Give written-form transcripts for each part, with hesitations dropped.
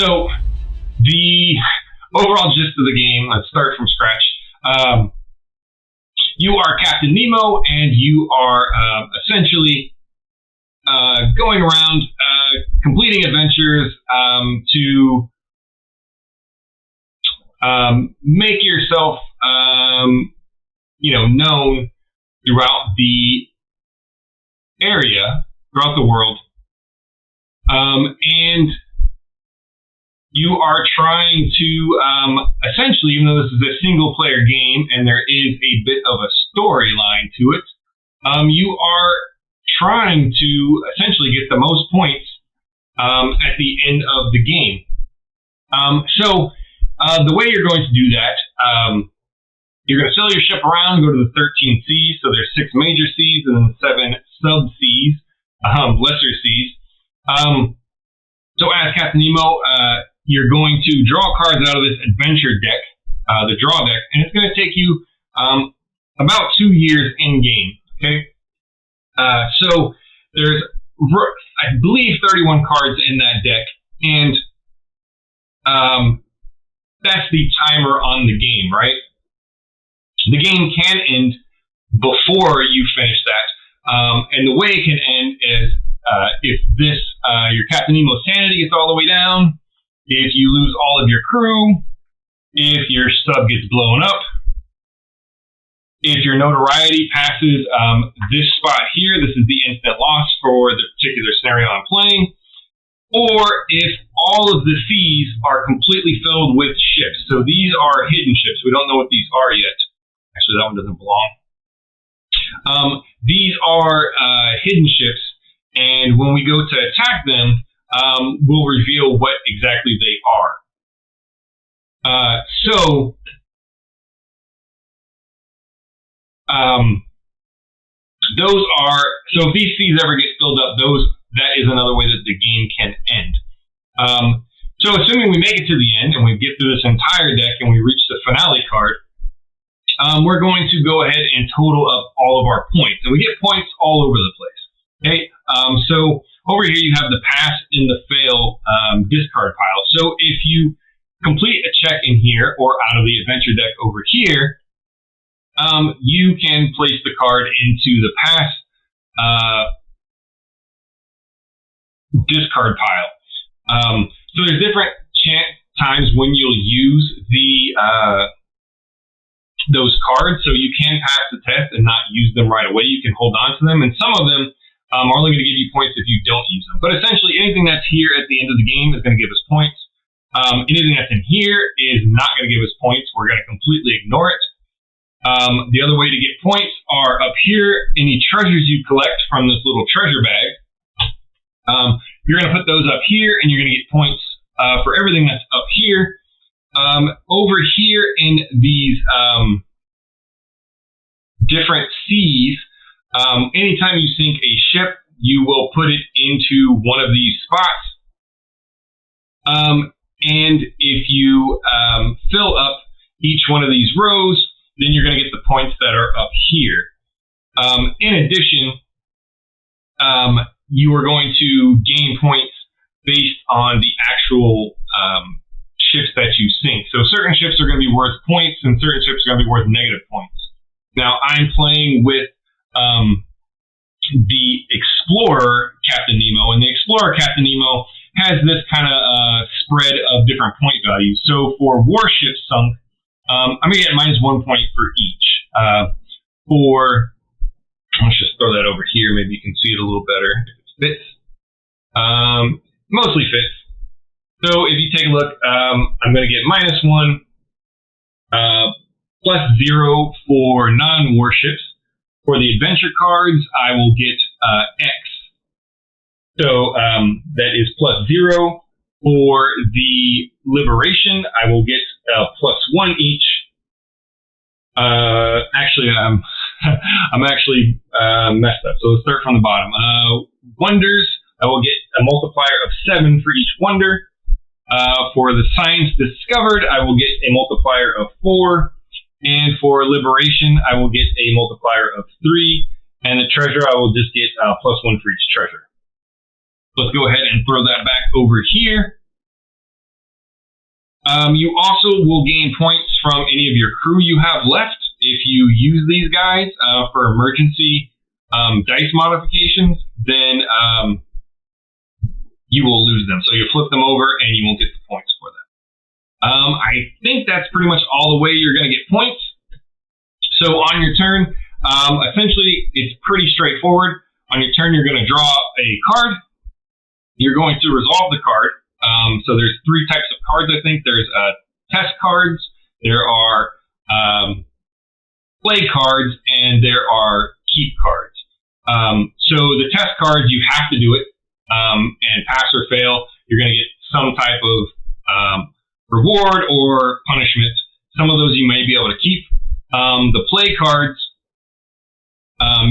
So the overall gist of the game, let's start from scratch. You are Captain Nemo, and you are essentially going around completing adventures to make yourself, known throughout the area, throughout the world, and you are trying to, essentially, even though this is a single-player game and there is a bit of a storyline to it, you are trying to essentially get the most points at the end of the game. So the way you're going to do that, you're going to sail your ship around, go to the 13 seas. So there's 6 major seas and then 7 sub-seas, lesser seas. So as Captain Nemo, you're going to draw cards out of this adventure deck, the draw deck, and it's going to take you about 2 years in game. Okay, so there's, I believe, 31 cards in that deck, and that's the timer on the game, right? The game can end before you finish that, and the way it can end is if your Captain Nemo's sanity gets all the way down, if you lose all of your crew, if your sub gets blown up, if your notoriety passes this spot here, this is the instant loss for the particular scenario I'm playing, or if all of the seas are completely filled with ships. So these are hidden ships. We don't know what these are yet. Actually, that one doesn't belong. These are hidden ships, and when we go to attack them, we'll reveal what exactly they are. So if these seas ever get filled up, that is another way that the game can end. So assuming we make it to the end and we get through this entire deck and we reach the finale card, we're going to go ahead and total up all of our points, and we get points all over the place. Okay, so over here you have the pass and the fail discard pile. So if you complete a check in here or out of the adventure deck over here, you can place the card into the pass discard pile. So there's different times when you'll use those cards. So you can pass the test and not use them right away. You can hold on to them, and some of them are only going to give you points if you don't use them. But essentially, anything that's here at the end of the game is going to give us points. Anything that's in here is not going to give us points. We're going to completely ignore it. The other way to get points are up here. Any treasures you collect from this little treasure bag, you're going to put those up here, and you're going to get points for everything that's up here. Over here in these different seas, anytime you sink a ship, you will put it into one of these spots. And if you fill up each one of these rows, then you're going to get the points that are up here. In addition, you are going to gain points based on the actual ships that you sink. So certain ships are going to be worth points, and certain ships are going to be worth negative points. Now, I'm playing with the Explorer Captain Nemo, and the Explorer Captain Nemo has this kind of spread of different point values. So for warships sunk, I'm going to get -1 point for each. Let's just throw that over here. Maybe you can see it a little better if it fits. Mostly fits. So if you take a look, I'm going to get -1, +0 for non-warships. For the adventure cards, I will get X. So that is +0. For the liberation, I will get +1 each. Actually, I'm actually messed up. So let's start from the bottom. Wonders, I will get a multiplier of 7 for each wonder. For the science discovered, I will get a multiplier of 4. And for liberation, I will get a multiplier of 3. And the treasure, I will just get +1 for each treasure. Let's go ahead and throw that back over here. You also will gain points from any of your crew you have left if you use these guys for emergency dice modifications. Then you will lose them. So you flip them over and you won't get the points for them. I think that's pretty much all the way you're going to get points. So on your turn, essentially it's pretty straightforward. On your turn, you're going to draw a card. You're going to resolve the card. So there's 3 types of cards, I think. There's test cards, there are play cards, and there are keep cards. So the test cards, you have to do it, and pass or fail, you're going to get some type of reward or punishment. Some of those you may be able to keep. The play cards,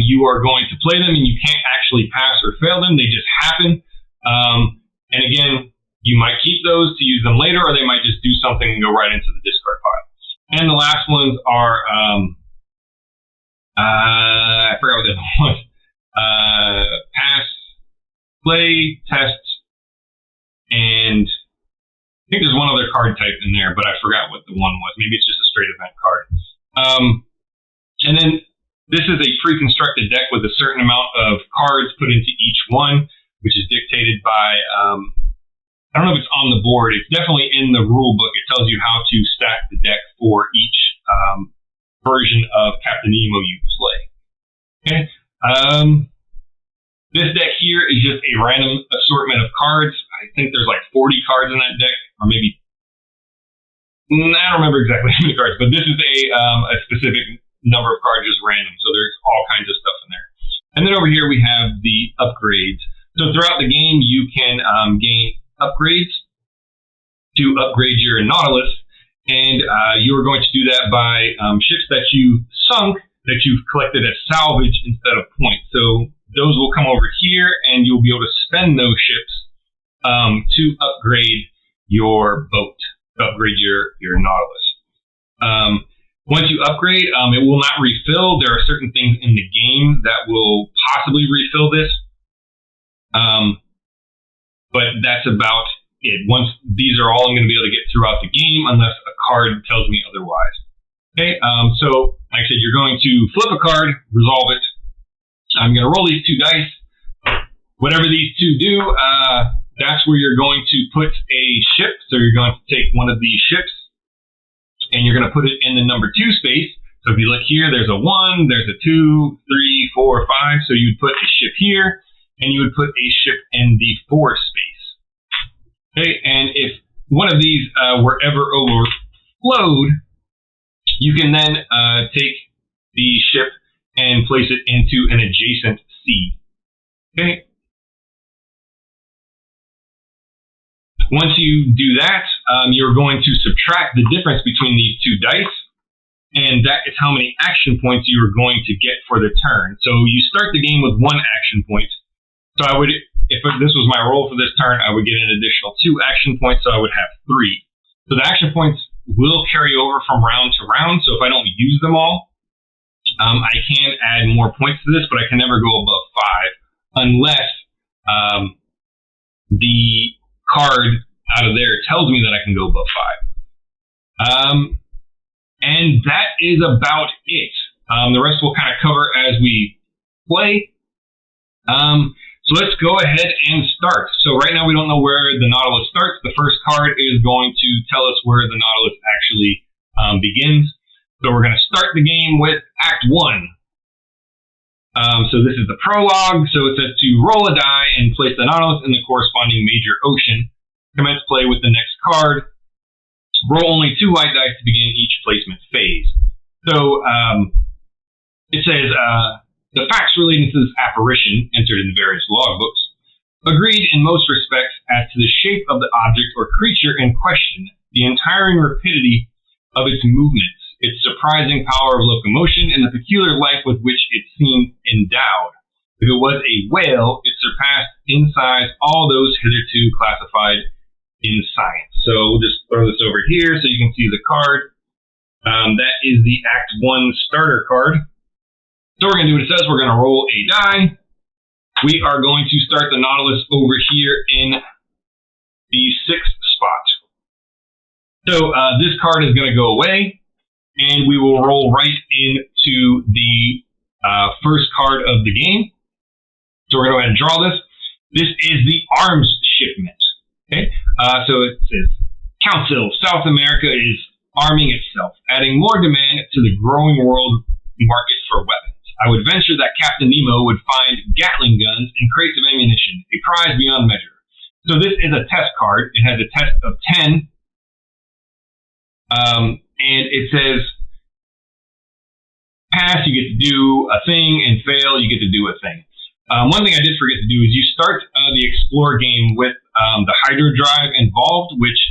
you are going to play them and you can't actually pass or fail them. They just happen. And again, you might keep those to use them later, or they might just do something and go right into the discard pile. And the last ones are, I forgot what the other one was. Pass, play, test, and I think there's one other card type in there, but I forgot what the one was. Maybe it's just a straight event card. And then this is a pre-constructed deck with a certain amount of cards put into each one, which is dictated by, I don't know if it's on the board. It's definitely in the rule book. It tells you how to stack the deck for each version of Captain Nemo you play. Okay. This deck here is just a random assortment of cards. I think there's like 40 cards in that deck, or maybe, I don't remember exactly how many cards, but this is a specific number of cards, just random. So there's all kinds of stuff in there. And then over here we have the upgrades. So throughout the game, you can gain upgrades to upgrade your Nautilus, and you are going to do that by ships that you sunk that you've collected as salvage instead of points. So those will come over here, and you'll be able to spend those ships to upgrade your boat, to upgrade your Nautilus. Once you upgrade, it will not refill. There are certain things in the game that will possibly refill this. But that's about it. Once these are all I'm going to be able to get throughout the game, unless a card tells me otherwise. Okay, so like I said, you're going to flip a card, resolve it. I'm going to roll these 2 dice. Whatever these 2 do, that's where you're going to put a ship. So you're going to take one of these ships, and you're going to put it in the number 2 space. So if you look here, there's a 1, there's a 2, 3, 4, 5. So you'd put a ship here, and you would put a ship in the 4 space. Okay, and if one of these were ever overflowed, you can then take the ship and place it into an adjacent sea. Okay. Once you do that, you're going to subtract the difference between these 2 dice, and that is how many action points you are going to get for the turn. So you start the game with 1 action point. So I would, if this was my roll for this turn, I would get an additional 2 action points, so I would have 3. So the action points will carry over from round to round, so if I don't use them all, I can add more points to this, but I can never go above 5 unless the card out of there tells me that I can go above 5. And that is about it. The rest we'll kind of cover as we play. So let's go ahead and start. So right now we don't know where the Nautilus starts. The first card is going to tell us where the Nautilus actually begins. So we're going to start the game with Act 1. So this is the prologue. So it says to roll a die and place the Nautilus in the corresponding major ocean. Commence play with the next card. Roll only 2 white dice to begin each placement phase. So it says the facts relating to this apparition, entered in various logbooks, agreed in most respects as to the shape of the object or creature in question, the entire rapidity of its movements, its surprising power of locomotion, and the peculiar life with which it seemed endowed. If it was a whale, it surpassed in size all those hitherto classified in science. So we'll just throw this over here so you can see the card. That is the Act 1 starter card. So we're going to do what it says. We're going to roll a die. We are going to start the Nautilus over here in the 6th spot. So this card is going to go away, and we will roll right into the first card of the game. So we're going to go ahead and draw this. This is the arms shipment. Okay, so it says, Council, South America is arming itself, adding more demand to the growing world market for weapons. I would venture that Captain Nemo would find Gatling guns and crates of ammunition, a prize beyond measure. So this is a test card. It has a test of 10. And it says, pass, you get to do a thing, and fail, you get to do a thing. One thing I did forget to do is you start the Explore game with the Hydro Drive involved, which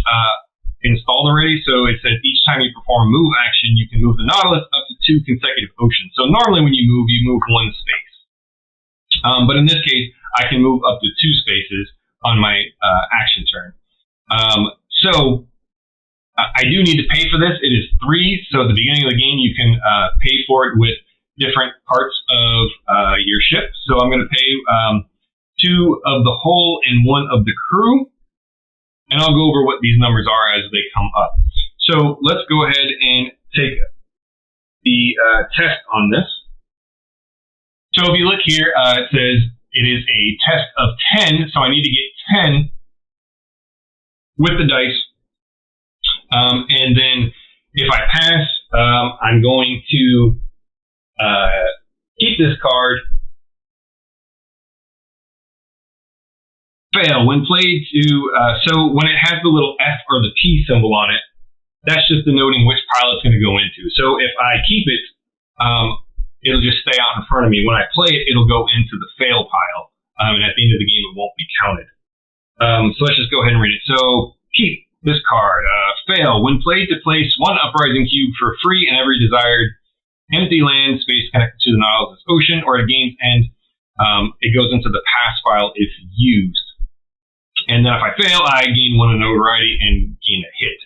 installed already. So it says each time you perform a move action, you can move the Nautilus up to 2 consecutive oceans. So normally when you move 1 space. But in this case, I can move up to 2 spaces on my action turn. So I do need to pay for this. It is 3. So at the beginning of the game, you can pay for it with different parts of your ship. So I'm going to pay 2 of the hull and 1 of the crew. And I'll go over what these numbers are as they come up. So let's go ahead and take the test on this. So if you look here, it says it is a test of 10. So I need to get 10 with the dice. And then if I pass, I'm going to keep this card. Fail. When played to, so when it has the little F or the P symbol on it, that's just denoting which pile it's going to go into. So if I keep it, it'll just stay out in front of me. When I play it, it'll go into the fail pile. And at the end of the game, it won't be counted. So let's just go ahead and read it. So keep this card. Fail. When played to place 1 uprising cube for free in every desired empty land space connected to the Nautilus ocean, or at game's end, it goes into the pass file if used. And then if I fail, I gain 1 in notoriety and gain a hit.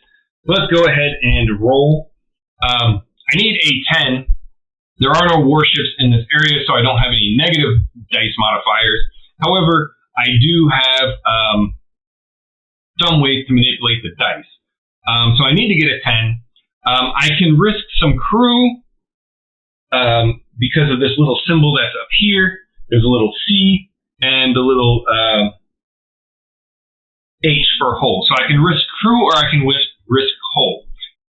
So let's go ahead and roll. I need a 10. There are no warships in this area, so I don't have any negative dice modifiers. However, I do have some ways to manipulate the dice. So I need to get a 10. I can risk some crew because of this little symbol that's up here. There's a little C and the little H for hull. So I can risk crew or I can risk hull.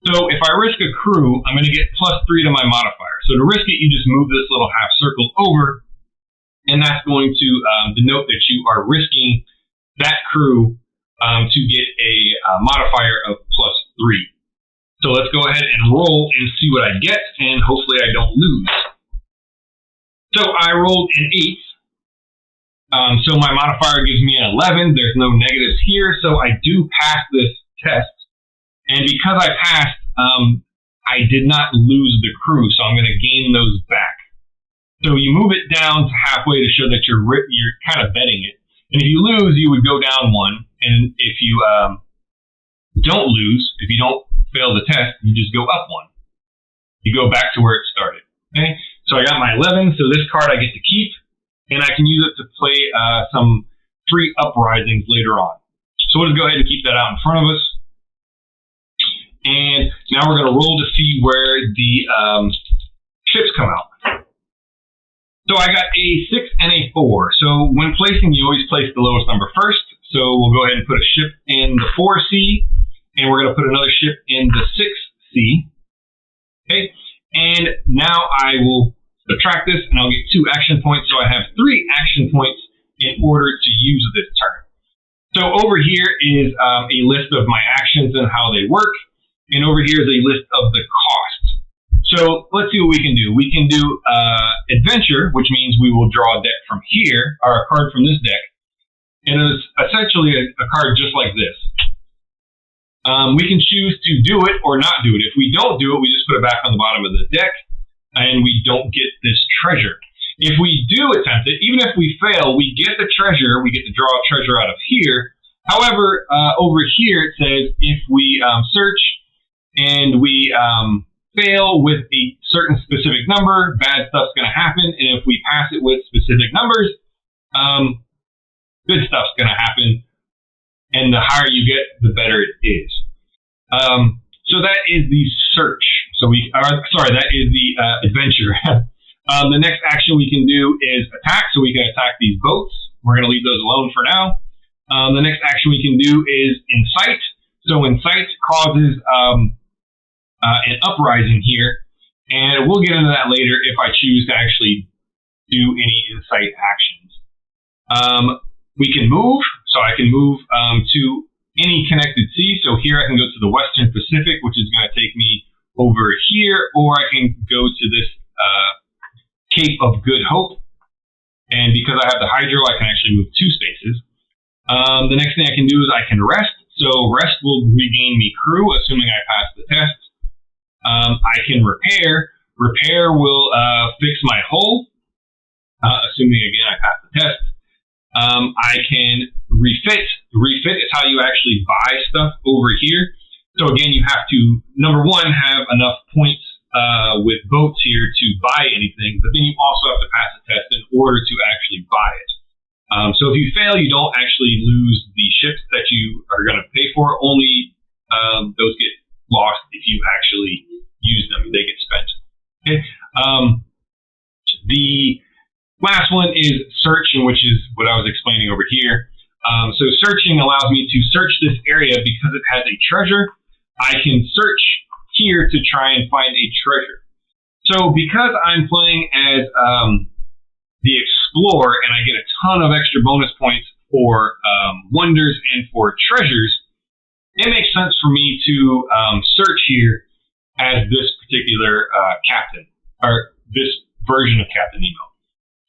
So if I risk a crew, I'm going to get +3 to my modifier. So to risk it, you just move this little half circle over, and that's going to denote that you are risking that crew to get a modifier of +3. So let's go ahead and roll and see what I get, and hopefully I don't lose. So I rolled an 8. So my modifier gives me an 11. There's no negatives here, so I do pass this test. And because I passed, I did not lose the crew, so I'm going to gain those back. So you move it down to halfway to show that you're kind of betting it. And if you lose, you would go down 1. And if you don't lose, if you don't fail the test, you just go up 1. You go back to where it started. Okay. So I got my 11. So this card I get to keep, and I can use it to play some free uprisings later on. So we'll just go ahead and keep that out in front of us. And now we're going to roll to see where the ships come out. So I got a 6 and a 4. So when placing, you always place the lowest number first. So we'll go ahead and put a ship in the 4C, and we're going to put another ship in the 6C. Okay, and now I will subtract this, and I'll get 2 action points. So I have 3 action points in order to use this turn. So over here is a list of my actions and how they work. And over here is a list of the costs. So let's see what we can do. We can do adventure, which means we will draw a deck from here, or a card from this deck. And it's essentially a card just like this. We can choose to do it or not do it. If we don't do it, we just put it back on the bottom of the deck, and we don't get this treasure. If we do attempt it, even if we fail, we get the treasure. We get to draw a treasure out of here. However, over here it says if we search and we fail with a certain specific number, bad stuff's going to happen. And if we pass it with specific numbers, good stuff's going to happen. And the higher you get, the better it is. So that is the search. That is the adventure. The next action we can do is attack, so we can attack these boats. We're going to leave those alone for now. The next action we can do is incite. So incite causes an uprising here, and we'll get into that later if I choose to actually do any incite actions. We can move, so I can move to any connected sea. So here I can go to the Western Pacific, which is going to take me over here, or I can go to this Cape of Good Hope. And because I have the hydro, I can actually move 2 spaces. The next thing I can do is I can rest. So rest will regain me crew, assuming I pass the test. I can repair. Repair will fix my hull, assuming, again, I pass the test. I can refit. Refit is how you actually buy stuff over here. So again, you have to, number one, have enough points with boats here to buy anything, but then you also have to pass the test in order to actually buy it. So if you fail, you don't actually lose the ships that you are going to pay for. Only those get lost if you actually use them. They get spent. Okay. The last one is searching, which is what I was explaining over here. So searching allows me to search this area because it has a treasure. I can search here to try and find a treasure. So because I'm playing as the Explorer and I get a ton of extra bonus points for wonders and for treasures, it makes sense for me to search here as this particular captain, or this version of Captain Nemo.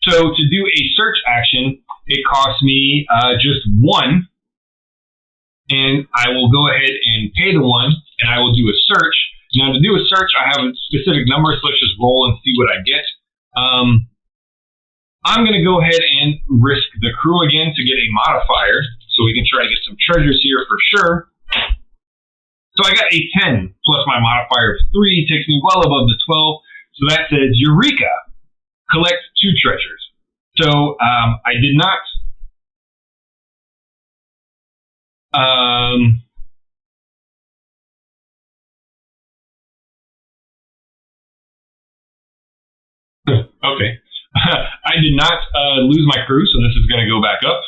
So to do a search action, it costs me just 1, and I will go ahead and pay the 1, and I will do a search. Now to do a search, I have a specific number, so let's just roll and see what I get. I'm going to go ahead and risk the crew again to get a modifier, so we can try to get some treasures here for sure. So I got a 10 plus my modifier of 3, takes me well above the 12. So that says Eureka, collect 2 treasures. So I did not okay. I did not lose my crew, so this is going to go back up.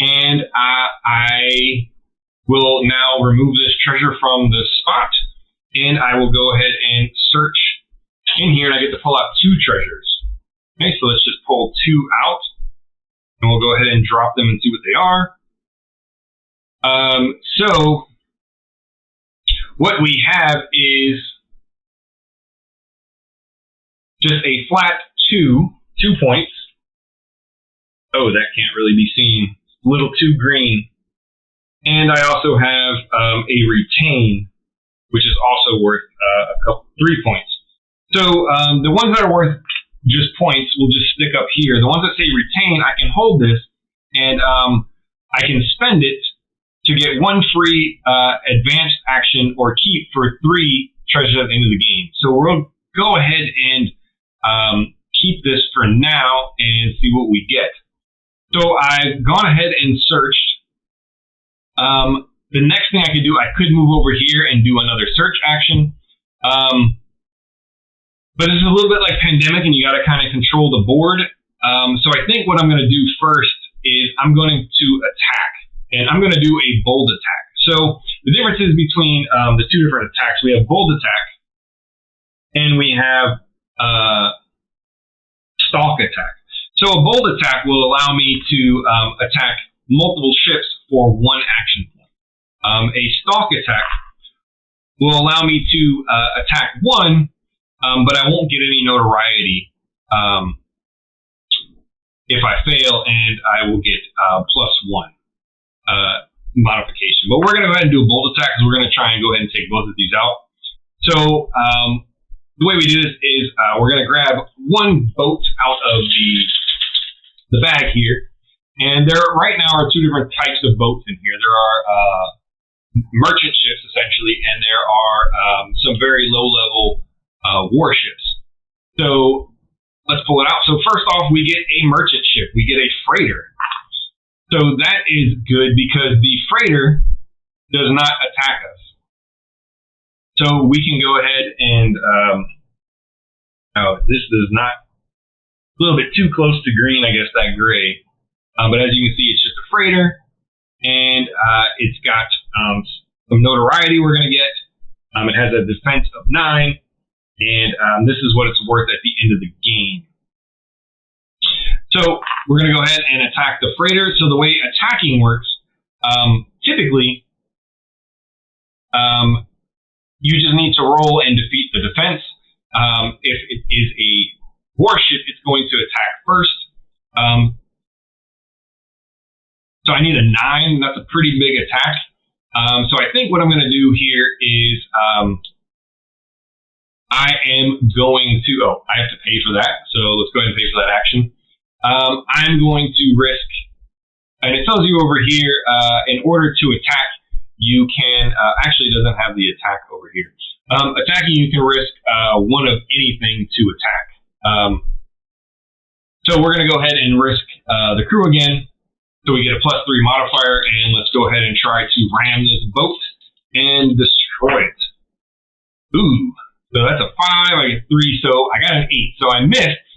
And I will now remove this treasure from the spot, and I will go ahead and search in here, and I get to pull out 2 treasures. Okay, so let's just pull 2 out, and we'll go ahead and drop them and see what they are. So what we have is just a flat 2 points. Oh, that can't really be seen. A little too green. And I also have a retain, which is also worth 3 points. So the ones that are worth just points will just stick up here. The ones that say retain, I can hold this, and I can spend it to get 1 free advanced action or keep for 3 treasures at the end of the game. So we'll go ahead and keep this for now and see what we get. So I've gone ahead and searched. The next thing I could do, I could move over here and do another search action. But this is a little bit like Pandemic, and you got to kind of control the board. So I think what I'm going to do first is I'm going to attack, and I'm going to do a bold attack. So the differences between the 2 different attacks, we have bold attack, and we have Stalk Attack. So a bold attack will allow me to attack multiple ships for 1 action point. A Stalk Attack will allow me to attack 1, but I won't get any notoriety if I fail, and I will get +1 modification. But we're going to go ahead and do a bold attack because we're going to try and go ahead and take both of these out. So the way we do this is we're going to grab 1 boat out of the bag here, and there right now are 2 different types of boats in here. There are merchant ships essentially, and there are some very low-level warships. So let's pull it out. So first off, we get a merchant ship. We get a freighter. So that is good because the freighter does not attack us. So we can go ahead and, this does not, a little bit too close to green, I guess, that gray. But as you can see, it's just a freighter, and it's got some notoriety we're going to get. It has a defense of 9, and this is what it's worth at the end of the game. So we're going to go ahead and attack the freighter. So the way attacking works, typically, you just need to roll and defeat the defense. If it is a warship, it's going to attack first. So I need a 9. That's a pretty big attack. So I think what I'm going to do here is I am going to, I have to pay for that. So let's go ahead and pay for that action. I'm going to risk, and it tells you over here, in order to attack, you can, actually it doesn't have the attack over here. Attacking, you can risk one of anything to attack. So we're going to go ahead and risk the crew again. So we get a +3 modifier, and let's go ahead and try to ram this boat and destroy it. Ooh, so that's a 5, I get 3, so I got an 8. So I missed.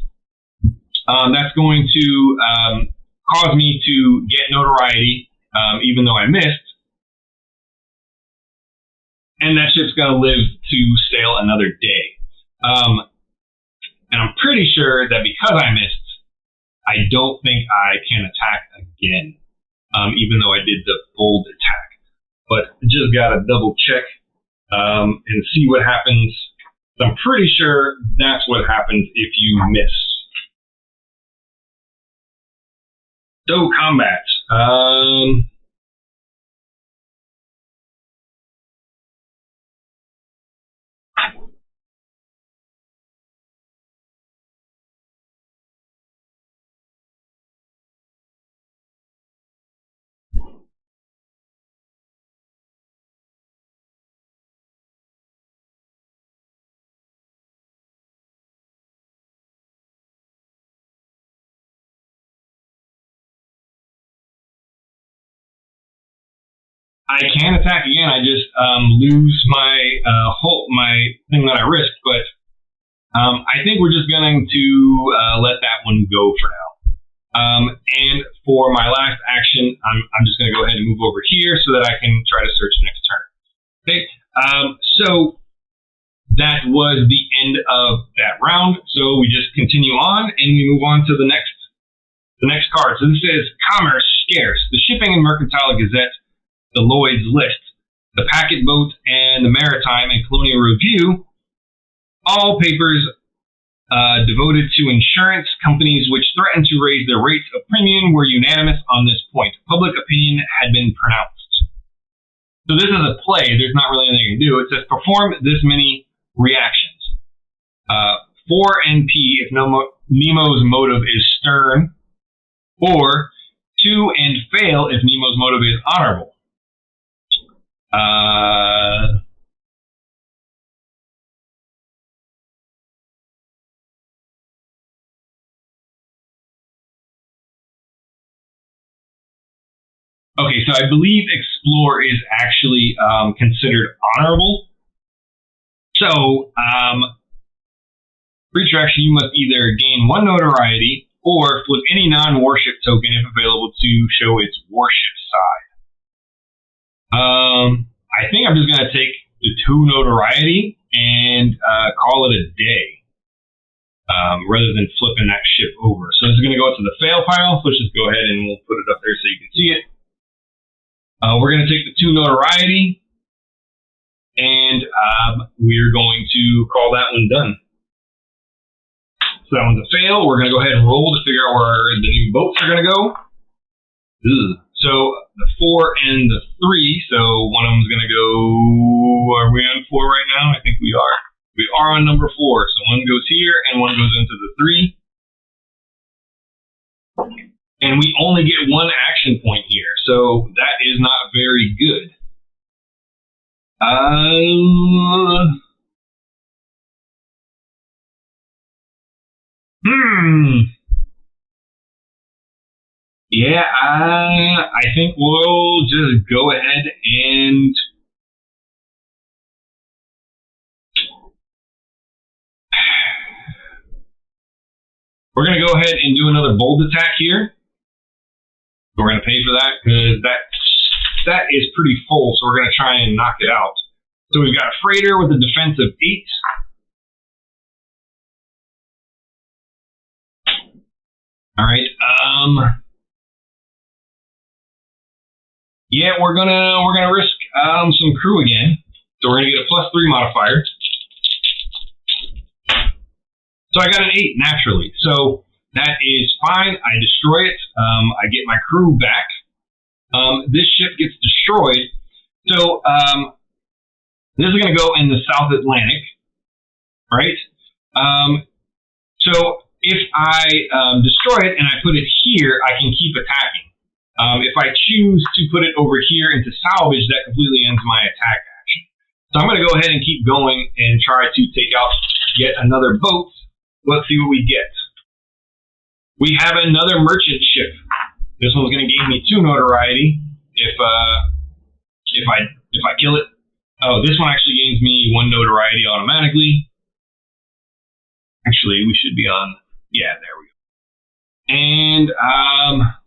That's going to cause me to get notoriety, even though I missed. And that ship's going to live to sail another day. And I'm pretty sure that because I missed, I don't think I can attack again, even though I did the bold attack. But just got to double check and see what happens. I'm pretty sure that's what happens if you miss. So combat. I can attack again. I just lose my my thing that I risked, but I think we're just going to let that one go for now. And for my last action, I'm just going to go ahead and move over here so that I can try to search next turn. Okay. So that was the end of that round. So we just continue on and we move on to the next card. So this is Commerce Scarce, the Shipping and Mercantile Gazette, the Lloyd's List, the Packet Boat, and the Maritime and Colonial Review, all papers devoted to insurance companies which threatened to raise their rates of premium were unanimous on this point. Public opinion had been pronounced. So this is a play. There's not really anything to do. It says perform this many reactions. 4 NP if Nemo's motive is stern, or 2 and fail if Nemo's motive is honorable. Okay, so I believe explore is actually considered honorable. So, for each action, you must either gain 1 notoriety or flip any non-warship token if available to show its warship side. I think I'm just going to take the 2 notoriety and call it a day, rather than flipping that ship over. So this is going to go to the fail pile. So let's just go ahead and we'll put it up there so you can see it. We're going to take the 2 notoriety, and we're going to call that one done. So that one's a fail. We're going to go ahead and roll to figure out where the new boats are going to go. Ugh. So the 4 and the 3, so one of them's going to go, are we on 4 right now? I think we are. We are on number 4. So one goes here and one goes into the 3. And we only get 1 action point here, so that is not very good. Yeah, I think we'll just go ahead and we're going to go ahead and do another bold attack here. We're going to pay for that because that is pretty full, so we're going to try and knock it out. So we've got a freighter with a defense of 8. All right. Yeah, we're gonna risk some crew again. So we're gonna get a +3 modifier. So I got an 8 naturally. So that is fine. I destroy it. I get my crew back. This ship gets destroyed. So this is gonna go in the South Atlantic, right? So if I destroy it and I put it here, I can keep attacking. If I choose to put it over here into salvage, that completely ends my attack action. So I'm going to go ahead and keep going and try to take out yet another boat. Let's see what we get. We have another merchant ship. This one's going to gain me 2 notoriety if I kill it. Oh, this one actually gains me 1 notoriety automatically. Actually, we should be on. Yeah, there we go. And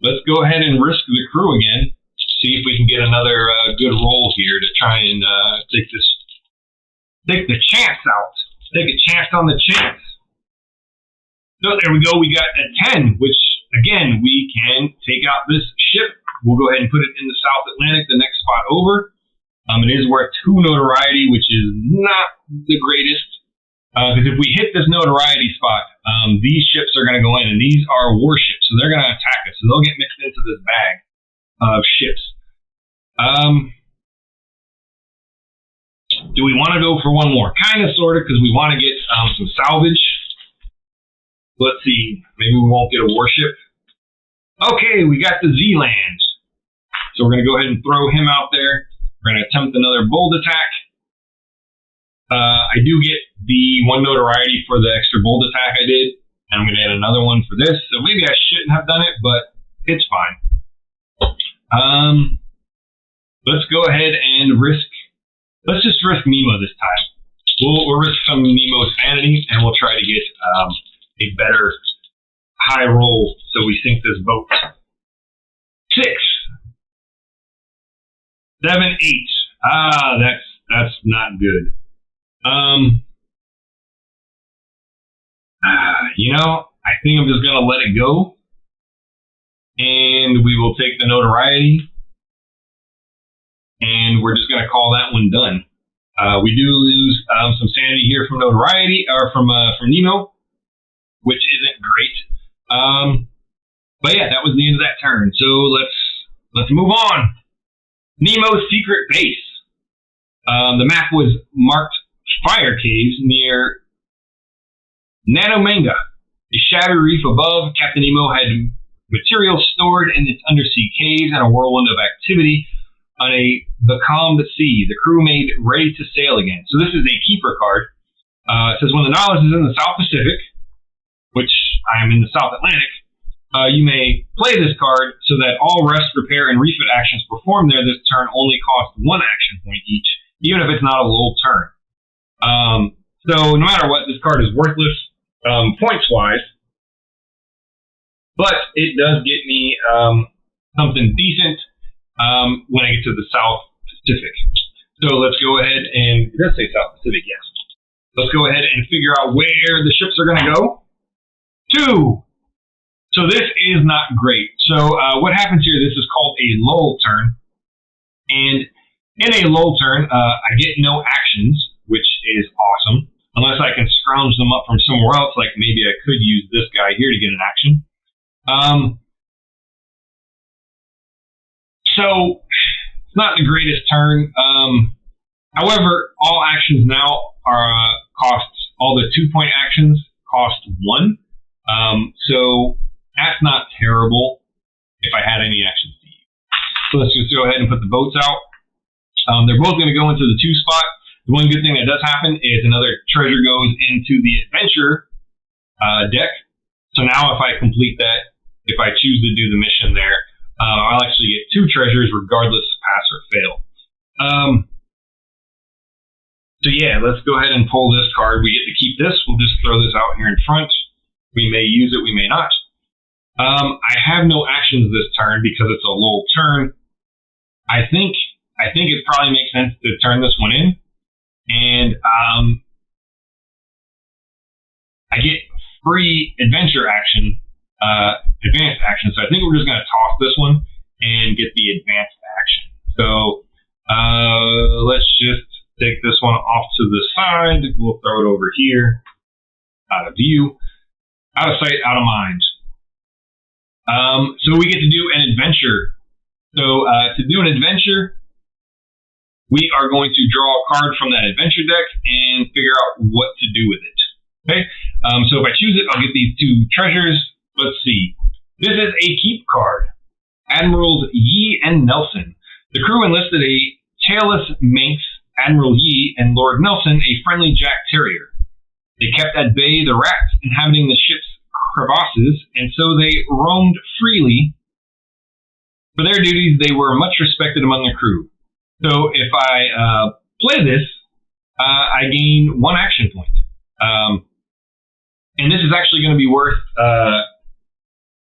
let's go ahead and risk the crew again. See if we can get another good roll here to try and take the chance out. Take a chance on the chance. So there we go. We got a 10, which again, we can take out this ship. We'll go ahead and put it in the South Atlantic, the next spot over. It is worth 2 notoriety, which is not the greatest. Because if we hit this notoriety spot, these ships are going to go in, and these are warships, so they're going to attack us. So they'll get mixed into this bag of ships. Do we want to go for one more? Kind of, sort of, because we want to get some salvage. Let's see. Maybe we won't get a warship. Okay, we got the Z-Land. So we're going to go ahead and throw him out there. We're going to attempt another bold attack. I do get the 1 notoriety for the extra bold attack I did, and I'm going to add another one for this. So maybe I shouldn't have done it, but it's fine. Let's go ahead and let's just risk Nemo this time. We'll risk some Nemo's sanity, and we'll try to get a better high roll so we sink this boat. 6, 7, 8. That's not good. I think I'm just going to let it go, and we will take the notoriety, and we're just going to call that one done. We do lose some sanity here from notoriety, or from Nemo, which isn't great. But yeah, that was the end of that turn. So let's move on. Nemo's secret base. The map was marked Fire Caves near Nanomanga. A shattered reef above, Captain Nemo had materials stored in its undersea caves and a whirlwind of activity on a becalmed sea. The crew made ready to sail again. So this is a keeper card. It says when the Nautilus is in the South Pacific, which I am in the South Atlantic, you may play this card so that all rest, repair, and refit actions performed there this turn only cost 1 action point each, even if it's not a lull turn. So no matter what, this card is worthless points-wise, but it does get me something decent when I get to the South Pacific. So let's go ahead and, it does say South Pacific, yes. Let's go ahead and figure out where the ships are going to go. 2. So this is not great. So what happens here, this is called a lull turn. And in a lull turn, I get no actions, which is awesome. Unless I can scrounge them up from somewhere else, like maybe I could use this guy here to get an action. So it's not the greatest turn. However, all actions now are all the 2-point actions cost 1. So that's not terrible if I had any actions to use. So let's just go ahead and put the boats out. They're both going to go into the 2 spot. The one good thing that does happen is another treasure goes into the adventure deck. So now if I complete that if I choose to do the mission there, I'll actually get 2 treasures regardless of pass or fail. So yeah, let's go ahead and pull this card. We get to keep this. We'll just throw this out here in front. We may use it, we may not. I have no actions this turn because it's a lull turn. I think it probably makes sense to turn this one in, and I get free adventure action, advanced action. So I think we're just going to toss this one and get the advanced action. So let's just take this one off to the side. We'll throw it over here, out of view, out of sight, out of mind. So we get to do an adventure. So to do an adventure, we are going to draw a card from that adventure deck and figure out what to do with it. Okay. So if I choose it, I'll get these 2 treasures. Let's see. This is a keep card. Admirals Yi and Nelson. The crew enlisted a tailless Manx, Admiral Yi, and Lord Nelson, a friendly Jack Terrier. They kept at bay the rats inhabiting the ship's crevasses, and so they roamed freely. For their duties, they were much respected among the crew. So if I play this, I gain 1 action point. And this is actually going to be worth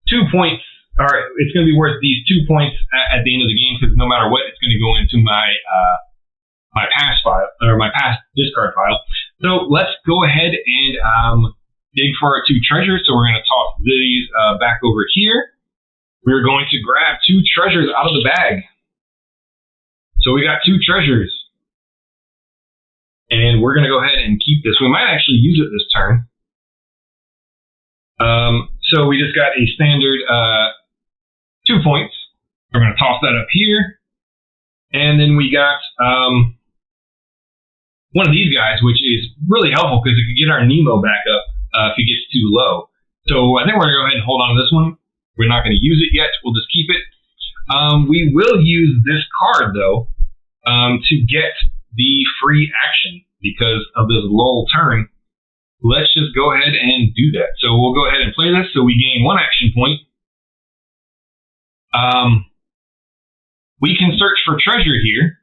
2 points, or it's going to be worth these 2 points at the end of the game, because no matter what, it's going to go into my my pass file, or my pass discard file. So let's go ahead and dig for our 2 treasures. So we're going to toss these back over here. We're going to grab 2 treasures out of the bag. So we got 2 treasures. And we're going to go ahead and keep this. We might actually use it this turn. So we just got a standard 2 points. We're going to toss that up here. And then we got one of these guys, which is really helpful because it could get our Nemo back up if he gets too low. So I think we're going to go ahead and hold on to this one. We're not going to use it yet. We'll just keep it. We will use this card, though, to get the free action because of this lull turn. Let's just go ahead and do that. So we'll go ahead and play this. So we gain 1 action point. We can search for treasure here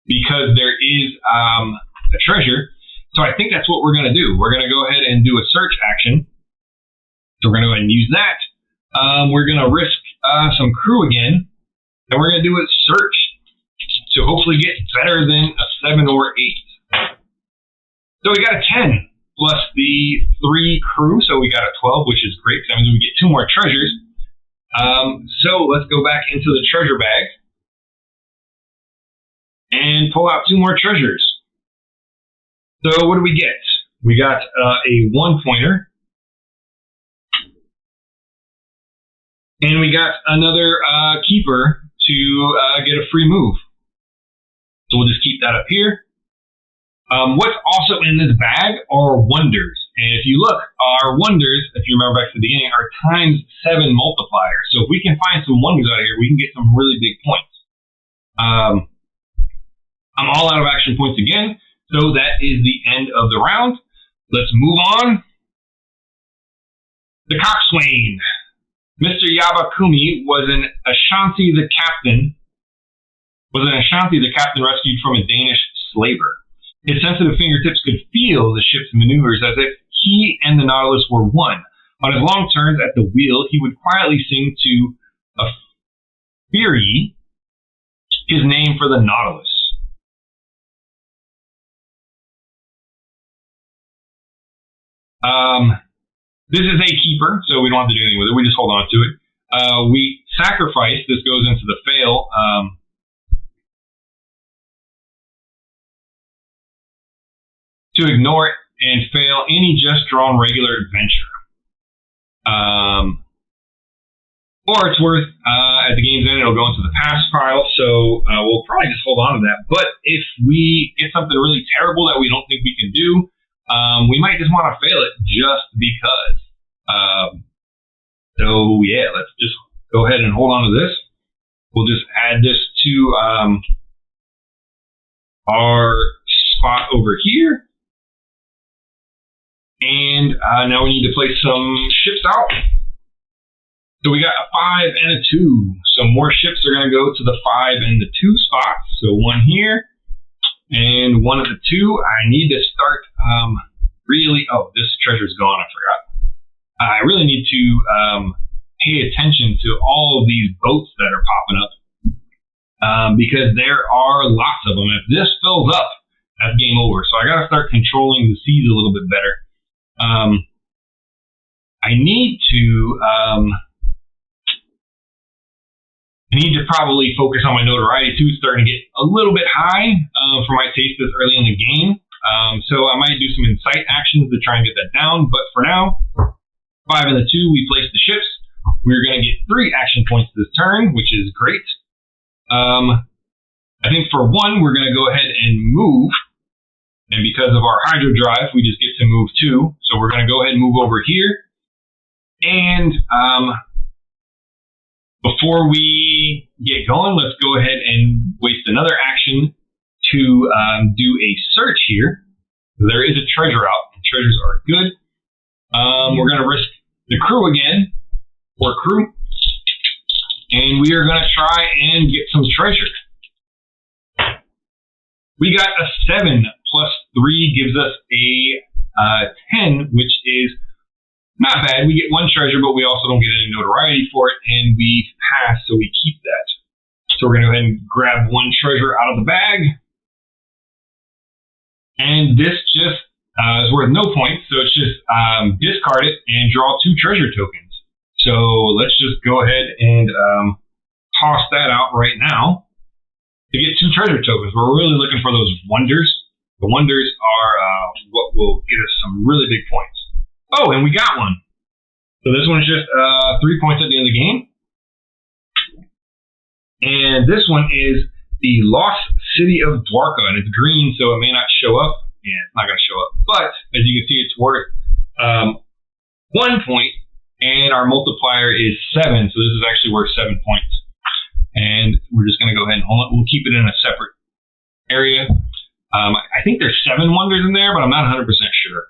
because there is a treasure. So I think that's what we're going to do. We're going to go ahead and do a search action. So we're going to go ahead and use that. We're going to risk some crew again, and we're going to do a search to hopefully get better than a 7 or 8. So we got a 10 plus the 3 crew, so we got a 12, which is great. That means we get 2 more treasures. So let's go back into the treasure bag and pull out 2 more treasures. So what do we get? We got a 1-pointer. And we got another keeper to get a free move. So we'll just keep that up here. What's also in this bag are wonders. And if you look, our wonders, if you remember back to the beginning, are ×7 multipliers. So if we can find some wonders out of here, we can get some really big points. I'm all out of action points again. So that is the end of the round. Let's move on. The Coxswain. Mr. Yabakumi was an Ashanti the captain rescued from a Danish slaver. His sensitive fingertips could feel the ship's maneuvers as if he and the Nautilus were one. On his long turns at the wheel, he would quietly sing to a Fury, his name for the Nautilus. This is a keeper, so we don't have to do anything with it. We just hold on to it. We sacrifice. This goes into the fail. To ignore it and fail any just drawn regular adventure. Or it's worth, at the game's end, it'll go into the pass file, so we'll probably just hold on to that. But if we get something really terrible that we don't think we can do, we might just want to fail it just because. So yeah, let's just go ahead and hold on to this. We'll just add this to our spot over here. And now we need to place some ships out. So we got a 5 and a 2. So more ships are going to go to the 5 and the 2 spots. So one here and one at the 2. I need to start really. Oh, this treasure's gone. I forgot. I really need to pay attention to all of these boats that are popping up because there are lots of them. If this fills up, that's game over. So I got to start controlling the seas a little bit better. I need to probably focus on my notoriety too. It's starting to get a little bit high for my taste this early in the game. So I might do some incite actions to try and get that down. But for now, 5 and the 2, we place the ships. We're going to get 3 action points this turn, which is great. I think for 1, we're going to go ahead and move. And because of our hydro drive, we just get to move 2. So we're going to go ahead and move over here. And before we get going, let's go ahead and waste another action to do a search here. There is a treasure out, and treasures are good. We're going to risk the crew again, or crew, and we are going to try and get some treasure. We got a 7 plus 3 gives us a 10, which is not bad. We get 1 treasure, but we also don't get any notoriety for it, and we pass, so we keep that. So we're going to go ahead and grab 1 treasure out of the bag. And this just is worth no points, so it's just discard it and draw 2 treasure tokens. So let's just go ahead and toss that out right now to get 2 treasure tokens. We're really looking for those wonders. The wonders are what will get us some really big points. Oh, and we got 1. So this one's just 3 points at the end of the game. And this one is the Lost City of Dwarka, and it's green, so it may not show up. Yeah, it's not going to show up. But as you can see, it's worth 1 point, and our multiplier is 7, so this is actually worth 7 points. And we're just going to go ahead and hold it. We'll keep it in a separate area. I think there's 7 wonders in there, but I'm not 100% sure.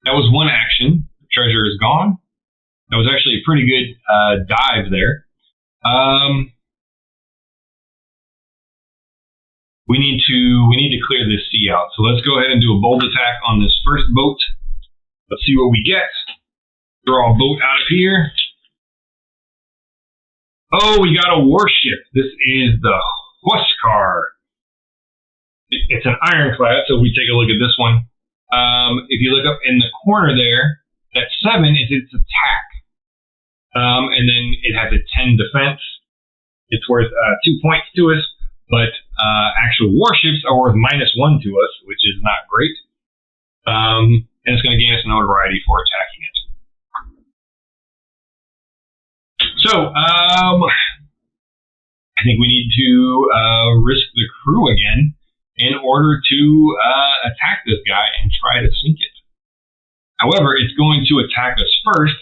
That was 1 action. The treasure is gone. That was actually a pretty good dive there. We need to clear this sea out. So let's go ahead and do a bold attack on this first boat. Let's see what we get. Draw a boat out of here. Oh, we got a warship. This is the Huskar. It's an ironclad, so if we take a look at this one. If you look up in the corner there, that 7 is its attack. And then it has a 10 defense. It's worth 2 points to us, but actual warships are worth -1 to us, which is not great. And it's going to gain us notoriety for attacking it. So, I think we need to risk the crew again in order to attack this guy and try to sink it. However, it's going to attack us first.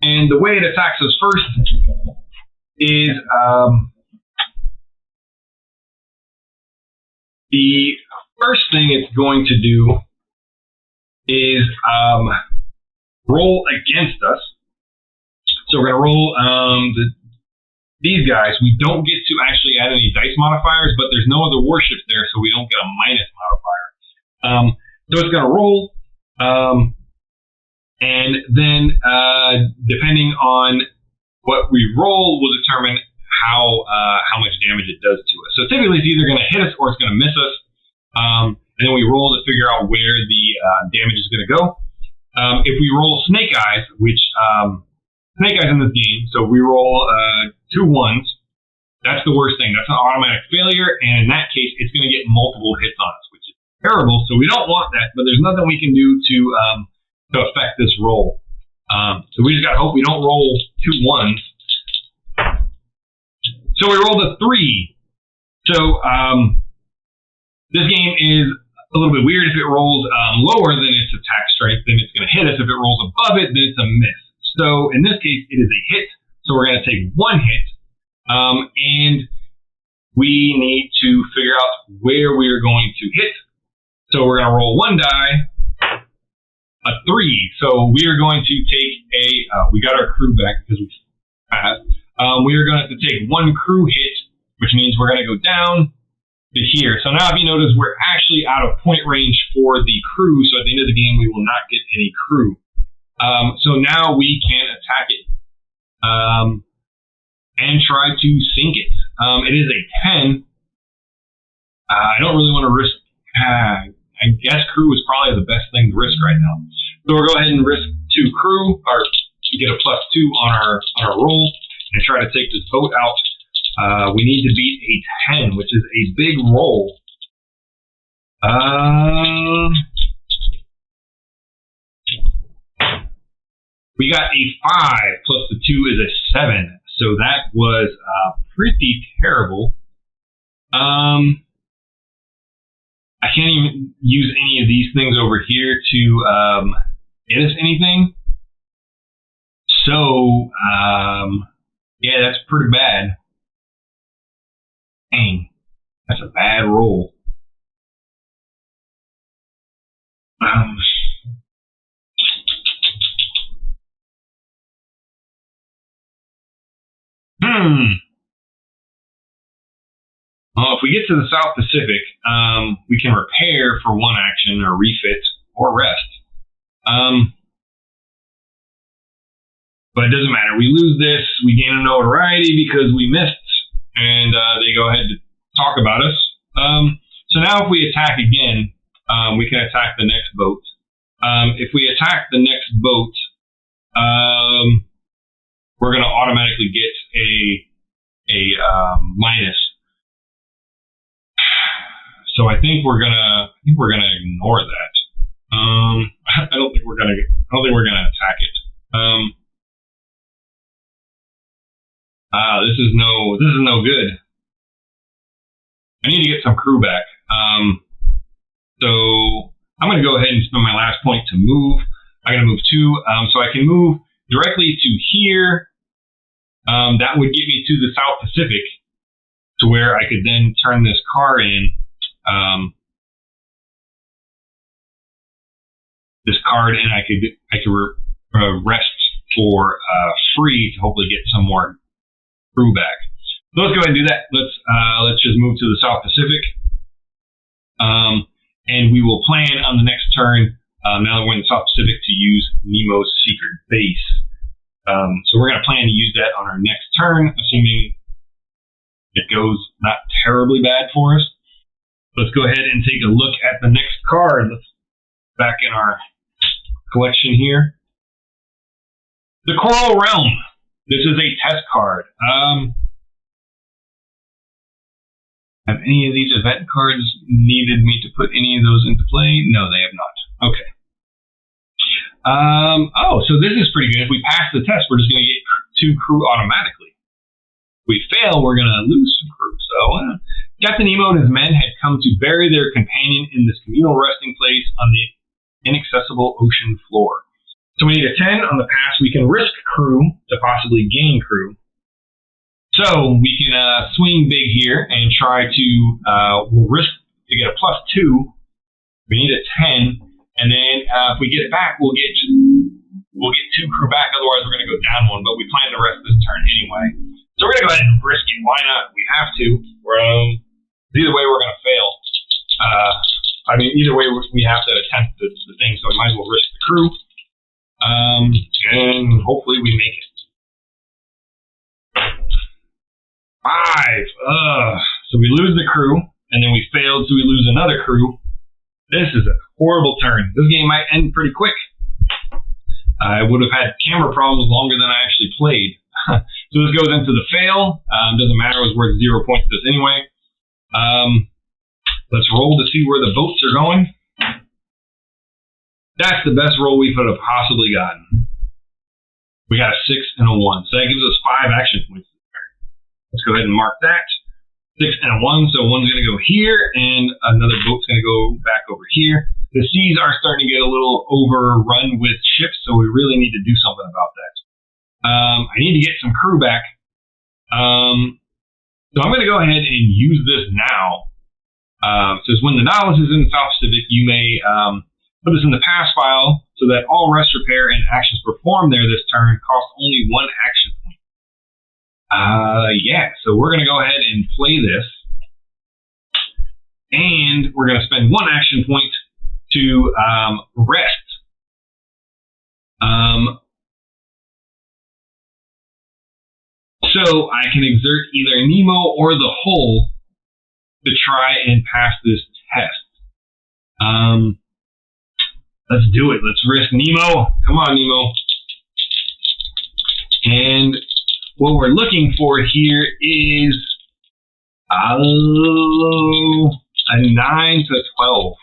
And the way it attacks us first is the first thing it's going to do is roll against us. So we're going to roll these guys. We don't get to actually add any dice modifiers, but there's no other warships there, so we don't get a minus modifier. So it's going to roll. And then, depending on what we roll, will determine how much damage it does to us. So typically, it's either going to hit us or it's going to miss us. And then we roll to figure out where the damage is going to go. If we roll Snake Eyes, which Snake Eyes in this game, so we roll 2 1s. That's the worst thing. That's an automatic failure, and in that case, it's going to get multiple hits on us, which is terrible. So we don't want that, but there's nothing we can do to affect this roll. So we just got to hope we don't roll 2 1s. So we rolled a 3. So this game is a little bit weird. If it rolls lower than its attack strength, then it's going to hit us. If it rolls above it, then it's a miss. So in this case, it is a hit. So we're going to take 1 hit. And we need to figure out where we are going to hit. So we're going to roll 1 die. a 3. So we are going to take we got our crew back because we passed. We are going to take 1 crew hit, which means we're going to go down to here. So now if you notice, we're actually out of point range for the crew. So at the end of the game, we will not get any crew. So now we can attack it and try to sink it. It is a 10. I don't really want to risk. I guess crew is probably the best thing to risk right now. So we'll go ahead and risk 2 crew, or get a +2 on our roll, and try to take this boat out. We need to beat a 10, which is a big roll. We got a 5 plus the 2 is a 7. So that was pretty terrible. I can't even use any of these things over here to get us anything. So, yeah, that's pretty bad. Dang, that's a bad roll. Well, if we get to the South Pacific, we can repair for 1 action, or refit, or rest. But it doesn't matter. We lose this, we gain a notoriety because we missed, and they go ahead to talk about us. So now if we attack again, we can attack the next boat. If we attack the next boat, we're going to automatically get a minus. So I think we're gonna ignore that. I don't think we're gonna attack it. This is no good. I need to get some crew back. So I'm gonna go ahead and spend my last point to move. I'm gonna move 2, so I can move directly to here. That would get me to the South Pacific, to where I could then turn this car in. This card, and I could rest for free to hopefully get some more crew back. So let's go ahead and do that. Let's just move to the South Pacific, and we will plan on the next turn. Now that we're in the South Pacific, to use Nemo's secret base. So we're going to plan to use that on our next turn, assuming it goes not terribly bad for us. Let's go ahead and take a look at the next card. Let's back in our collection here. The Coral Realm. This is a test card. Have any of these event cards needed me to put any of those into play? No, they have not. Okay. So this is pretty good. If we pass the test, we're just going to get 2 crew automatically. If we fail, we're going to lose some crew. So, Captain Nemo and his men had come to bury their companion in this communal resting place on the inaccessible ocean floor. So we need a 10 on the pass. We can risk crew to possibly gain crew. So we can swing big here and try to, we'll risk to get a +2. We need a 10, and then if we get it back, we'll get 2 crew back. Otherwise, we're going to go down 1. But we plan the rest of this turn anyway. So we're going to go ahead and risk it. Why not? We have to. Either way, we're going to fail. Either way, we have to attempt the thing, so we might as well risk the crew. And hopefully we make it. 5. So we lose the crew, and then we failed, so we lose another crew. This is a horrible turn. This game might end pretty quick. I would have had camera problems longer than I actually played. So this goes into the fail. Doesn't matter, it was worth 0 points to this anyway. Let's roll to see where the boats are going. That's the best roll we could have possibly gotten. We got a 6 and a 1. So that gives us 5 action points. Let's go ahead and mark that. 6 and a 1. So one's going to go here, and another boat's going to go back over here. The seas are starting to get a little overrun with ships, so we really need to do something about that. I need to get some crew back. So I'm going to go ahead and use this now. It says when the Nautilus is in the South Pacific, you may put this in the pass file so that all rest, repair, and actions performed there this turn cost only 1 action point. Yeah, so we're going to go ahead and play this. And we're going to spend 1 action point to rest. So I can exert either Nemo or the Hull to try and pass this test. Let's do it. Let's risk Nemo. Come on, Nemo. And what we're looking for here is a 9 to 12.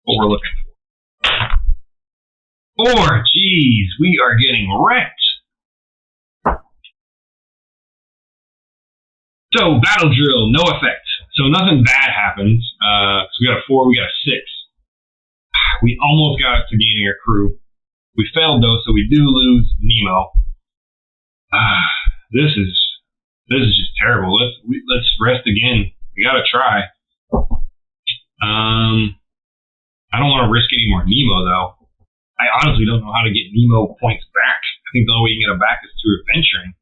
What we're looking for. 4. Geez, we are getting wrecked. So, battle drill, no effect. So nothing bad happens. So we got a 4, we got a 6. We almost got to gaining our crew. We failed though, so we do lose Nemo. This is just terrible. Let's rest again. We gotta try. I don't want to risk any more Nemo though. I honestly don't know how to get Nemo points back. I think the only way you can get them back is through adventuring.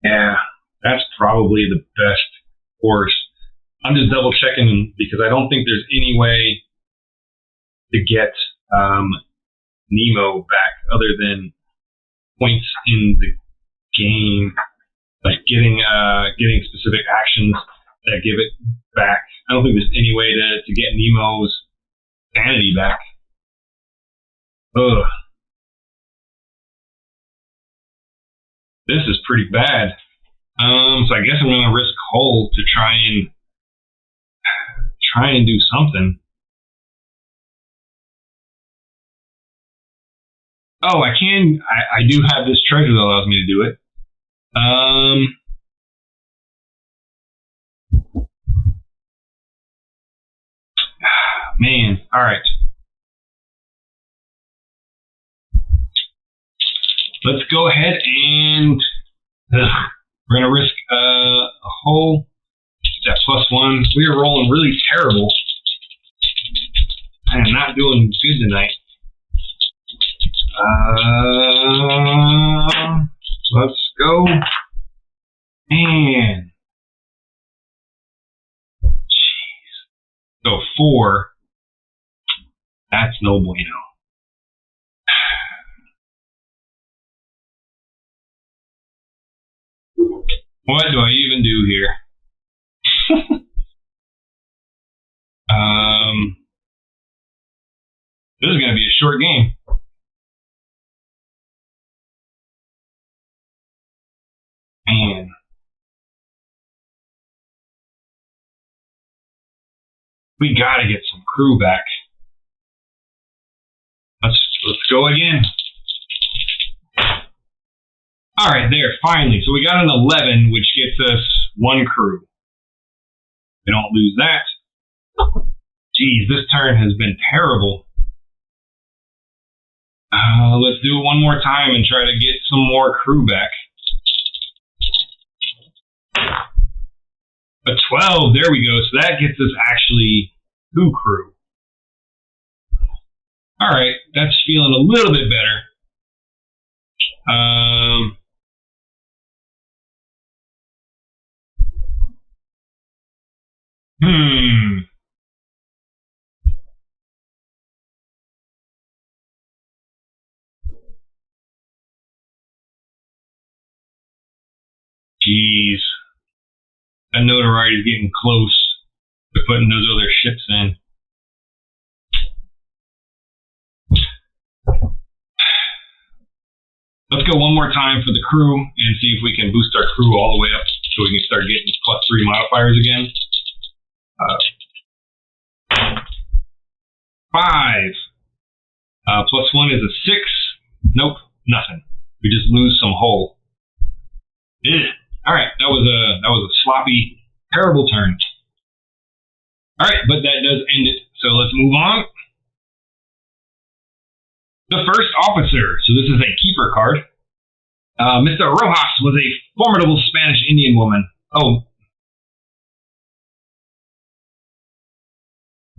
Yeah, that's probably the best course. I'm just double checking because I don't think there's any way to get Nemo back other than points in the game, like getting specific actions that give it back. I don't think there's any way to get Nemo's sanity back. Ugh. This is pretty bad. So I guess I'm gonna risk Hull to try and do something. Oh, I can. I do have this treasure that allows me to do it. Man, all right. Let's go ahead and we're gonna risk a Hull. That +1. We are rolling really terrible. I am not doing good tonight. Let's go. And jeez. So 4. That's no bueno. What do I even do here? This is going to be a short game. Man. We got to get some crew back. Let's go again. All right, there, finally. So we got an 11, which gets us 1 crew. We don't lose that. Geez, this turn has been terrible. Let's do it one more time and try to get some more crew back. A 12, there we go. So that gets us actually 2 crew. All right, that's feeling a little bit better. Jeez. That notoriety is getting close to putting those other ships in. Let's go one more time for the crew and see if we can boost our crew all the way up so we can start getting +3 modifiers again. 5. +1 is a 6. Nope, nothing. We just lose some hull. Ugh. All right, that was a sloppy, terrible turn. All right, but that does end it. So let's move on. The first officer. So this is a keeper card. Mr. Rojas was a formidable Spanish Indian woman.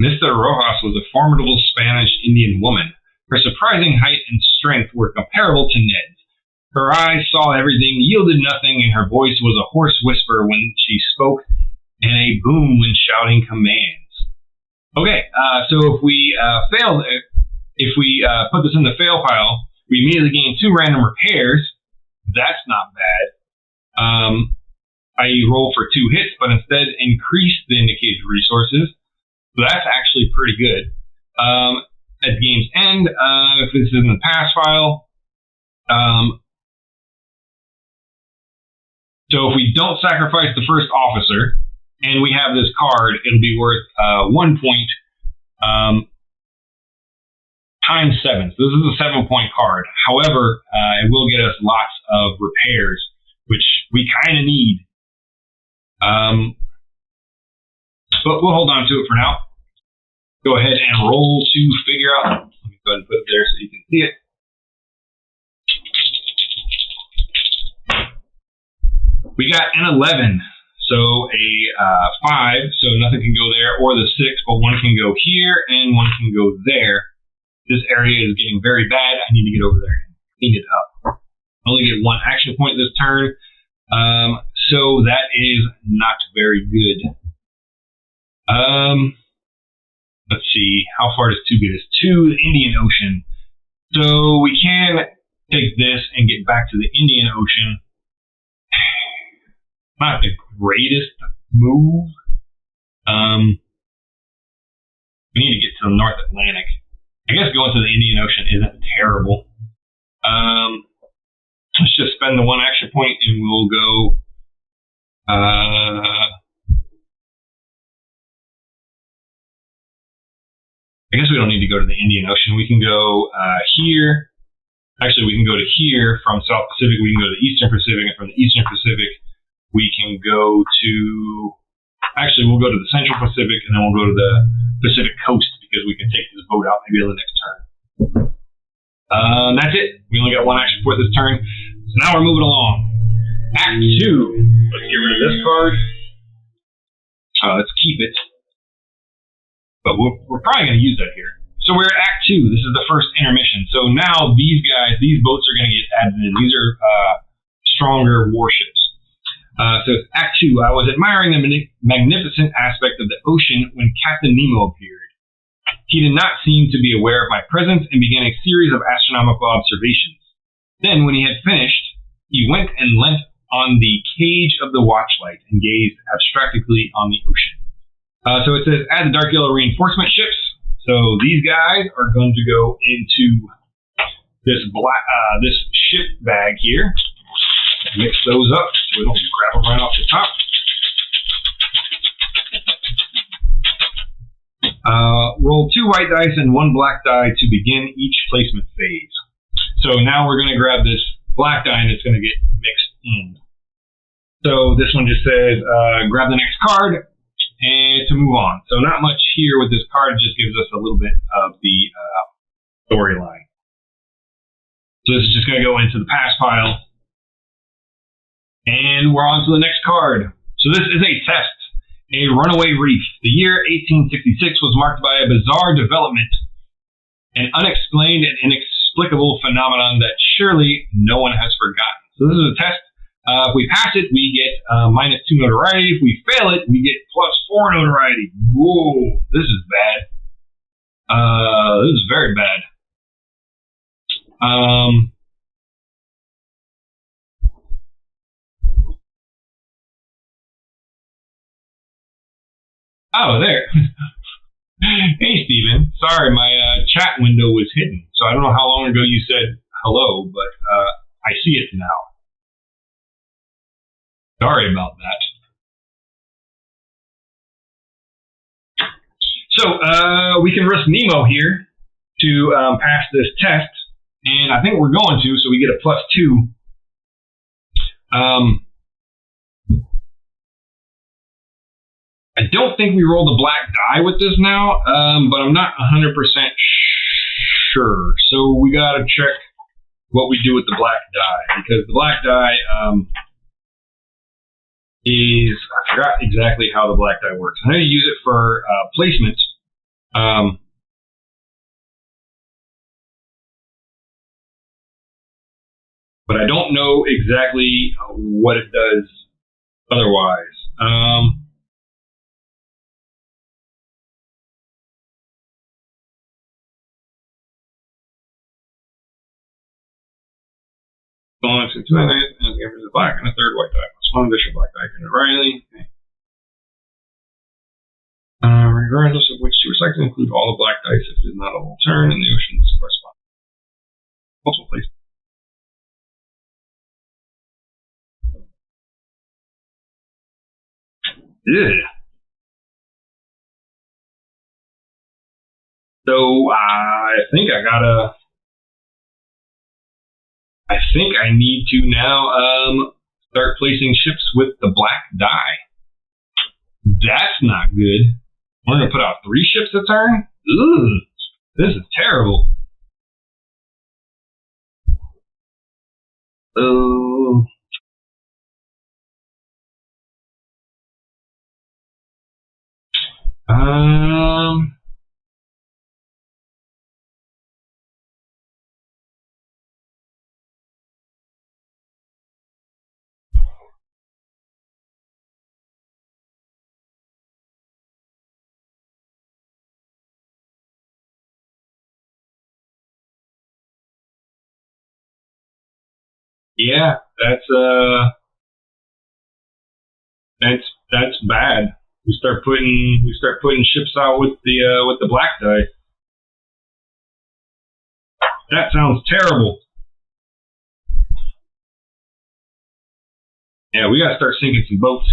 Mr. Rojas was a formidable Spanish Indian woman. Her surprising height and strength were comparable to Ned's. Her eyes saw everything, yielded nothing, and her voice was a hoarse whisper when she spoke and a boom when shouting commands. Okay, so if we put this in the fail pile, we immediately gain 2 random repairs. That's not bad. I roll for 2 hits, but instead increase the indicated resources. So that's actually pretty good. At the game's end, if this is in the pass file, so if we don't sacrifice the first officer and we have this card, it'll be worth 1 point times 7. So this is a 7-point card. However, it will get us lots of repairs, which we kind of need. But we'll hold on to it for now. Go ahead and roll to figure out. Let me go ahead and put it there so you can see it. We got an 11, so a 5, so nothing can go there, or the 6, but one can go here and one can go there. This area is getting very bad. I need to get over there and clean it up. I only get 1 action point this turn, so that is not very good. Let's see, how far does 2 get us? To the Indian Ocean. So we can take this and get back to the Indian Ocean. Not the greatest move. We need to get to the North Atlantic. I guess going to the Indian Ocean isn't terrible. Let's just spend the 1 action point and we'll go. I guess we don't need to go to the Indian Ocean. We can go here. Actually, we can go to here from South Pacific. We can go to the Eastern Pacific, and from the Eastern Pacific, we can go to. Actually, we'll go to the Central Pacific, and then we'll go to the Pacific Coast because we can take this boat out maybe on the next turn. That's it. We only got 1 action point this turn. So now we're moving along. Act 2. Let's get rid of this card. Let's keep it. But we're probably going to use that here. So we're at Act 2. This is the first intermission. So now these boats are going to get added in. These are stronger warships. So it's Act 2. I was admiring the magnificent aspect of the ocean when Captain Nemo appeared. He did not seem to be aware of my presence and began a series of astronomical observations. Then, when he had finished, he went and leant on the cage of the watchlight and gazed abstractedly on the ocean. So it says, add the dark yellow reinforcement ships. So these guys are going to go into this this ship bag here. Mix those up so we don't grab them right off the top. Roll 2 white dice and 1 black die to begin each placement phase. So now we're going to grab this black die and it's going to get mixed in. So this one just says, grab the next card. And to move on. So not much here with this card, just gives us a little bit of the storyline. So this is just going to go into the pass pile. And we're on to the next card. So this is a test. A runaway reef. The year 1866 was marked by a bizarre development. An unexplained and inexplicable phenomenon that surely no one has forgotten. So this is a test. If we pass it, we get -2 notoriety. If we fail it, we get +4 notoriety. Whoa, this is bad. This is very bad. Oh, there. Hey, Steven. Sorry, my chat window was hidden. So I don't know how long ago you said hello, but I see it now. Sorry about that. So we can risk Nemo here to pass this test, and I think we're going to, so we get a +2. I don't think we rolled a black die with this now, but I'm not 100% sure. So we gotta check what we do with the black die, because the black die is, I forgot exactly how the black die works. I know you use it for placement. But I don't know exactly what it does otherwise. Belongs to 2 and gives a black and a third white die. Plus 1 additional black die can Riley. Okay. Regardless of which to recycle, include all the black dice if it is not a whole turn, and the oceans correspond. Multiple places. Yeah. So I think I need to now start placing ships with the black die. That's not good. We're gonna put out 3 ships a turn? Ugh, this is terrible. Yeah, that's bad. We start putting ships out with the black die. That sounds terrible. Yeah, we gotta start sinking some boats.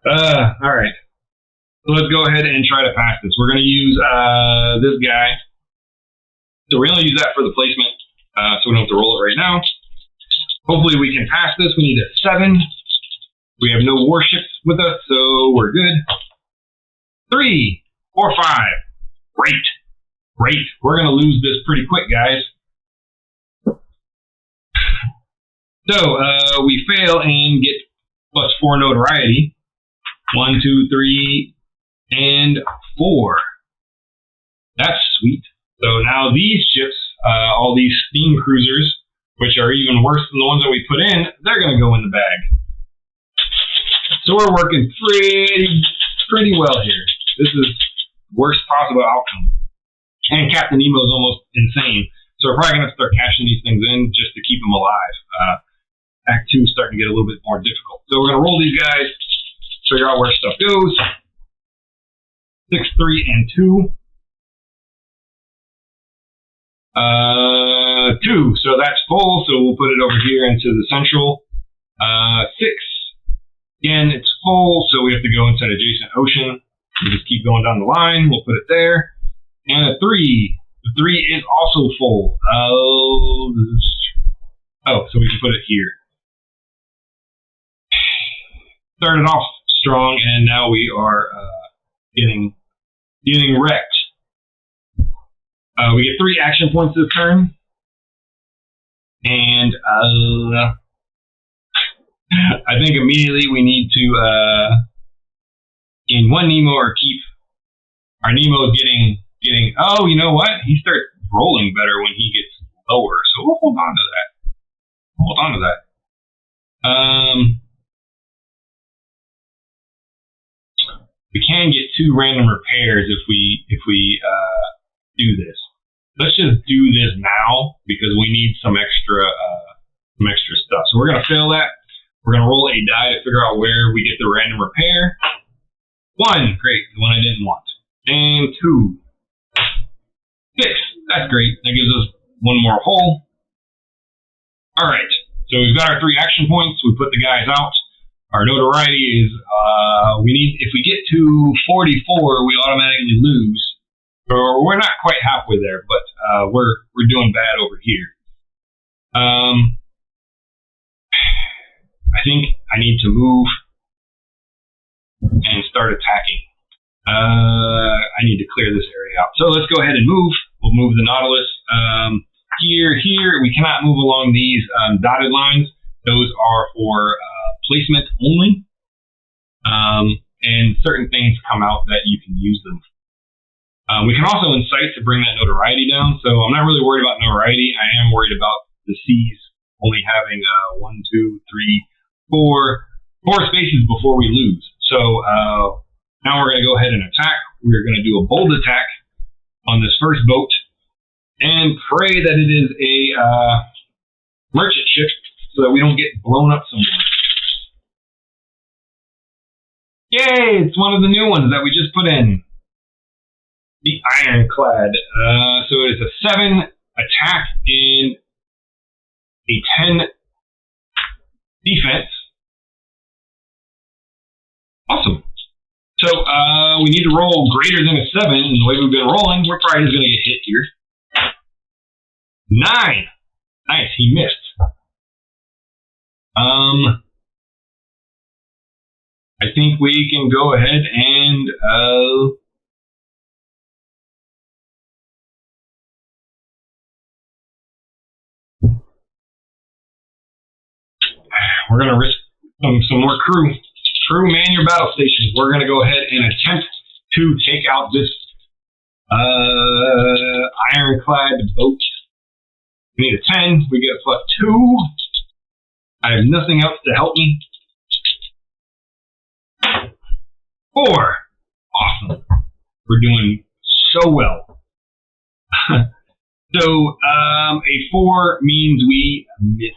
All right. So let's go ahead and try to pass this. We're gonna use this guy. So we're gonna use that for the placement. So we don't have to roll it right now. Hopefully we can pass this. We need a 7. We have no warships with us, so we're good. 3, 4, 5. Great. We're going to lose this pretty quick, guys. So we fail and get +4 notoriety. 1, 2, 3, and 4. That's sweet. So now these ships, all these steam cruisers, which are even worse than the ones that we put in, they're going to go in the bag. So we're working pretty well here. This is worst possible outcome. And Captain Nemo is almost insane. So we're probably going to start cashing these things in just to keep them alive. Act 2 is starting to get a little bit more difficult. So we're going to roll these guys, figure out where stuff goes. 6, 3, and 2. 2, so that's full, so we'll put it over here into the central. 6, again, it's full, so we have to go inside adjacent ocean. We just keep going down the line, we'll put it there. And a 3, the 3 is also full. So we can put it here. Started off strong, and now we are getting wrecked. We get 3 action points this turn. And I think immediately we need to gain 1 Nemo or keep. Our Nemo is getting. Oh, you know what? He starts rolling better when he gets lower. So we'll hold on to that. We can get 2 random repairs if we do this. Let's just do this now because we need some extra stuff. So we're going to fail that. We're going to roll a die to figure out where we get the random repair. 1, great, the one I didn't want. And 2, 6, that's great. That gives us 1 more hole. All right, so we've got our 3 action points. We put the guys out. Our notoriety is if we get to 44, we automatically lose. Or we're not quite halfway there, but we're doing bad over here. I think I need to move and start attacking. I need to clear this area out. So let's go ahead and move. We'll move the Nautilus Here, we cannot move along these dotted lines. Those are for placement only. And certain things come out that you can use them. We can also incite to bring that notoriety down. So I'm not really worried about notoriety. I am worried about the C's only having 1, 2, 3, 4 spaces before we lose. So now we're going to go ahead and attack. We're going to do a bold attack on this first boat and pray that it is a merchant ship so that we don't get blown up somewhere. Yay! It's one of the new ones that we just put in. The Ironclad. So it is a 7 attack and a 10 defense. Awesome. So we need to roll greater than a 7, and the way we've been rolling, we're probably just going to get hit here. 9. Nice, he missed. I think we can go ahead and we're going to risk some more crew. Crew, man your battle stations. We're going to go ahead and attempt to take out this ironclad boat. We need a 10. We get a +2. I have nothing else to help me. 4. Awesome. We're doing so well. So a 4 means we miss.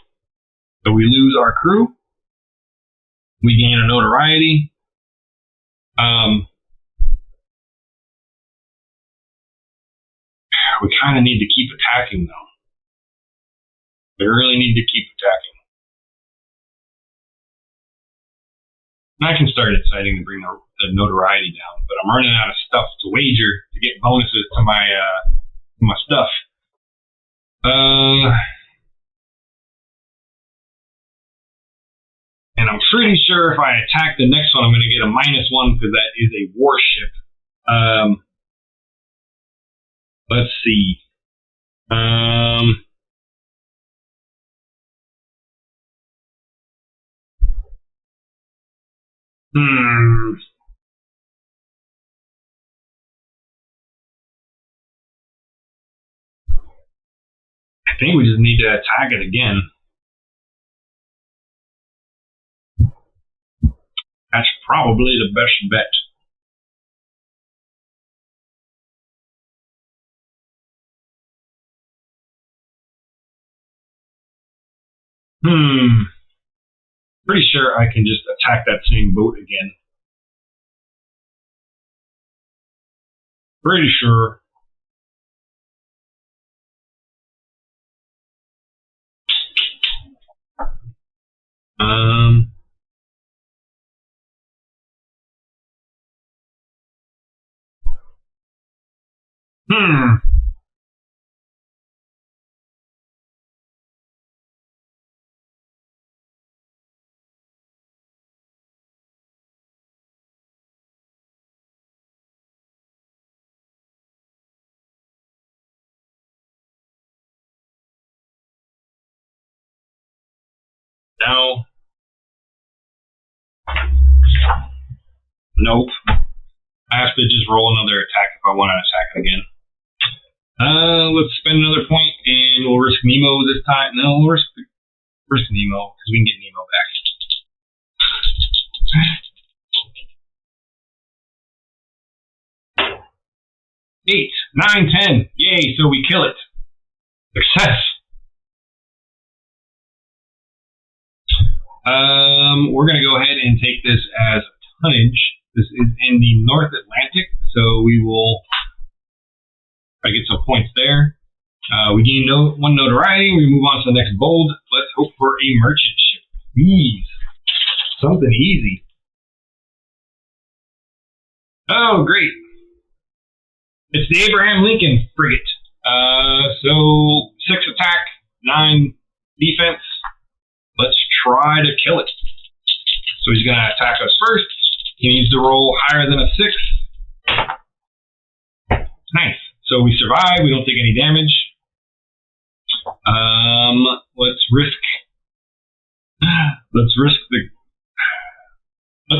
So we lose our crew. We gain a notoriety. We kind of need to keep attacking, though. We really need to keep attacking. And I can start inciting to bring the notoriety down, but I'm running out of stuff to wager to get bonuses to my stuff. And I'm pretty sure if I attack the next one, I'm going to get a -1 because that is a warship. Let's see. I think we just need to attack it again. That's probably the best bet. Pretty sure I can just attack that same boat again. Pretty sure. No. Nope. I have to just roll another attack if I want to attack it again. Let's spend another point and we'll risk Nemo this time. No, we'll risk Nemo because we can get Nemo back. 8, 9, 10. Yay, so we kill it. Success. We're going to go ahead and take this as tonnage. This is in the North Atlantic, so we will get some points there. We gain 1 notoriety. We move on to the next bold. Let's hope for a merchant ship. Please. Something easy. Oh, great. It's the Abraham Lincoln Frigate. So 6 attack, 9 defense. Let's try to kill it. So he's going to attack us first. He needs to roll higher than a 6. Nice. So we survive. We don't take any damage. Let's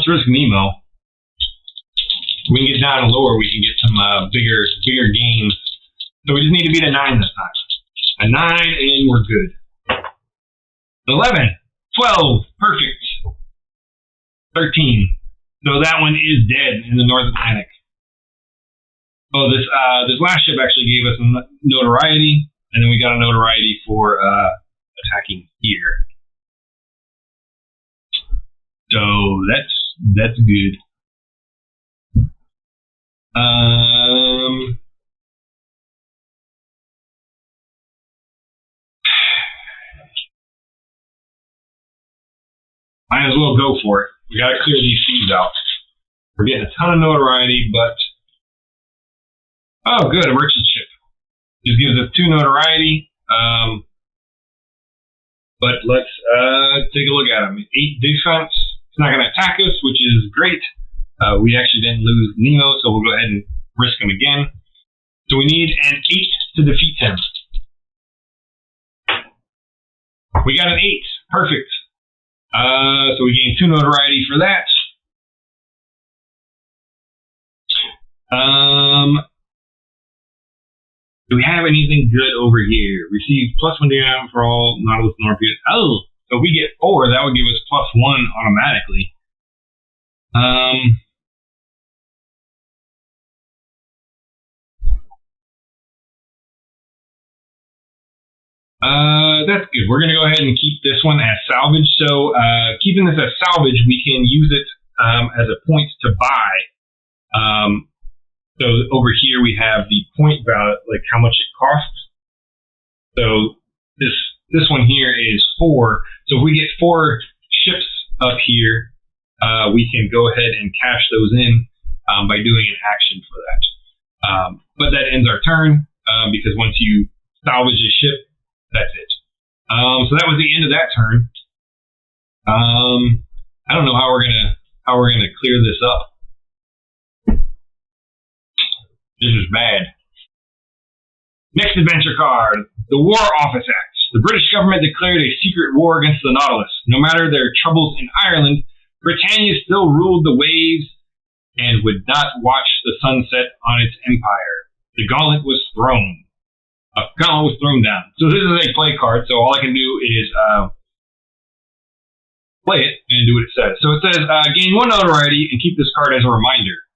risk Nemo. We can get down and lower. We can get some bigger gains. So we just need to beat a 9 this time. A 9 and we're good. 11, 12, perfect. 13. So that one is dead in the North Atlantic. Oh, this last ship actually gave us notoriety, and then we got a notoriety for attacking here. So that's good. Might as well go for it. We gotta clear these seas out. We're getting a ton of notoriety, but oh, good, a merchant ship. This gives us 2 notoriety. But let's take a look at them. 8 defense. It's not going to attack us, which is great. We actually didn't lose Nemo, so we'll go ahead and risk him again. So we need an 8 to defeat him. We got an 8. Perfect. So we gain 2 notoriety for that. Do we have anything good over here? Receive +1 damage for all Nautilus and Orpheus. Oh, so if we get 4, that would give us +1 automatically. That's good. We're going to go ahead and keep this one as salvage. So, keeping this as salvage, we can use it as a point to buy. So over here we have the point value, like how much it costs. So this one here is 4. So if we get 4 ships up here, we can go ahead and cash those in by doing an action for that. But that ends our turn because once you salvage a ship, that's it. So that was the end of that turn. I don't know how we're gonna clear this up. This is bad. Next adventure card, the War Office Act. The British government declared a secret war against the Nautilus. No matter their troubles in Ireland, Britannia still ruled the waves and would not watch the sunset on its empire. The gauntlet was thrown. A gauntlet was thrown down. So this is a play card, so all I can do is play it and do what it says. So it says, gain 1 notoriety and keep this card as a reminder.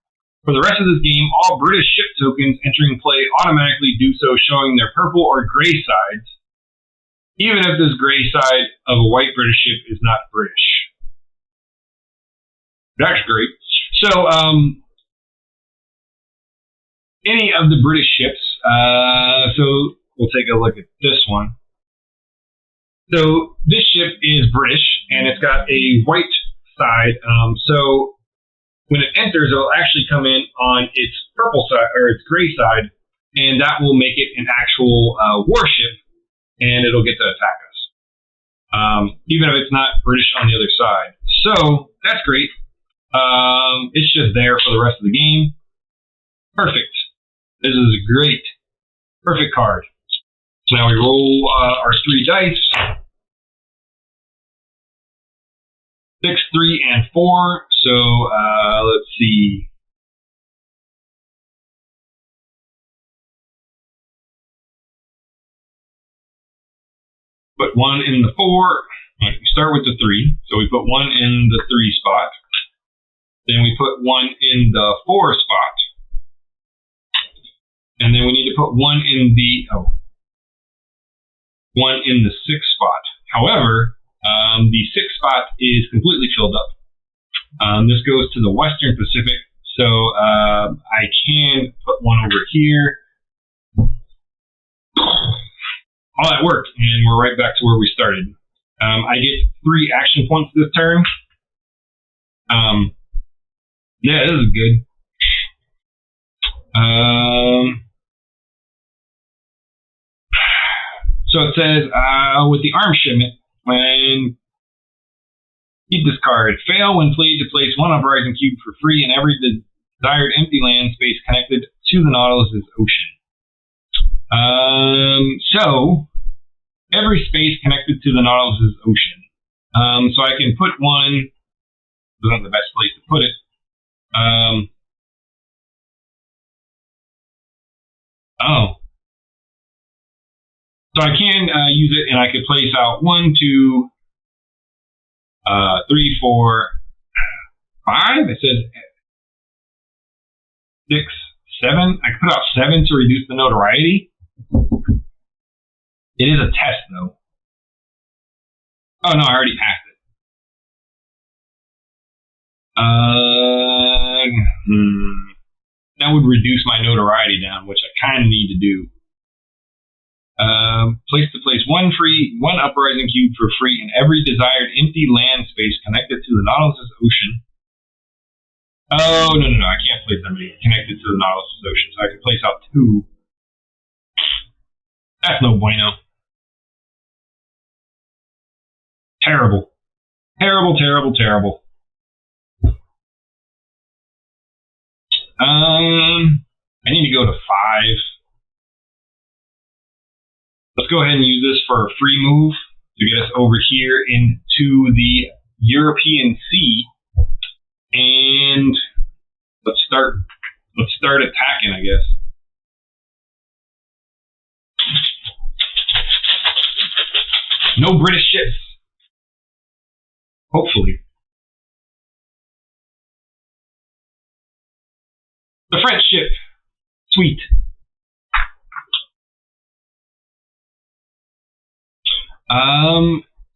For the rest of this game, all British ship tokens entering play automatically do so, showing their purple or gray sides, even if this gray side of a white British ship is not British. That's great. So, any of the British ships, so we'll take a look at this one. So, this ship is British, and it's got a white side, so when it enters, it'll actually come in on its purple side, or its gray side, and that will make it an actual warship, and it'll get to attack us. Even if it's not British on the other side. So, that's great. It's just there for the rest of the game. Perfect. This is a great, perfect card. So now we roll our 3 dice. 6, 3, and 4. So let's see. Put 1 in the 4. Right, we start with the 3. So we put 1 in the 3 spot. Then we put 1 in the 4 spot. And then we need to put 1 in the 1 in the 6 spot. However, the 6 spot is completely filled up. This goes to the Western Pacific, so I can put 1 over here. All that worked, and we're right back to where we started. I get 3 action points this turn. Yeah, this is good. So it says, with the arm shipment, when keep this card. Fail when played to place 1 uprising cube for free in every desired empty land space connected to the Nautilus's ocean. So every space connected to the Nautilus's ocean. So I can put one. This isn't the best place to put it. So I can use it, and I could place out 1, 2, 3, 4, 5. It says 6, 7. I could put out 7 to reduce the notoriety. It is a test, though. Oh no, I already passed it. That would reduce my notoriety down, which I kind of need to do. Place to place one uprising cube for free in every desired empty land space connected to the Nautilus's ocean. Oh, no, I can't place that many connected to the Nautilus's ocean, so I could place out 2. That's no bueno. Terrible. Terrible, terrible, terrible. I need to go to 5. Let's go ahead and use this for a free move to get us over here into the European Sea. And let's start attacking, I guess. No British ships. Hopefully. The French ship. Sweet.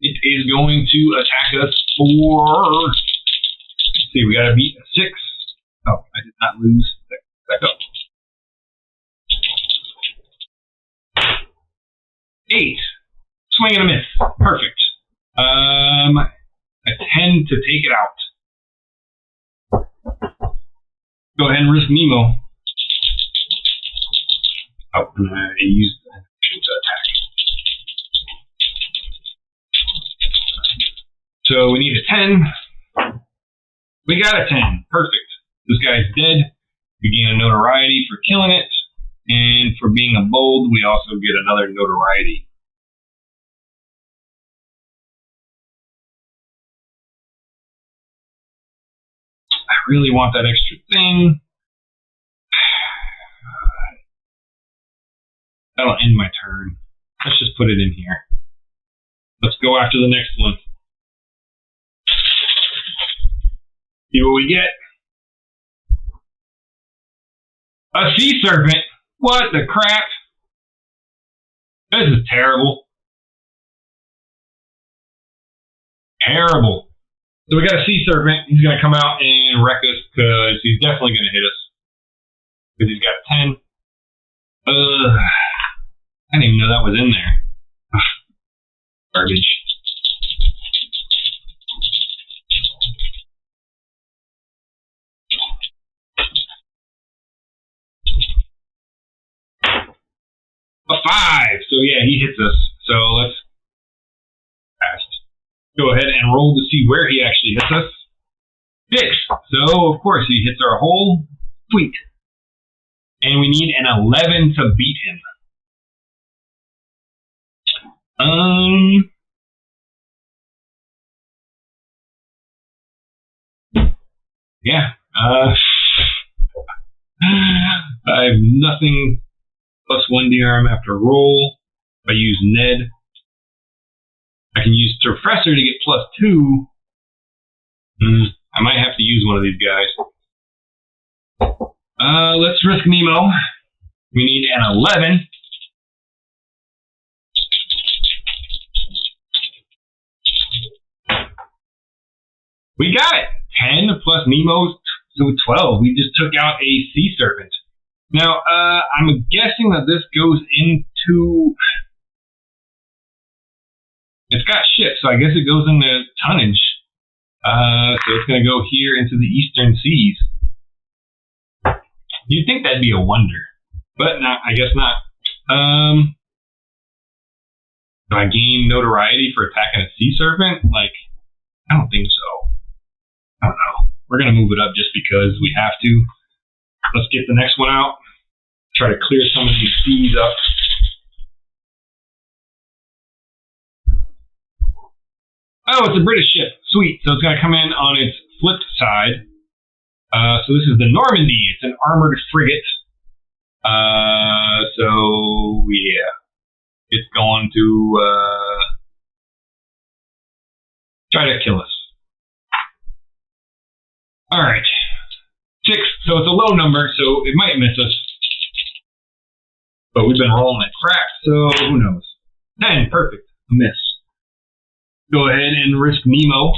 It is going to attack us for. Let's see, we gotta beat a 6. Oh, I did not lose. Back up. 8. Swing and a miss. Perfect. A 10 to take it out. Go ahead and risk Nemo. Oh, and I used the action to attack. So we need a 10. We got a 10. Perfect. This guy's dead. We gain a notoriety for killing it. And for being a bold, we also get another notoriety. I really want that extra thing. That'll end my turn. Let's just put it in here. Let's go after the next one. See what we get. A sea serpent. What the crap? This is terrible. Terrible. So we got a sea serpent. He's going to come out and wreck us because he's definitely going to hit us. Because he's got 10. I didn't even know that was in there. Garbage. A 5. So yeah, he hits us. So let's pass. Go ahead and roll to see where he actually hits us. 6. So of course he hits our hole. Sweet. And we need an 11 to beat him. Yeah. I have nothing. +1 DRM after roll. If I use Ned, I can use Professor to get +2. I might have to use one of these guys. Let's risk Nemo. We need an 11. We got it. 10 plus Nemo's, so 12. We just took out a sea serpent. Now, I'm guessing that this goes into. It's got ships, so I guess it goes into tonnage. So it's going to go here into the eastern seas. You'd think that'd be a wonder, but no, I guess not. Do I gain notoriety for attacking a sea serpent? Like, I don't think so. I don't know. We're going to move it up just because we have to. Let's get the next one out. Try to clear some of these seas up. Oh, it's a British ship. Sweet. So it's going to come in on its flipped side. So this is the Normandy. It's an armored frigate. So yeah, it's going to try to kill us. All right, 6. So it's a low number, so it might miss us. But we've been rolling like crap, so who knows? 10, perfect, a miss. Go ahead and risk Nemo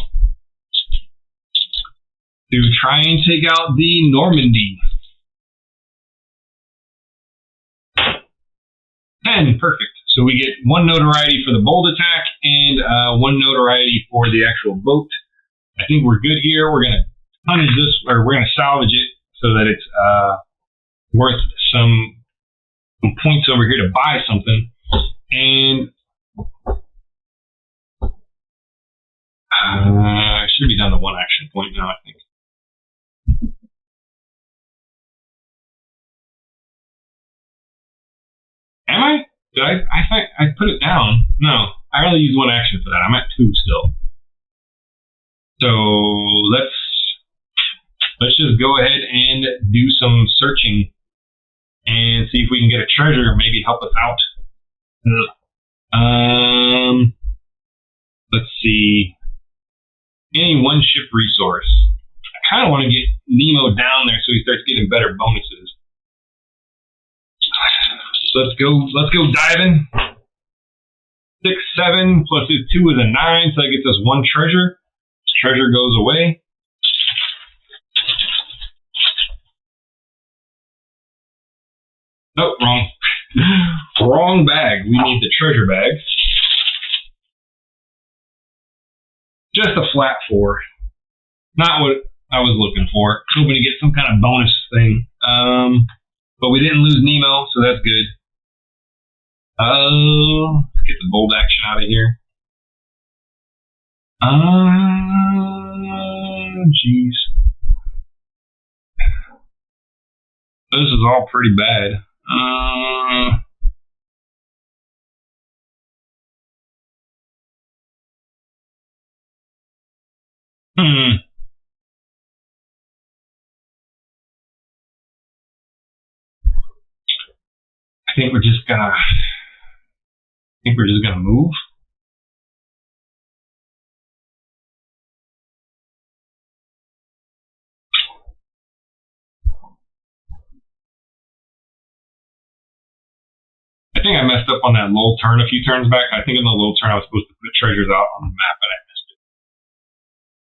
to try and take out the Normandy. 10, perfect. So we get 1 notoriety for the bold attack and 1 notoriety for the actual boat. I think we're good here. We're gonna punish this, or we're gonna salvage it so that it's worth some points over here to buy something. And I should be down to 1 action point now, I think. Am I? Did I think I put it down. No, I only used 1 action for that. I'm at 2 still. So let's just go ahead and do some searching and see if we can get a treasure, maybe help us out. Let's see. Any 1 ship resource. I kind of want to get Nemo down there so he starts getting better bonuses. Let's go diving. 6, 7 plus his 2 is a 9, so that gets us 1 treasure. Treasure goes away. Oh, wrong. Wrong bag. We need the treasure bag. Just a flat 4. Not what I was looking for. Hoping to get some kind of bonus thing. But we didn't lose Nemo, so that's good. Let's get the bold action out of here. Jeez. This is all pretty bad. I think we're just gonna move. I think I messed up on that lull turn a few turns back. I think in the lull turn I was supposed to put treasures out on the map, and I missed it.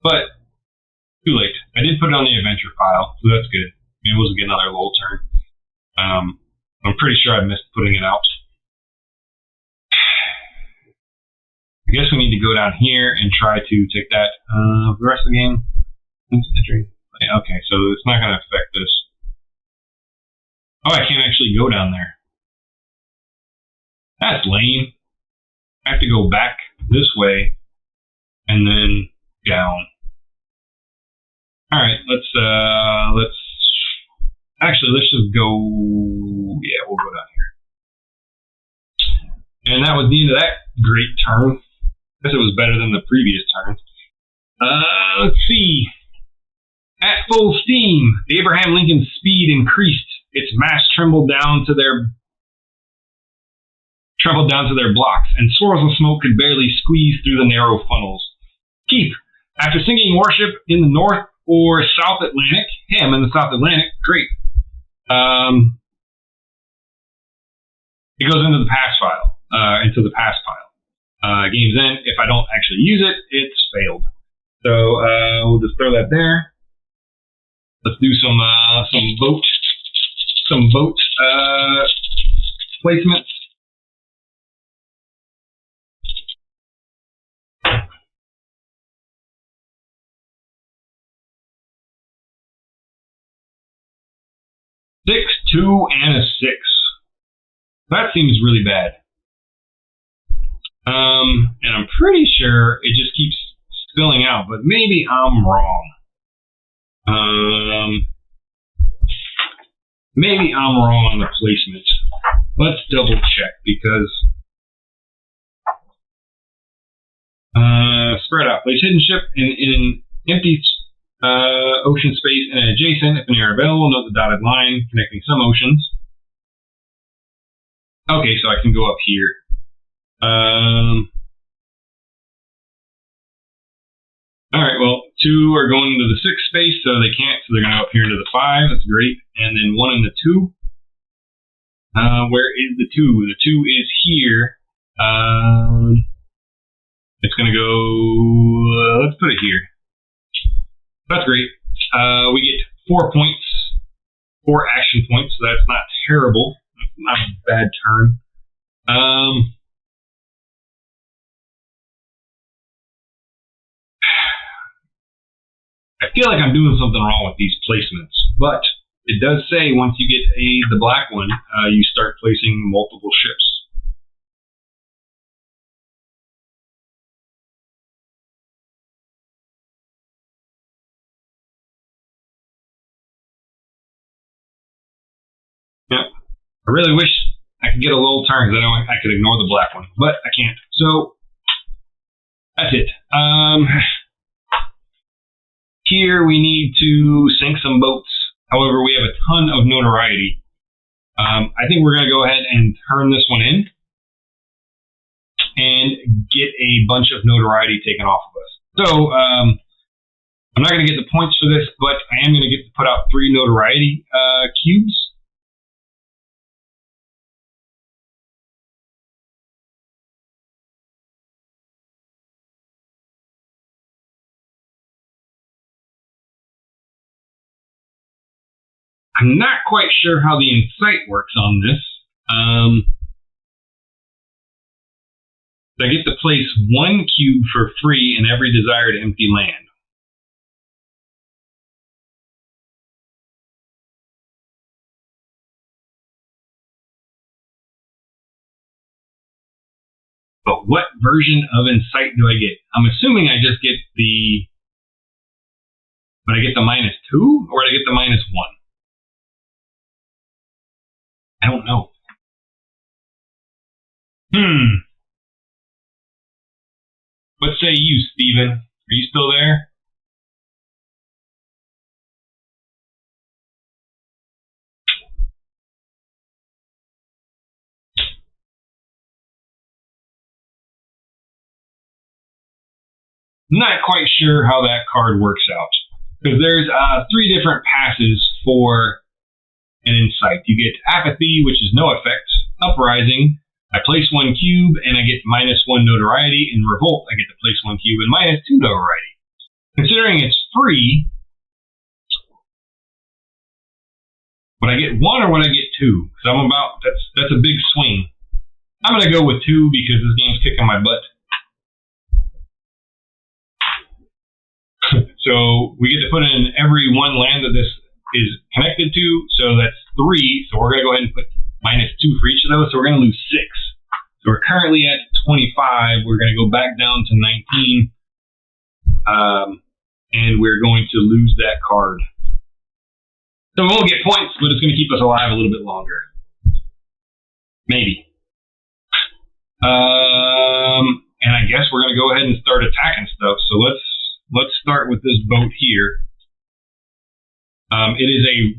But too late. I did put it on the adventure file, so that's good. Maybe we'll get another lull turn. I'm pretty sure I missed putting it out. I guess we need to go down here and try to take that. The rest of the game. Okay, so it's not going to affect this. Oh, I can't actually go down there. That's lame. I have to go back this way and then down. All right, let's just go. Yeah, we'll go down here. And that was the end of that great turn. I guess it was better than the previous turn. Let's see. At full steam, the Abraham Lincoln's speed increased. Its mast trembled down to their blocks, and swirls of smoke could barely squeeze through the narrow funnels. Keep. After sinking warship in the North or South Atlantic, I'm in the South Atlantic, great. It goes into the pass file, game's end. If I don't actually use it, it's failed. So we'll just throw that there. Let's do some boat placements. Six, 2, and a 6. That seems really bad. And I'm pretty sure it just keeps spilling out, but maybe I'm wrong. Maybe I'm wrong on the placement. Let's double check because spread out. Place hidden ship in an empty ocean space and adjacent if an area available. Note the dotted line connecting some oceans. Okay, so I can go up here. Alright, well, 2 are going into the 6 space, so they can't, so they're going to go up here into the 5. That's great. And then 1 in the 2. Where is the 2? The 2 is here. It's going to go, let's put it here. That's great. We get 4 points, 4 action points, so that's not terrible. That's not a bad turn. I feel like I'm doing something wrong with these placements, but it does say once you get the black one, you start placing multiple ships. Yep. I really wish I could get a little turn because I know I could ignore the black one, but I can't. So that's it. Here we need to sink some boats. However, we have a ton of notoriety. I think we're going to go ahead and turn this one in and get a bunch of notoriety taken off of us. So I'm not going to get the points for this, but I am going to get to put out 3 notoriety cubes. I'm not quite sure how the insight works on this. I get to place 1 cube for free in every desired empty land. But what version of insight do I get? I'm assuming I just get the... But I get the -2 or I get the -1? I don't know. What say you, Steven? Are you still there? I'm not quite sure how that card works out. Because there's 3 different passes for an insight. You get apathy, which is no effect. Uprising, I place 1 cube and I get -1 notoriety. In revolt, I get to place 1 cube and -2 notoriety. Considering it's free, would I get 1 or would I get 2? Because I'm about, that's a big swing. I'm gonna go with 2 because this game's kicking my butt. So we get to put in every 1 land that this is connected to, so that's 3. So we're going to go ahead and put -2 for each of those, so we're going to lose 6. So we're currently at 25. We're going to go back down to 19, and we're going to lose that card. So we won't get points, but it's going to keep us alive a little bit longer. Maybe. And I guess we're going to go ahead and start attacking stuff. So let's start with this boat here. It is a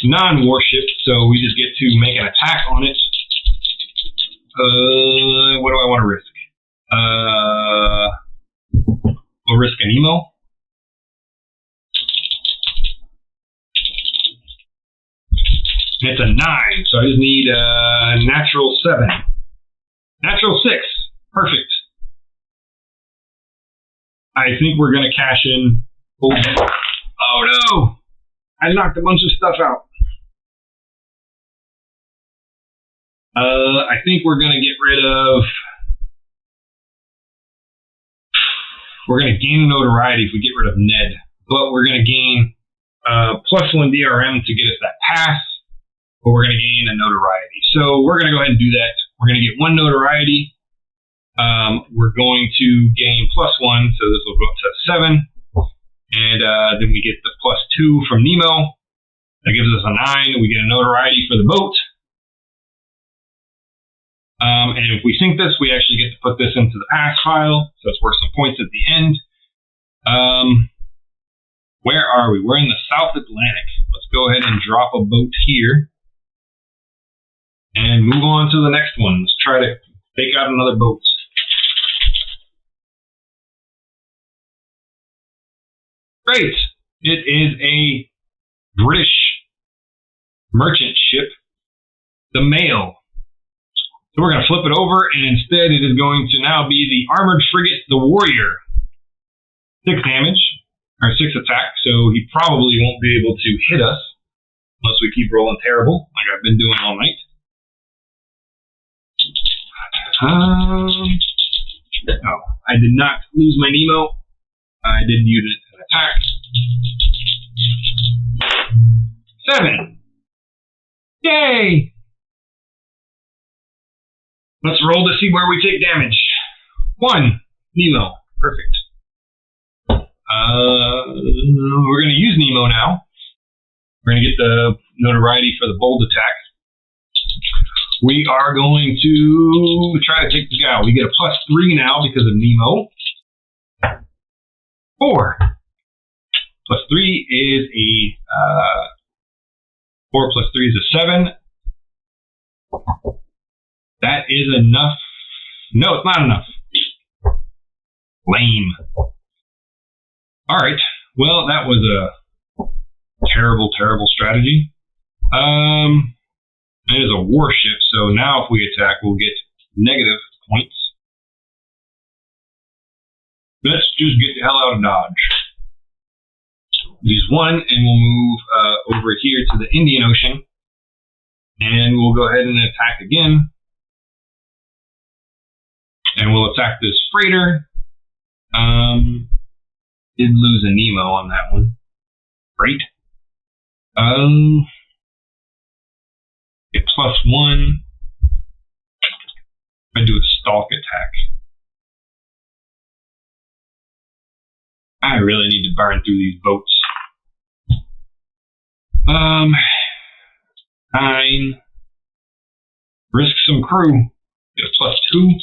non-warship, so we just get to make an attack on it. What do I want to risk? We'll risk a Nemo. It's a 9, so I just need a natural 7. Natural 6. Perfect. I think we're going to cash in. Oh no! I knocked a bunch of stuff out. I think we're going to get rid of... We're going to gain notoriety if we get rid of Ned. But we're going to gain +1 DRM to get us that pass. But we're going to gain a notoriety. So we're going to go ahead and do that. We're going to get 1 notoriety. We're going to gain +1, so this will go up to 7. And then we get the +2 from Nemo. That gives us a 9. We get a notoriety for the boat. And if we sink this, we actually get to put this into the pass file, so it's worth some points at the end. Where are we? We're in the South Atlantic. Let's go ahead and drop a boat here and move on to the next one. Let's try to take out another boat. Great. It is a British merchant ship, the Mail. So we're going to flip it over, and instead it is going to now be the armored frigate, the Warrior. 6 damage, or 6 attack, so he probably won't be able to hit us unless we keep rolling terrible, like I've been doing all night. Oh, I did not lose my Nemo. I did use an attack. 7. Yay! Let's roll to see where we take damage. 1. Nemo. Perfect. We're going to use Nemo now. We're going to get the notoriety for the bold attack. We are going to try to take this guy out. We get a +3 now because of Nemo. 4. +3 is a 4 + 3 is a 7. That is enough. No, it's not enough. Lame. Alright, well, that was a terrible, terrible strategy. It is a warship, so now if we attack, we'll get negative points. Let's just get the hell out of Dodge. Use 1, and we'll move over here to the Indian Ocean. And we'll go ahead and attack again. And we'll attack this freighter. Did lose a Nemo on that one. Great. Get +1. I do a Stalk Attack. I really need to burn through these boats. 9. Risk some crew. Get a +2.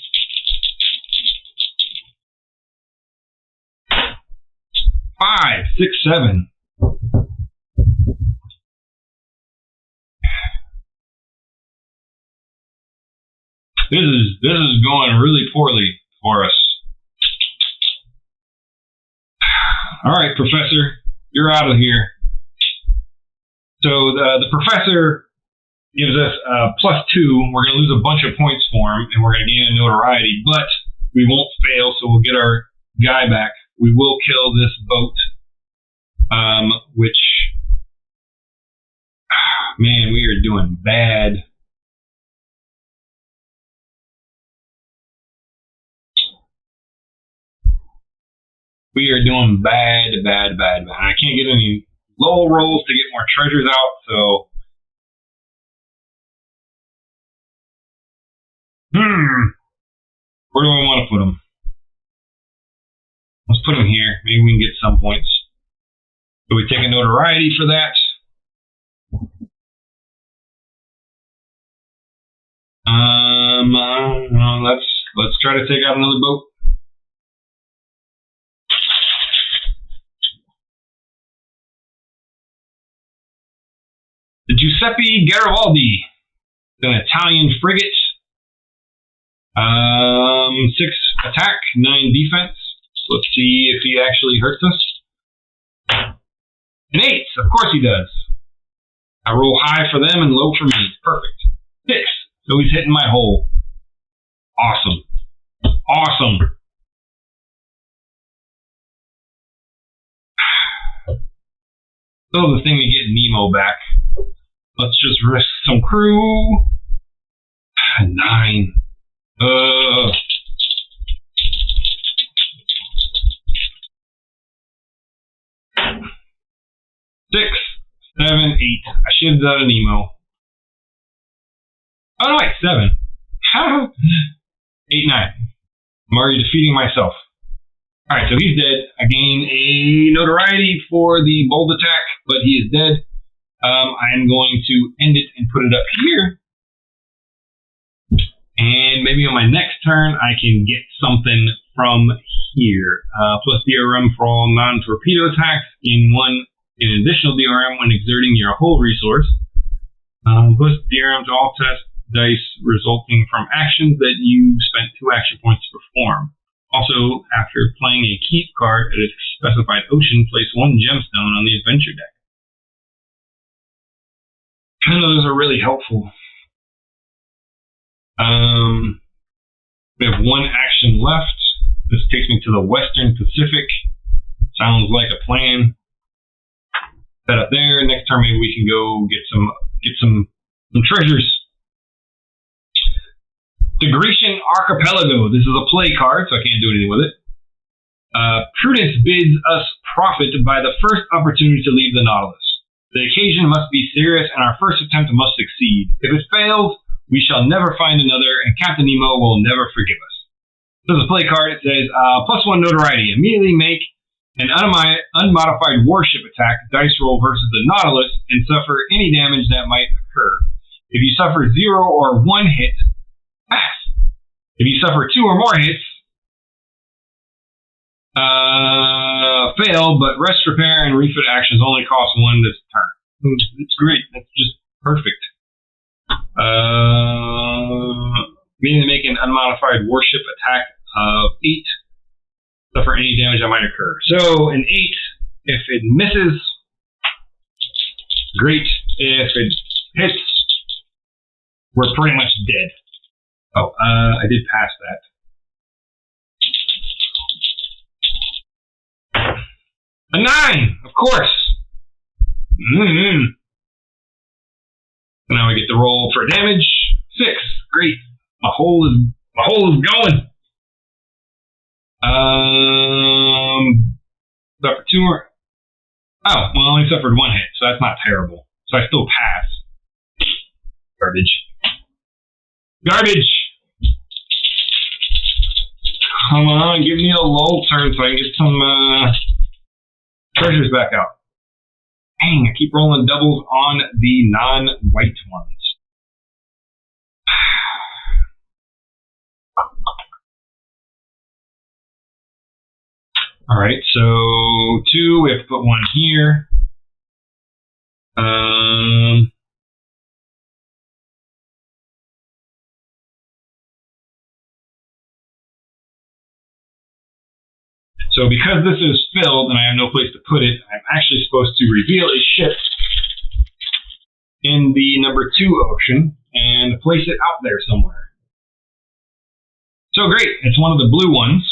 5, 6, 7. This is going really poorly for us. All right, Professor, you're out of here. So the Professor gives us +2. We're going to lose a bunch of points for him, and we're going to gain a notoriety, but we won't fail, so we'll get our guy back. We will kill this boat, which, man, we are doing bad. We are doing bad. I can't get any low rolls to get more treasures out, so. Where do I want to put them? Let's put them here. Maybe we can get some points. So we take a notoriety for that. Let's try to take out another boat. The Giuseppe Garibaldi, an Italian frigate. 6 attack, 9 defense. So let's see if he actually hurts us. An 8, of course he does. I roll high for them and low for me. Perfect. 6. So he's hitting my hole. Awesome. Awesome. Still the thing to get Nemo back. Let's just risk some crew. 9. 6, 7, 8. I should have done a Nemo. Oh no, wait, 7. 8, 9. I'm already defeating myself. Alright, so he's dead. I gain a notoriety for the bold attack, but he is dead. I am going to end it and put it up here. And maybe on my next turn, I can get something from here. Plus DRM for all non-torpedo attacks. Gain 1 in additional DRM when exerting your whole resource. Plus DRM to all test dice resulting from actions that you spent 2 action points to perform. Also, after playing a keep card at a specified ocean, place 1 gemstone on the adventure deck. Kind of those are really helpful. We have 1 action left. This takes me to the Western Pacific. Sounds like a plan. Set up there. Next turn, maybe we can go get some treasures. The Grecian Archipelago. This is a play card, so I can't do anything with it. Prudence bids us profit by the first opportunity to leave the Nautilus. The occasion must be serious, and our first attempt must succeed. If it fails, we shall never find another, and Captain Nemo will never forgive us. This is a play card. It says, +1 notoriety. Immediately make an unmodified warship attack dice roll versus the Nautilus and suffer any damage that might occur. If you suffer 0 or 1 hit, pass. If you suffer 2 or more hits, fail, but rest, repair, and refit actions only cost 1 this turn. It's great. That's just perfect. Meaning to make an unmodified warship attack of 8. Suffer any damage that might occur. So an 8, if it misses, great. If it hits, we're pretty much dead. Oh, I did pass that. A 9, of course. So now we get to roll for damage. 6, great. My hole is going. Suffered 2 more. Oh, well, I only suffered 1 hit, so that's not terrible. So I still pass. Garbage. Come on, give me a lull turn so I can get some treasures back out. Dang, I keep rolling doubles on the non-white ones. Alright, so 2, we have to put 1 here. So because this is filled and I have no place to put it, I'm actually supposed to reveal a ship in the number 2 ocean and place it out there somewhere. So great, it's one of the blue ones.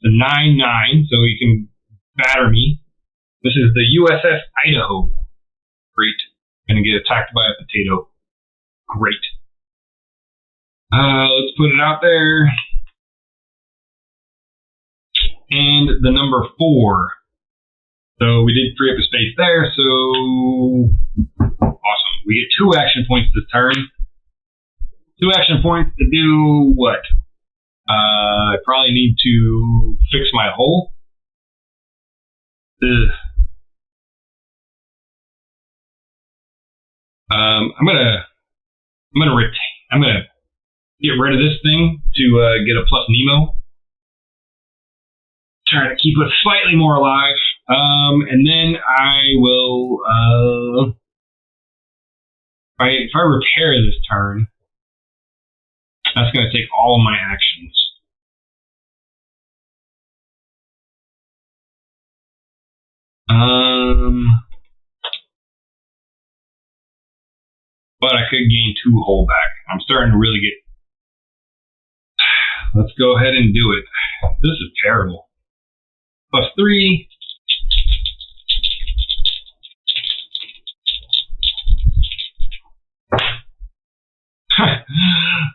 The 9-9, so you can batter me. This is the USS Idaho. Great. Gonna get attacked by a potato. Great. Let's put it out there. And the number 4. So we did free up a space there, so awesome. We get 2 action points this turn. 2 action points to do what? I probably need to fix my hole. I'm gonna get rid of this thing to get a plus Nemo. Try to keep it slightly more alive. And then I will if I repair this turn, that's going to take all of my actions. But I could gain 2 hull back. I'm starting to really get... Let's go ahead and do it. This is terrible. Plus 3.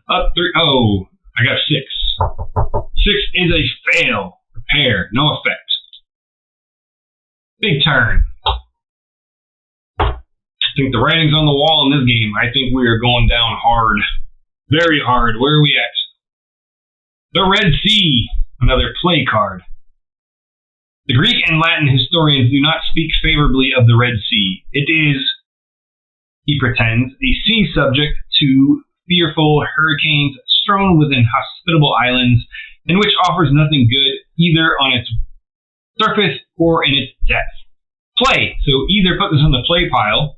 Up 3. Oh, I got 6. 6 is a fail. Repair. No effect. Big turn. I think the writing's on the wall in this game. I think we are going down hard. Very hard. Where are we at? The Red Sea. Another play card. The Greek and Latin historians do not speak favorably of the Red Sea. It is, he pretends, a sea subject to fearful hurricanes strewn within hospitable islands, and which offers nothing good either on its surface or in its depth. Play. So either put this on the play pile,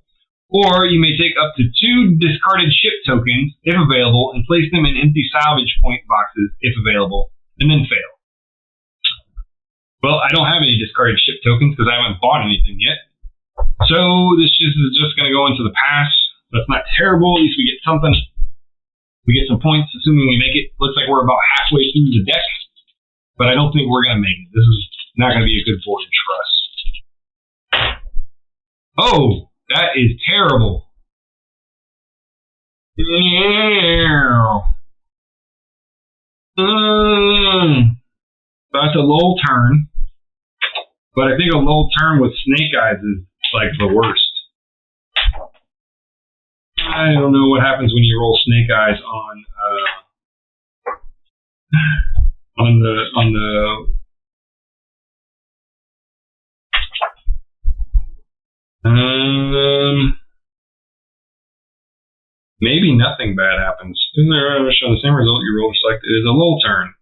or you may take up to 2 discarded ship tokens, if available, and place them in empty salvage point boxes, if available, and then fail. Well, I don't have any discarded ship tokens because I haven't bought anything yet. So this is just going to go into the pass. That's not terrible. At least we get something. We get some points, assuming we make it. Looks like we're about halfway through the deck, but I don't think we're going to make it. This is not going to be a good voyage for us. Oh! That is terrible. That's a lull turn. But I think a lull turn with Snake Eyes is like the worst. I don't know what happens when you roll Snake Eyes on the maybe nothing bad happens. Isn't there show the same result you roll select? It is a lull turn.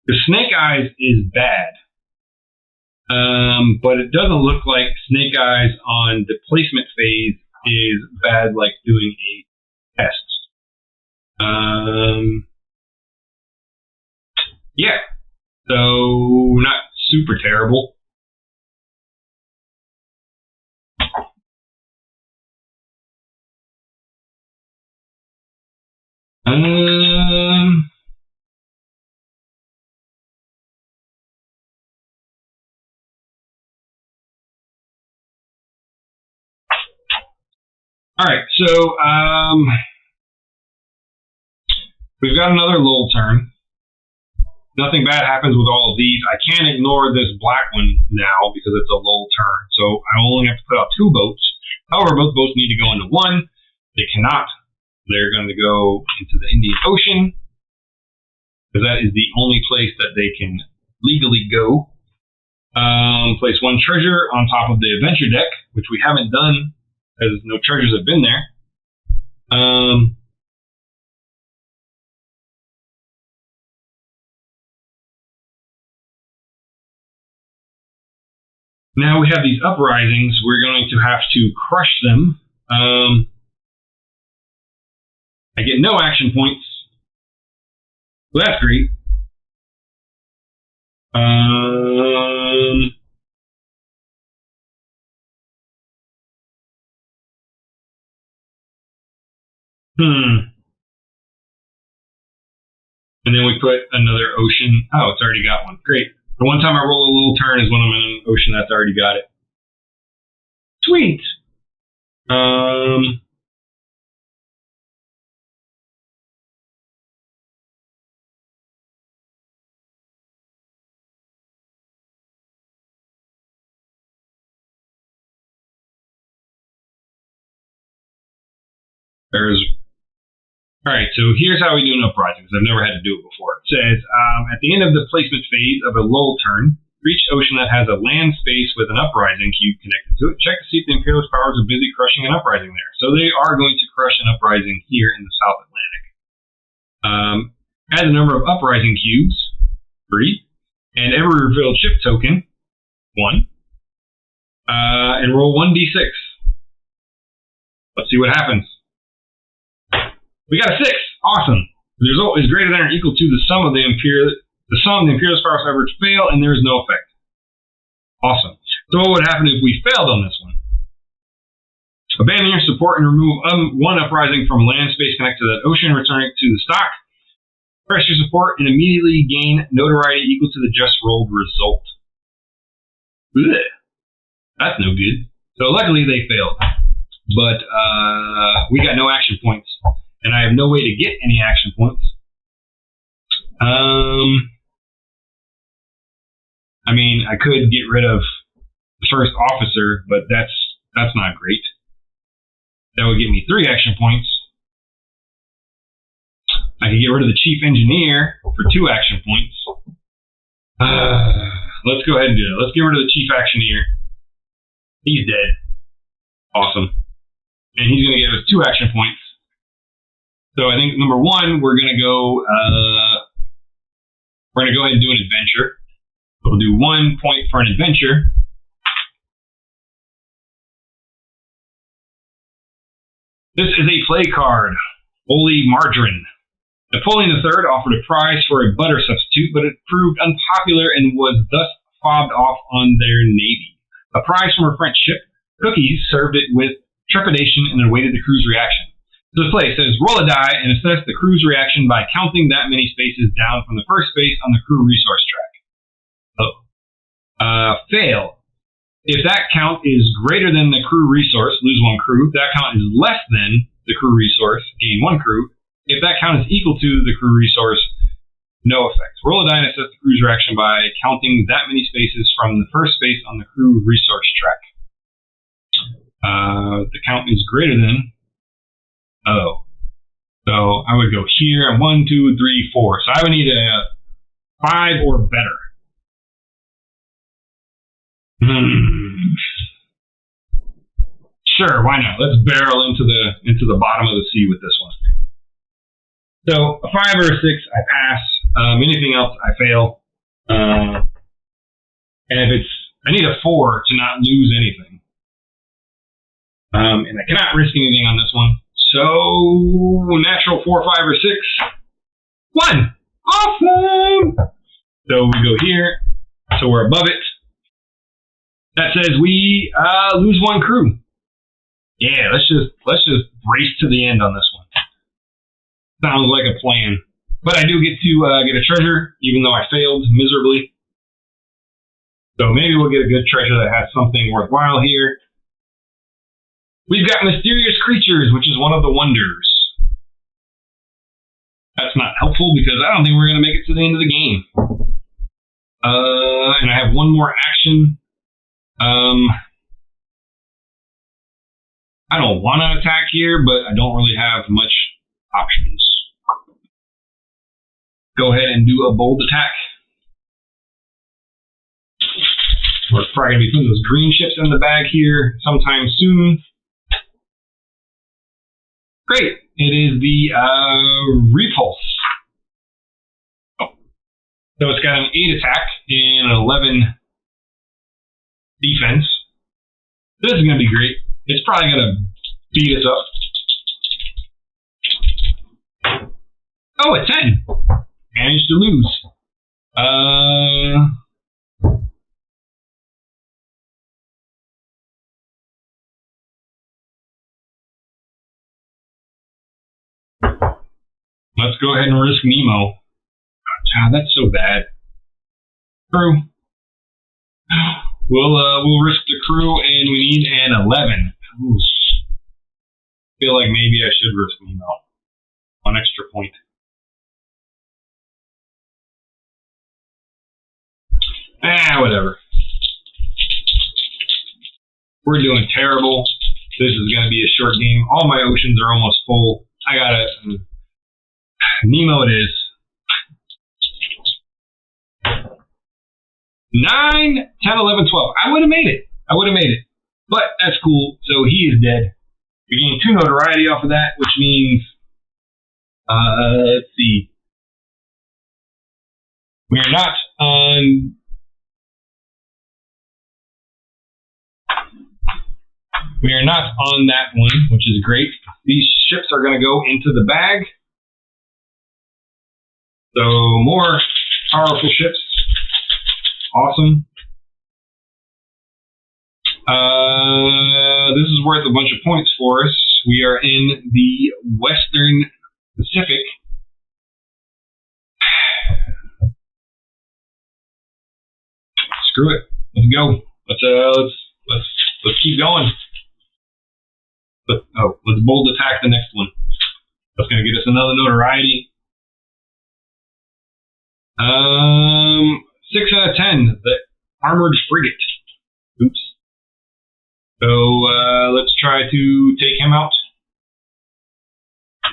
The Snake Eyes is bad. But it doesn't look like Snake Eyes on the placement phase is bad like doing a test. Yeah. So not super terrible. All right, so we've got another lull turn. Nothing bad happens with all of these. I can't ignore this black one now because it's a lull turn. So I only have to put out 2 boats. However, both boats need to go into one. They cannot. They're going to go into the Indian Ocean because that is the only place that they can legally go. Place 1 treasure on top of the adventure deck, which we haven't done because no treasures have been there. Now we have these uprisings. We're going to have to crush them. I get no action points. Well, that's great. And then we put another ocean. Oh, it's already got one. Great. The one time I roll a little turn is when I'm in an ocean that's already got it. Sweet. Alright, so here's how we do an uprising, because I've never had to do it before. It says, at the end of the placement phase of a lull turn, for each ocean that has a land space with an uprising cube connected to it, check to see if the Imperialist powers are busy crushing an uprising there. So they are going to crush an uprising here in the South Atlantic. Add the number of uprising cubes, 3, and every revealed ship token, 1, and roll 1d6. Let's see what happens. We got a 6. Awesome. The result is greater than or equal to the sum the Imperialist powers ever fail, and there is no effect. Awesome. So what would happen if we failed on this one? Abandon your support and remove 1 uprising from land space connected to that ocean, returning it to the stock. Press your support and immediately gain notoriety equal to the just rolled result. Blech. That's no good. So luckily they failed. But we got no action points. And I have no way to get any action points. I mean, I could get rid of the first officer, but that's not great. That would give me 3 action points. I could get rid of the chief engineer for 2 action points. Let's go ahead and do it. Let's get rid of the chief engineer. He's dead. Awesome. And he's going to give us 2 action points. So I think number one, we're gonna go ahead and do an adventure. So we'll do 1 point for an adventure. This is a play card, Holy Margarine. Napoleon III offered a prize for a butter substitute, but it proved unpopular and was thus fobbed off on their navy. A prize from a French ship, Cookies served it with trepidation and awaited the crew's reaction. So the play says, roll a die and assess the crew's reaction by counting that many spaces down from the first space on the crew resource track. Fail. If that count is greater than the crew resource, lose 1 crew. If that count is less than the crew resource, gain 1 crew. If that count is equal to the crew resource, no effect. Roll a die and assess the crew's reaction by counting that many spaces from the first space on the crew resource track. The count is greater than. So I would go here. 1, 2, 3, 4. So I would need a 5 or better. Sure, why not? Let's barrel into the bottom of the sea with this one. So a 5 or a 6, I pass. Anything else, I fail. And if I need a 4 to not lose anything. And I cannot risk anything on this one. So natural 4, 5, or 6. 1. Awesome. So we go here. So we're above it. That says we lose 1 crew. Yeah, let's just race to the end on this one. Sounds like a plan. But I do get to get a treasure, even though I failed miserably. So maybe we'll get a good treasure that has something worthwhile here. We've got mysterious creatures, which is one of the wonders. That's not helpful because I don't think we're going to make it to the end of the game. And I have 1 more action. I don't want to attack here, but I don't really have much options. Go ahead and do a bold attack. We're probably going to be putting those green ships in the bag here sometime soon. Great. It is the Repulse. Oh. So it's got an 8 attack and an 11 defense. This is going to be great. It's probably going to beat us up. Oh, a 10. Managed to lose. Let's go ahead and risk Nemo. God, that's so bad. Crew. We'll risk the crew, and we need an 11. Ooh. Feel like maybe I should risk Nemo. 1 extra point. Whatever. We're doing terrible. This is going to be a short game. All my oceans are almost full. I gotta... Nemo it is. 9, 10, 11, 12. I would have made it. But that's cool. So he is dead. We gain 2 notoriety off of that, which means... let's see. We are not on... We are not on that one, which is great. These ships are going to go into the bag. So more powerful ships. Awesome. This is worth a bunch of points for us. We are in the Western Pacific. Screw it. Let's go. Let's keep going. Let's bold attack the next one. That's going to get us another notoriety. 6 out of 10. The armored frigate. Oops. So let's try to take him out. I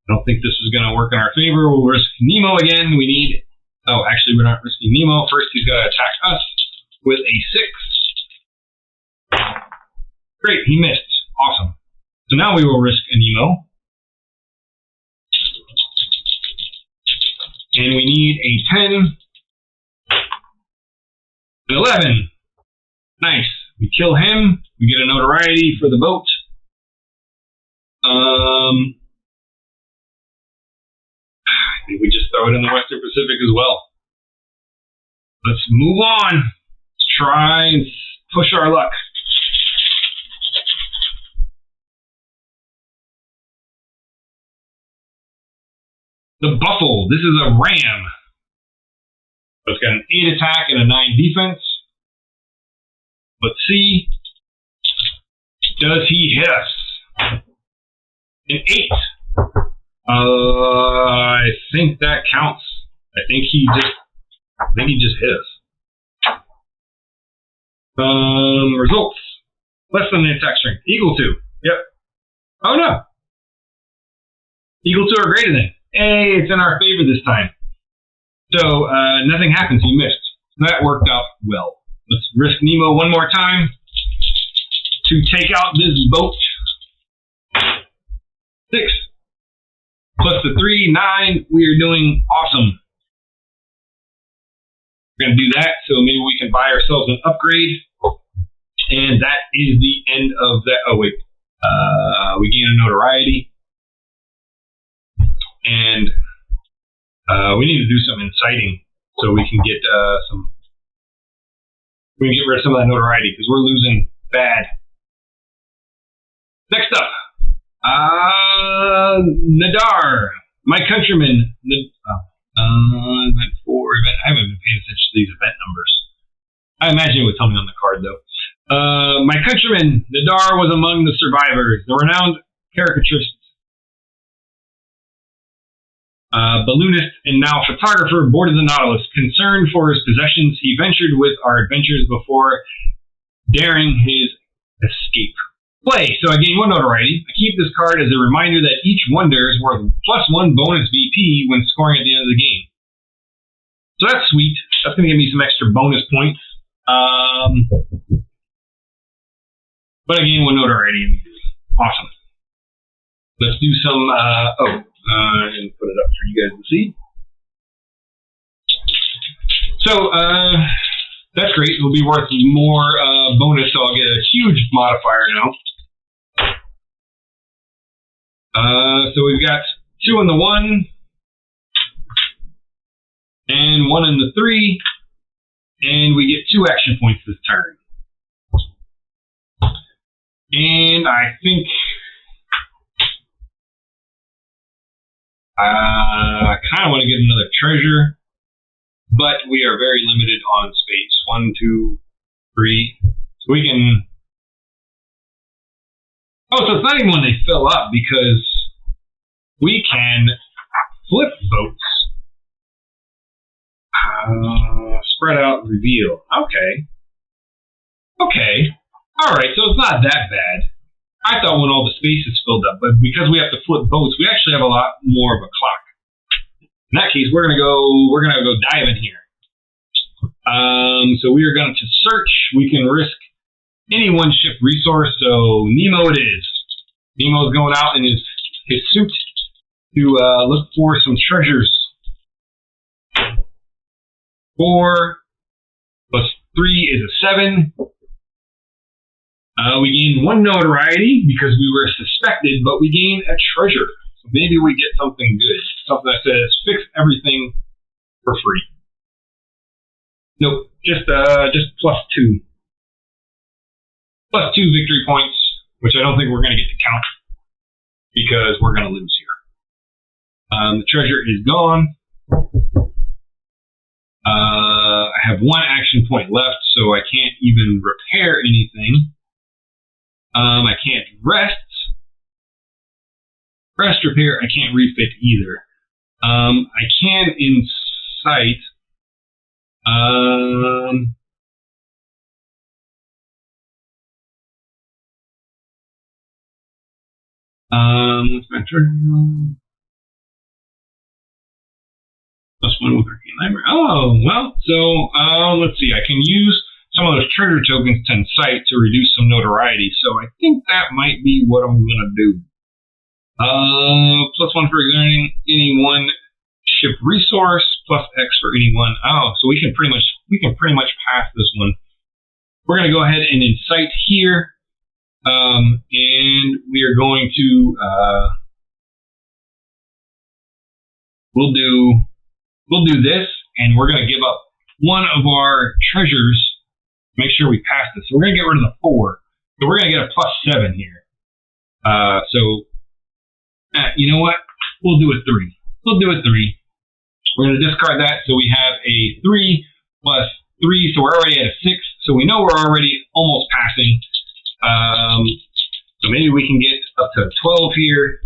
don't think this is going to work in our favor. We'll risk Nemo again. We need... Oh, actually, we're not risking Nemo. First, he's got to attack us with a 6. Great, he missed. Awesome. So now we will risk a Nemo. And we need a 10, an 11. Nice. We kill him. We get a notoriety for the boat. I think we just throw it in the Western Pacific as well. Let's move on. Let's try and push our luck. The Buffalo. This is a ram. It's got an 8 attack and a 9 defense. Let's see. Does he hit us? An 8. I think that counts. I think he just hit us. Results. Less than the attack strength. Equal to. Yep. Oh no. Equal to or greater than. Hey, it's in our favor this time. So, nothing happens. You missed. That worked out well. Let's risk Nemo one more time to take out this boat. 6. Plus the 3, 9. We are doing awesome. We're going to do that so maybe we can buy ourselves an upgrade. And that is the end of that. Oh, wait. We gain a notoriety. And we need to do some inciting so we can get we can get rid of some of that notoriety because we're losing bad. Next up, Nadar, my countryman. Event 4, event. I haven't been paying attention to these event numbers. I imagine it would tell me on the card though. My countryman, Nadar, was among the survivors. The renowned caricaturist, balloonist, and now photographer boarded the Nautilus. Concerned for his possessions, he ventured with our adventures before daring his escape. Play. So I gain 1 notoriety. I keep this card as a reminder that each wonder is worth +1 bonus VP when scoring at the end of the game. So that's sweet. That's going to give me some extra bonus points. But I gain 1 notoriety. Awesome. Let's do some, and put it up for you guys to see. So, that's great. It'll be worth more bonus, so I'll get a huge modifier now. So we've got 2 in the 1, and 1 in the 3, and we get 2 action points this turn. And I think I kind of want to get another treasure, but we are very limited on space. 1, 2, 3. So we can... Oh, so it's not even when they fill up, because we can flip boats. Spread out and reveal. Okay. Alright, so it's not that bad. I thought when all the space is filled up, but because we have to flip boats, we actually have a lot more of a clock. In that case, we're gonna go diving here. So we are going to search. We can risk any 1 ship resource. So Nemo it is. Nemo's going out in his suit to look for some treasures. 4 plus 3 is a 7. We gain 1 notoriety because we were suspected, but we gain a treasure. So maybe we get something good. Something that says fix everything for free. Nope, just +2. +2 victory points, which I don't think we're going to get to count because we're going to lose here. The treasure is gone. I have 1 action point left, so I can't even repair anything. I can't rest. Rest, repair, I can't refit either. I can incite. What's my treasure? +1 with Arcane Library. Oh, well, so, let's see. I can use some of those treasure tokens to incite to reduce some notoriety. So I think that might be what I'm going to do. +1 for exerting any 1 ship resource plus X for anyone. Oh, so we can pretty much pass this one. We're going to go ahead and incite here, and we are going to we'll do this, and we're going to give up one of our treasures. Make sure we pass this. So we're going to get rid of the 4. So we're going to get a +7 here. You know what? We'll do a 3. We'll do a 3. We're going to discard that. So we have a 3 plus 3. So we're already at a 6. So we know we're already almost passing. So maybe we can get up to 12 here.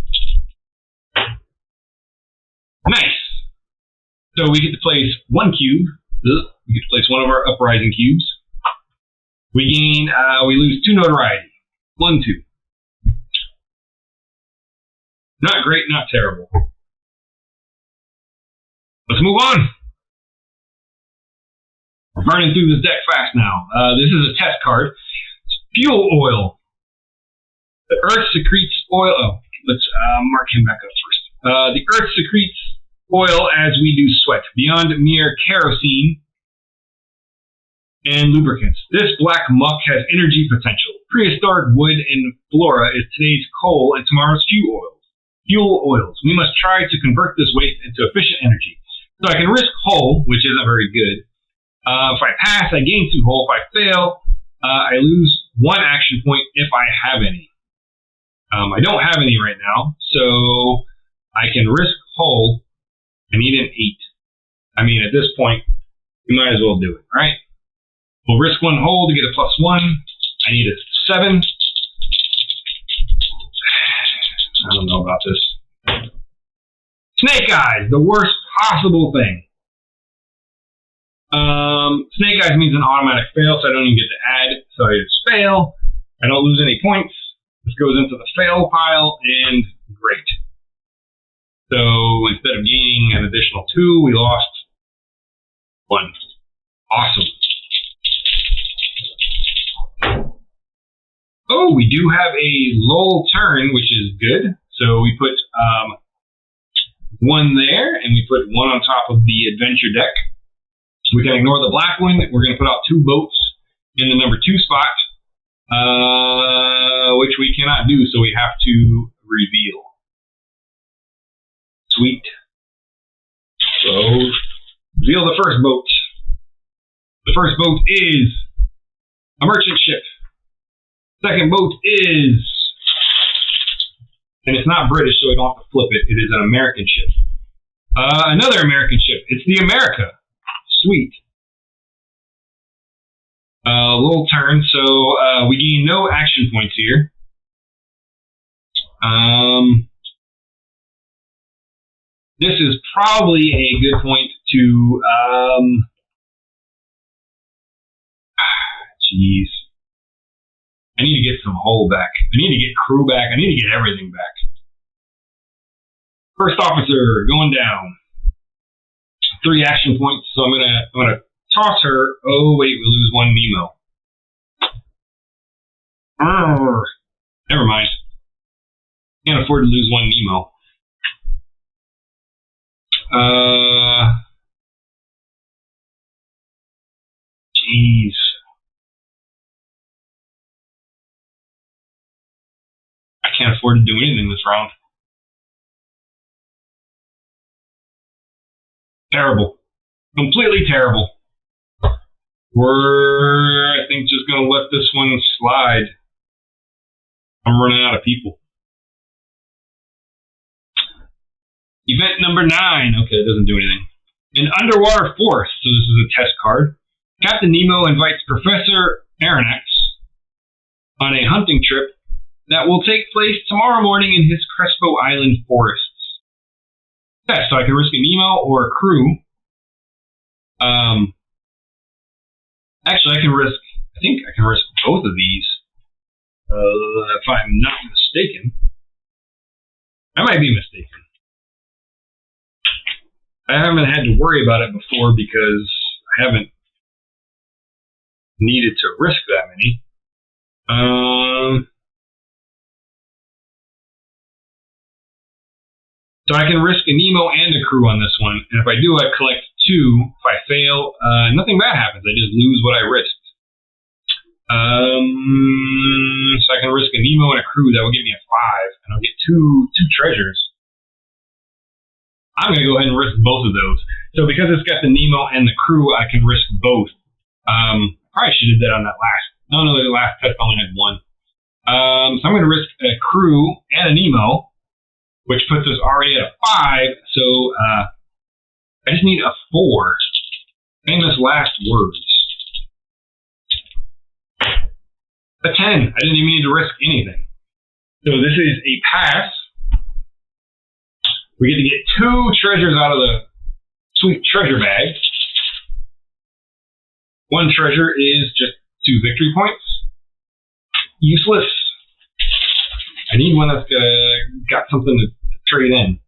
Nice. So we get to place 1 cube. We get to place one of our uprising cubes. We gain, we lose 2 notoriety. 1, 2. Not great, not terrible. Let's move on. We're burning through this deck fast now. This is a test card. It's fuel oil. The Earth secretes oil. Oh, let's mark him back up first. The Earth secretes oil as we do sweat, beyond mere kerosene and lubricants. This black muck has energy potential. Prehistoric wood and flora is today's coal and tomorrow's fuel oils. We must try to convert this waste into efficient energy. So I can risk hull, which isn't very good. If I pass, I gain 2 hull. If I fail, I lose 1 action point if I have any. I don't have any right now, so I can risk hull. I need an 8. I mean, at this point, you might as well do it, right? We'll risk 1 hull to get a +1. I need a 7. I don't know about this. Snake Eyes, the worst possible thing. Snake Eyes means an automatic fail, so I don't even get to add. So I just fail. I don't lose any points. This goes into the fail pile, and great. So instead of gaining an additional 2, we lost 1. Awesome. Oh, we do have a lull turn, which is good. So we put 1 there, and we put 1 on top of the adventure deck. We can ignore the black one. We're going to put out 2 boats in the number 2 spot, which we cannot do, so we have to reveal. Sweet. So, reveal the first boat. The first boat is a merchant ship. Second boat is, and it's not British, so we don't have to flip it. It is an American ship. Another American ship. It's the America. Sweet. Little turn, so we gain no action points here. This is probably a good point to, jeez. I need to get some hull back. I need to get crew back. I need to get everything back. First officer going down. 3 action points, so I'm gonna toss her. Oh wait, we lose 1 Nemo. Never mind. Can't afford to lose 1 Nemo. Jeez. I can't afford to do anything this round. Terrible. Completely terrible. We're, I think, just going to let this one slide. I'm running out of people. Event number 9. Okay, it doesn't do anything. An underwater force. So this is a test card. Captain Nemo invites Professor Erock on a hunting trip that will take place tomorrow morning in his Crespo Island forests. Yeah, so I can risk a Nemo or a crew. Actually, I think I can risk both of these. If I'm not mistaken. I might be mistaken. I haven't had to worry about it before because I haven't needed to risk that many. So I can risk a Nemo and a crew on this one, and if I do, I collect 2. If I fail, nothing bad happens. I just lose what I risked. So I can risk a Nemo and a crew. That will give me a 5, and I'll get two treasures. I'm going to go ahead and risk both of those. So because it's got the Nemo and the crew, I can risk both. Probably should have did that on that last. No, the last test only had 1. So I'm going to risk a crew and a Nemo, which puts us already at a 5. So I just need a 4. Famous last words. A 10. I didn't even need to risk anything. So this is a pass. We get to get 2 treasures out of the sweet treasure bag. 1 treasure is just 2 victory points. Useless. I need one that's got something to trade in.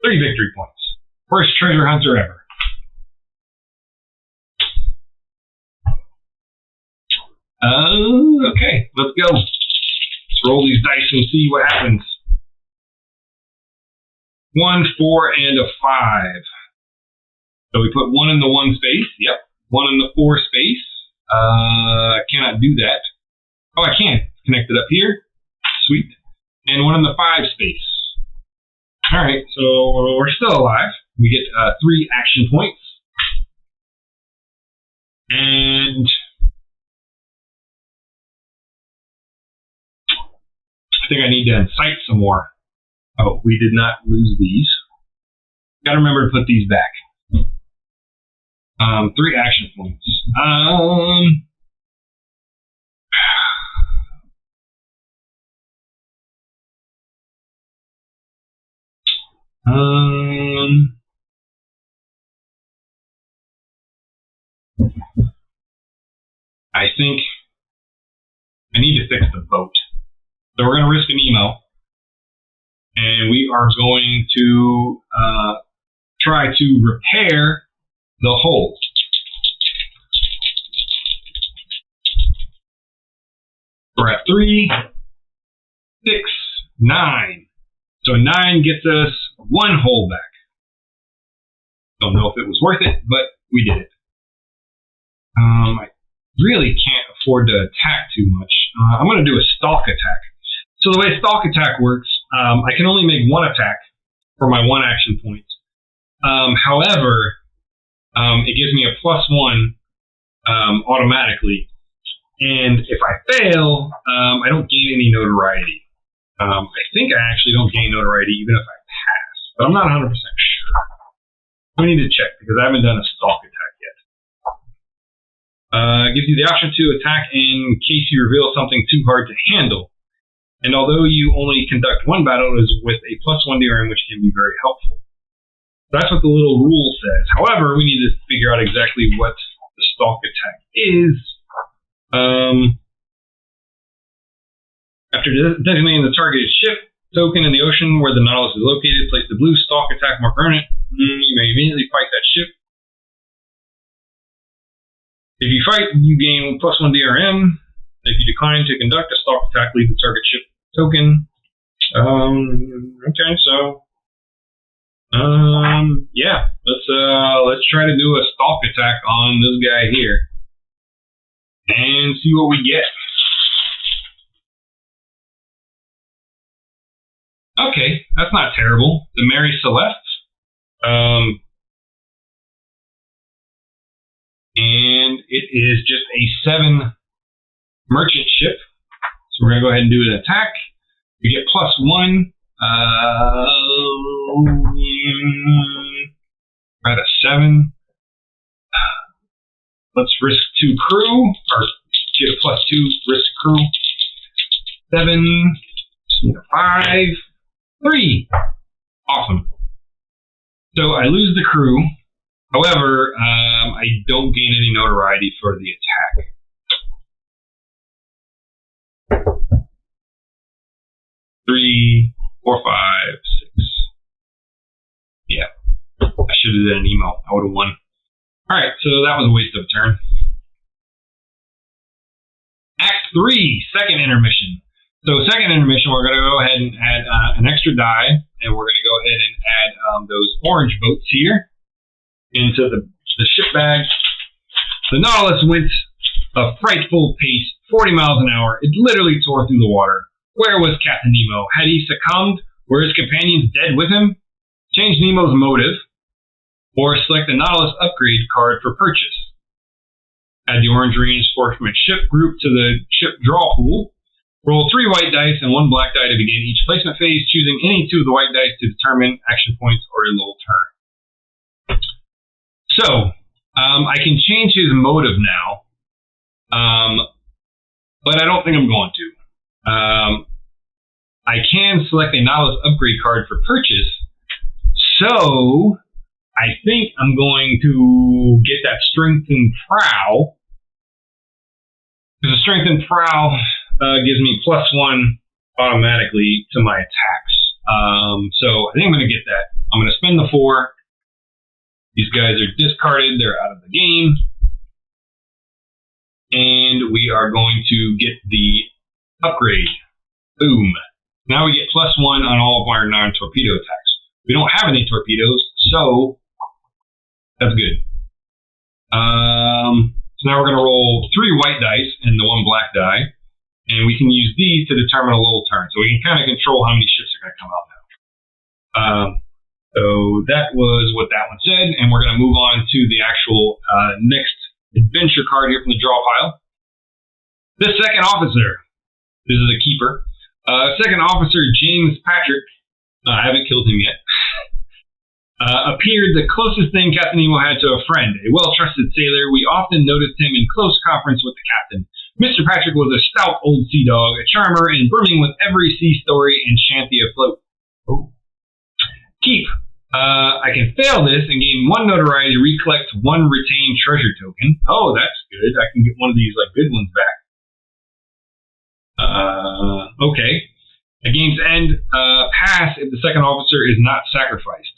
3 victory points. First treasure hunter ever. Okay, let's go. Let's roll these dice and see what happens. 1, 4, and a 5. So we put 1 in the 1 space. Yep. 1 in the 4 space. I cannot do that. Oh, I can. Connect it up here. Sweet. And 1 in the 5 space. All right, so we're still alive. We get 3 action points. And I think I need to incite some more. Oh, we did not lose these. Gotta remember to put these back. 3 action points. I think I need to fix the boat. So we're going to risk an Nemo. And we are going to try to repair the hull. We're at 3, 6, 9. So 9 gets us 1 hull back. Don't know if it was worth it, but we did it. I really can't afford to attack too much. I'm going to do a Stalk Attack. So the way Stalk Attack works, I can only make 1 attack for my 1 action point. However, it gives me a +1 automatically. And if I fail, I don't gain any notoriety. I think I actually don't gain notoriety even if I pass, but I'm not 100% sure. We need to check because I haven't done a Stalk Attack yet. It gives you the option to attack in case you reveal something too hard to handle. And although you only conduct 1 battle, it is with a +1 DRM, which can be very helpful. That's what the little rule says. However, we need to figure out exactly what the Stalk Attack is. After designating the targeted ship token in the ocean where the Nautilus is located, place the blue Stalk Attack marker on it. You may immediately fight that ship. If you fight, you gain +1 DRM. If you decline to conduct a Stalk Attack, leave the target ship token. Okay, so yeah, let's try to do a Stalk Attack on this guy here and see what we get. Okay, that's not terrible. The Mary Celeste. And it is just a 7 merchant ship. So we're going to go ahead and do an attack. We get +1. We're at a 7. Let's risk 2 crew, or get a +2, risk crew. 7, just need a 5, 3. Awesome. So I lose the crew. However, I don't gain any notoriety for the attack. 3, 4, 5, 6. Yeah. I should have done an email. I would have won. Alright, so that was a waste of a turn. Act 3, second intermission. So second intermission, we're going to go ahead and add an extra die, and we're going to go ahead and add those orange boats here into the ship bag. The Nautilus went a frightful pace, 40 miles an hour. It literally tore through the water. Where was Captain Nemo? Had he succumbed? Were his companions dead with him? Change Nemo's motive, or select the Nautilus upgrade card for purchase. Add the orange reinforcement ship group to the ship draw pool. Roll 3 white dice and 1 black die to begin each placement phase, choosing any 2 of the white dice to determine action points or a little turn. So, I can change his motive now, but I don't think I'm going to. I can select a Nautilus upgrade card for purchase, so I think I'm going to get that Strength and Prow, because the Strength and Prow gives me +1 automatically to my attacks. So I think I'm going to get that. I'm going to spend the 4. These guys are discarded. They're out of the game. And we are going to get the upgrade. Boom. Now we get +1 on all of our non-torpedo attacks. We don't have any torpedoes, so that's good. So now we're going to roll 3 white dice and the 1 black die. And we can use these to determine a little turn. So we can kind of control how many ships are going to come out now. So that was what that one said. And we're going to move on to the actual next adventure card here from the draw pile. The second officer. This is a keeper. Second officer, James Patrick. I haven't killed him yet. Appeared the closest thing Captain Nemo had to a friend. A well-trusted sailor, we often noticed him in close conference with the captain. Mr. Patrick was a stout old sea dog, a charmer, and brimming with every sea story and shanty afloat. Oh. Keep. I can fail this and gain 1 notoriety to recollect 1 retained treasure token. Oh, that's good. I can get one of these good ones back. Okay. At game's end, pass if the second officer is not sacrificed.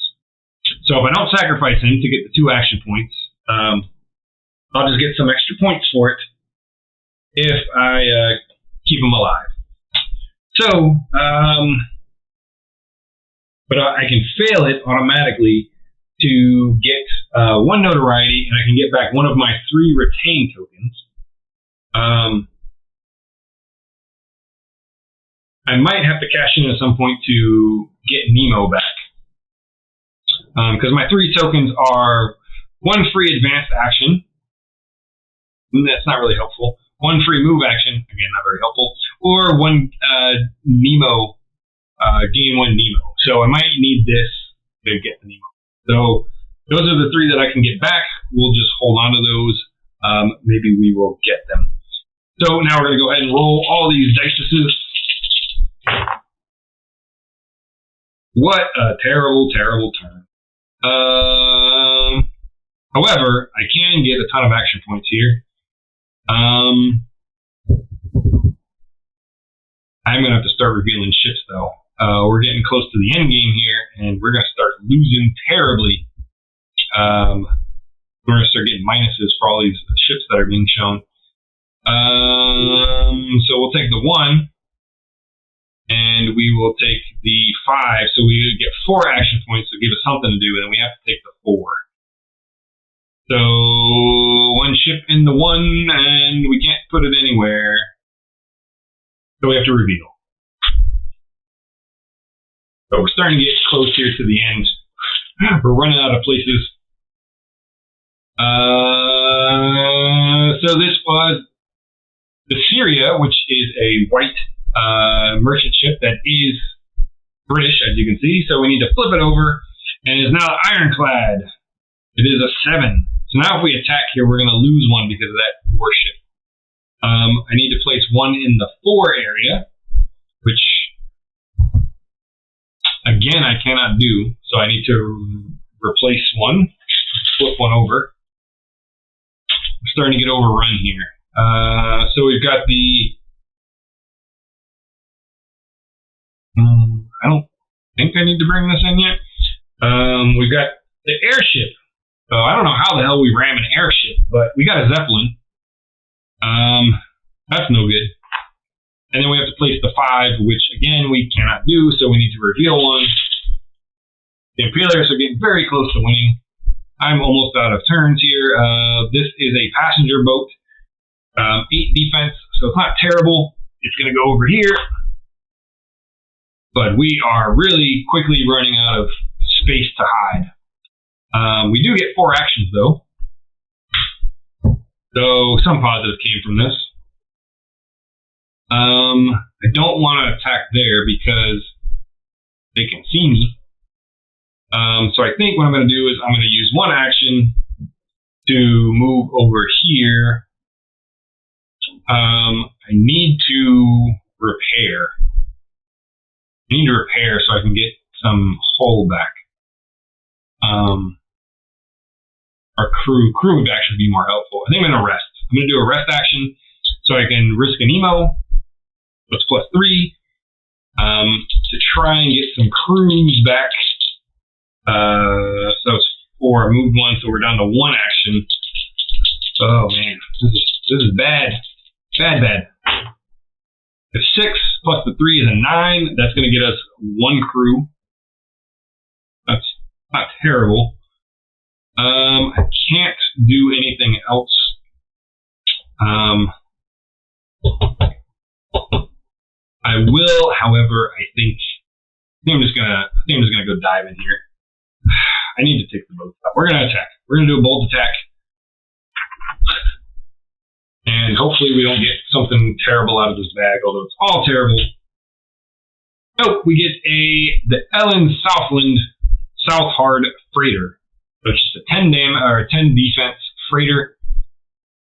So if I don't sacrifice him to get the 2 action points, I'll just get some extra points for it if I keep him alive. So, but I can fail it automatically to get 1 notoriety, and I can get back one of my 3 retained tokens. I might have to cash in at some point to get Nemo back. Because my 3 tokens are 1 free advanced action. That's not really helpful. 1 free move action. Again, not very helpful. Or 1 Nemo, gain 1 Nemo. So I might need this to get the Nemo. So those are the 3 that I can get back. We'll just hold on to those. Maybe we will get them. So now we're going to go ahead and roll all these dices. What a terrible, terrible turn. However, I can get a ton of action points here. I'm going to have to start revealing ships, though. We're getting close to the end game here, and we're going to start losing terribly. We're going to start getting minuses for all these ships that are being shown. So we'll take the 1. And we will take the 5, so we get 4 action points to give us something to do, and then we have to take the 4. So 1 ship in the 1, and we can't put it anywhere. So we have to reveal. So we're starting to get close here to the end. We're running out of places. So this was the Syria, which is a white merchant ship that is British, as you can see. So we need to flip it over, and it is now ironclad. It is a 7. So now if we attack here, we're going to lose 1 because of that warship. I need to place 1 in the 4 area, which again I cannot do. So I need to replace 1, flip 1 over. We're starting to get overrun here. So we've got the I don't think I need to bring this in yet. We've got the airship. I don't know how the hell we ram an airship, but we got a Zeppelin. That's no good. And then we have to place the 5, which again we cannot do, so we need to reveal one. The Imperials are getting very close to winning. I'm almost out of turns here. This is a passenger boat. 8 defense, so it's not terrible. It's going to go over here. But we are really quickly running out of space to hide. We do get 4 actions, though. So some positive came from this. I don't want to attack there because they can see me. So I think what I'm going to do is I'm going to use 1 action to move over here. I need to repair. I need to repair so I can get some hull back. Our crew would actually be more helpful. I think I'm going to rest. I'm going to do a rest action so I can risk a Nemo. That's +3 to try and get some crews back. So it's 4. I moved 1, so we're down to 1 action. Oh man, this is bad. Bad. If 6 plus the 3 is a 9, that's going to get us 1 crew. That's not terrible. I can't do anything else. I will, however, I think I'm just gonna go dive in here. I need to take the boat up. We're gonna attack. We're gonna do a bold attack. And hopefully we don't get something terrible out of this bag, although it's all terrible. Nope, we get the Ellen Southard freighter. So it's just a 10 defense freighter.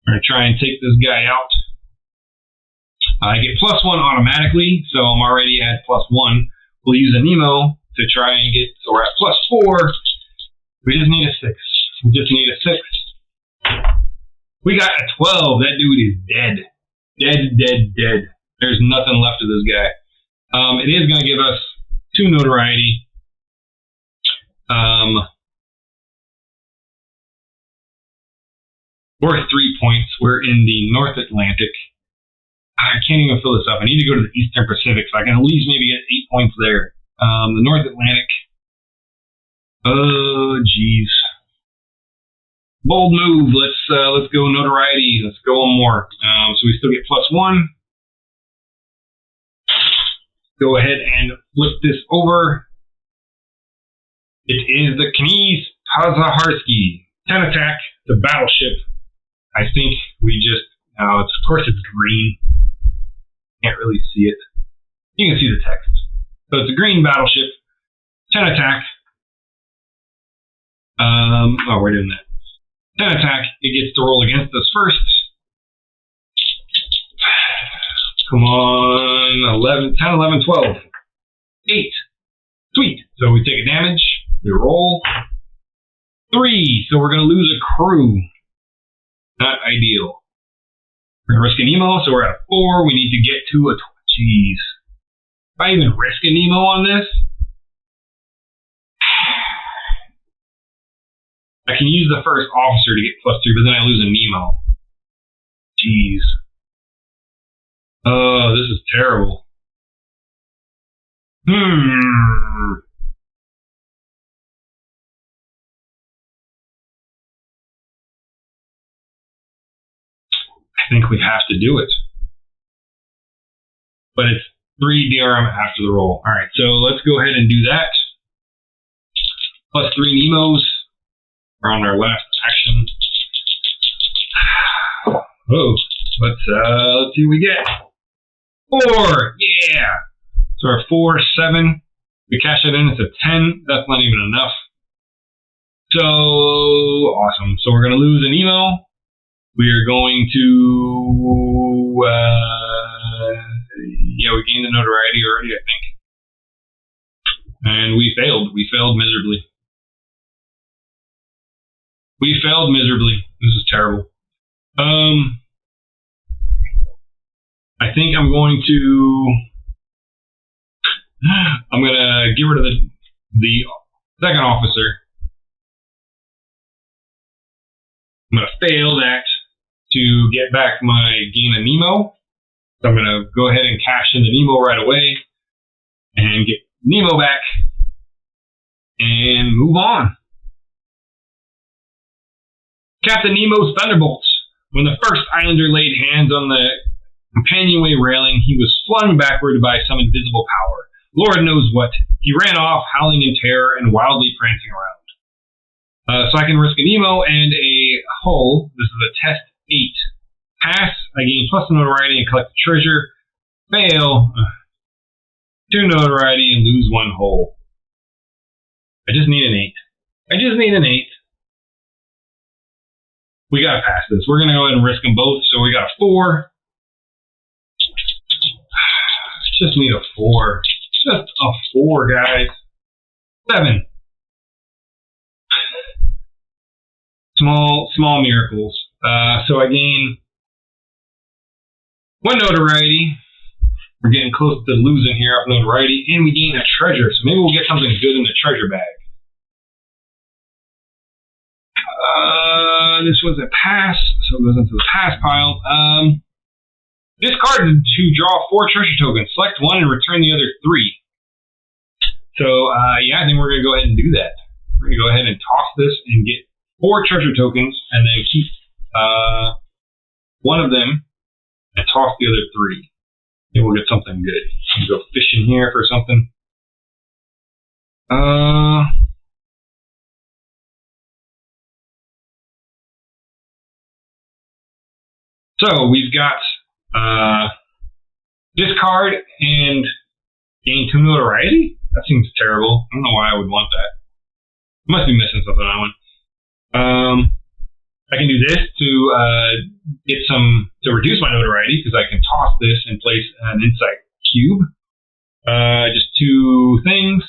We're gonna try and take this guy out. I get +1 automatically, so I'm already at +1. We'll use a Nemo to try and get, so we're at +4. We just need a 6. We got a 12. That dude is dead. Dead. There's nothing left of this guy. It is going to give us 2 notoriety. Or 3 points. We're in the North Atlantic. I can't even fill this up. I need to go to the Eastern Pacific so I can at least maybe get 8 points there. The North Atlantic. Oh, jeez. Bold move. Let's go notoriety. Let's go one more. So we still get +1. Go ahead and flip this over. It is the Knies Pazaharsky 10 attack. The battleship. I think we just. Of course it's green. Can't really see it. You can see the text. So it's a green battleship. 10 attack. We're doing that. 10 attack. It gets to roll against us first. Come on. 11, 10, 11, 12. 8. Sweet. So we take a damage. We roll. 3. So we're going to lose a crew. Not ideal. We're going to risk a Nemo, so we're at a 4. We need to get to a... Jeez. If I even risk a Nemo on this... I can use the first officer to get +3, but then I lose a Nemo. Jeez. Oh, this is terrible. I think we have to do it. But it's 3 DRM after the roll. Alright, so let's go ahead and do that. +3 Nemos. We're on our last action. Oh, let's see what we get. 4! Yeah! So our 4, 7. We cash it in, it's a 10. That's not even enough. So, awesome. So we're going to lose an Nemo. We are going to, we gained the notoriety already, I think. And we failed. We failed miserably. This is terrible. I think I'm going to get rid of the second officer. I'm going to fail that to get back my gain of Nemo. So I'm going to go ahead and cash in the Nemo right away and get Nemo back and move on. Captain Nemo's Thunderbolts. When the first Islander laid hands on the companionway railing, he was flung backward by some invisible power. Lord knows what. He ran off, howling in terror and wildly prancing around. So I can risk a Nemo and a hull. This is a test 8. Pass, I gain plus notoriety and collect the treasure. Fail, 2 notoriety and lose 1 hull. I just need an 8. I just need an 8. We gotta pass this. We're gonna go ahead and risk them both. So we got a 4. Just need a 4. Just a 4, guys. 7. Small miracles. So I gain 1 notoriety. We're getting close to losing here up notoriety, and we gain a treasure. So maybe we'll get something good in the treasure bag. This was a pass, so it goes into the pass pile. Discard to draw 4 treasure tokens. Select 1 and return the other 3. So, yeah, I think we're going to go ahead and do that. We're going to go ahead and toss this and get 4 treasure tokens, and then keep 1 of them and toss the other 3. Then we'll get something good. I'm going to go fishing here for something. So we've got discard and gain 2 notoriety? That seems terrible. I don't know why I would want that. I must be missing something on that one. I can do this to get to reduce my notoriety, because I can toss this and place an insight cube. Just 2 things.